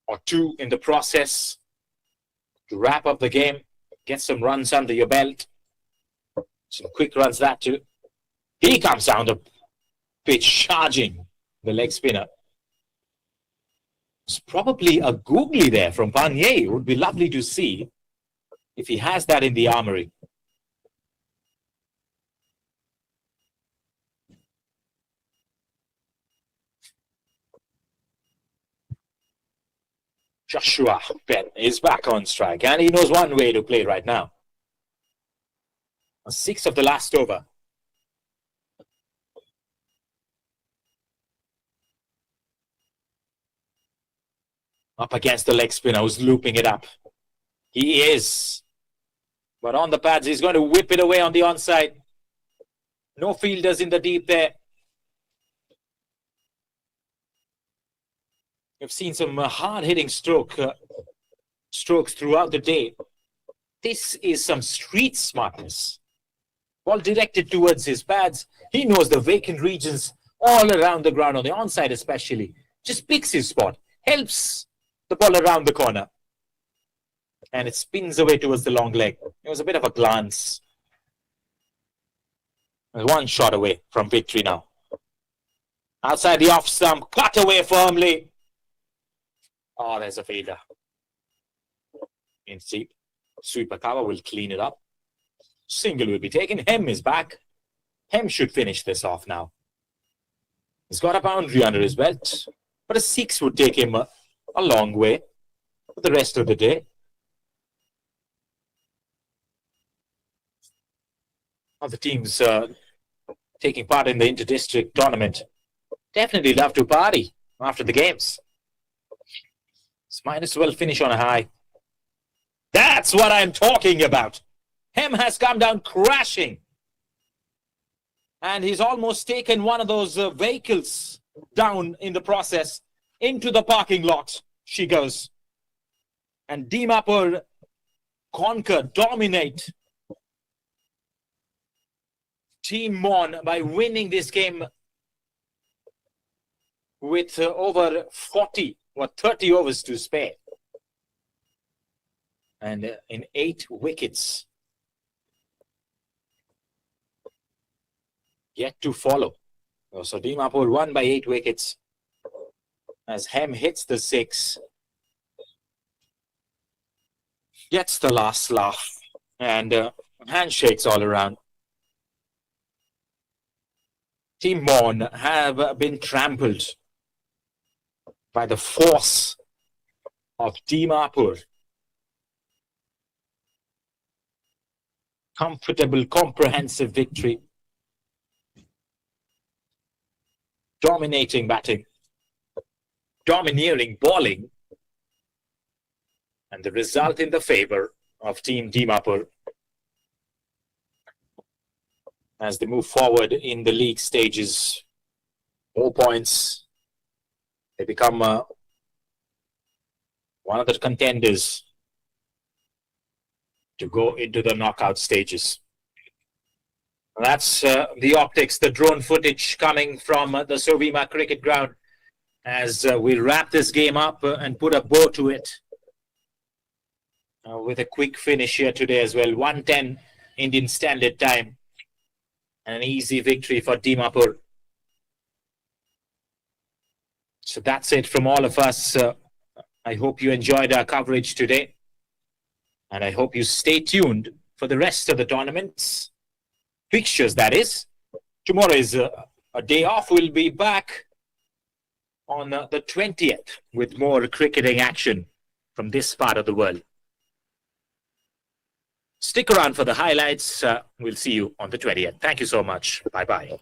or 2 in the process to wrap up the game. Get some runs under your belt. Some quick runs that too. He comes down the pitch charging the leg spinner. It's probably a googly there from Panier. It would be lovely to see if he has that in the armory. Joshua Ben is back on strike, and he knows one way to play right now. A 6 of the last over. Up against the leg spinner who's looping it up. He is. But on the pads, he's going to whip it away on the onside. No fielders in the deep there. We've seen some hard-hitting strokes throughout the day. This is some street smartness. Ball directed towards his pads. He knows the vacant regions all around the ground, on the onside especially. Just picks his spot. Helps the ball around the corner. And it spins away towards the long leg. It was a bit of a glance. One shot away from victory now. Outside the off stump. Cut away firmly. Oh, there's a fielder. In deep. Sweeper cover will clean it up. Single will be taken. Hem is back. Hem should finish this off now. He's got a boundary under his belt. But a 6 would take him a long way for the rest of the day. Other teams taking part in the inter-district tournament definitely love to party after the games. Might as well finish on a high. That's what I'm talking about. Hem has come down crashing. And he's almost taken one of those vehicles down in the process. Into the parking lot she goes. And Dimapur conquer, dominate Team Mon by winning this game with over 40 or 30 overs to spare. And in 8 wickets yet to follow. So Dimapur won by 8 wickets as Hem hits the 6. Gets the last laugh and handshakes all around. Team Mon have been trampled by the force of Dimapur. Comfortable, comprehensive victory. Dominating batting. Domineering bowling. And the result in the favor of Team Dimapur as they move forward in the league stages. 4 points. They become one of the contenders to go into the knockout stages. That's the optics, the drone footage coming from the SOVIMA cricket ground as we wrap this game up and put a bow to it with a quick finish here today as well. 1:10 Indian Standard Time. An easy victory for Dimapur. So that's it from all of us. I hope you enjoyed our coverage today. And I hope you stay tuned for the rest of the tournaments. Fixtures, that is. Tomorrow is a day off. We'll be back on the 20th with more cricketing action from this part of the world. Stick around for the highlights. We'll see you on the 20th. Thank you so much. Bye-bye.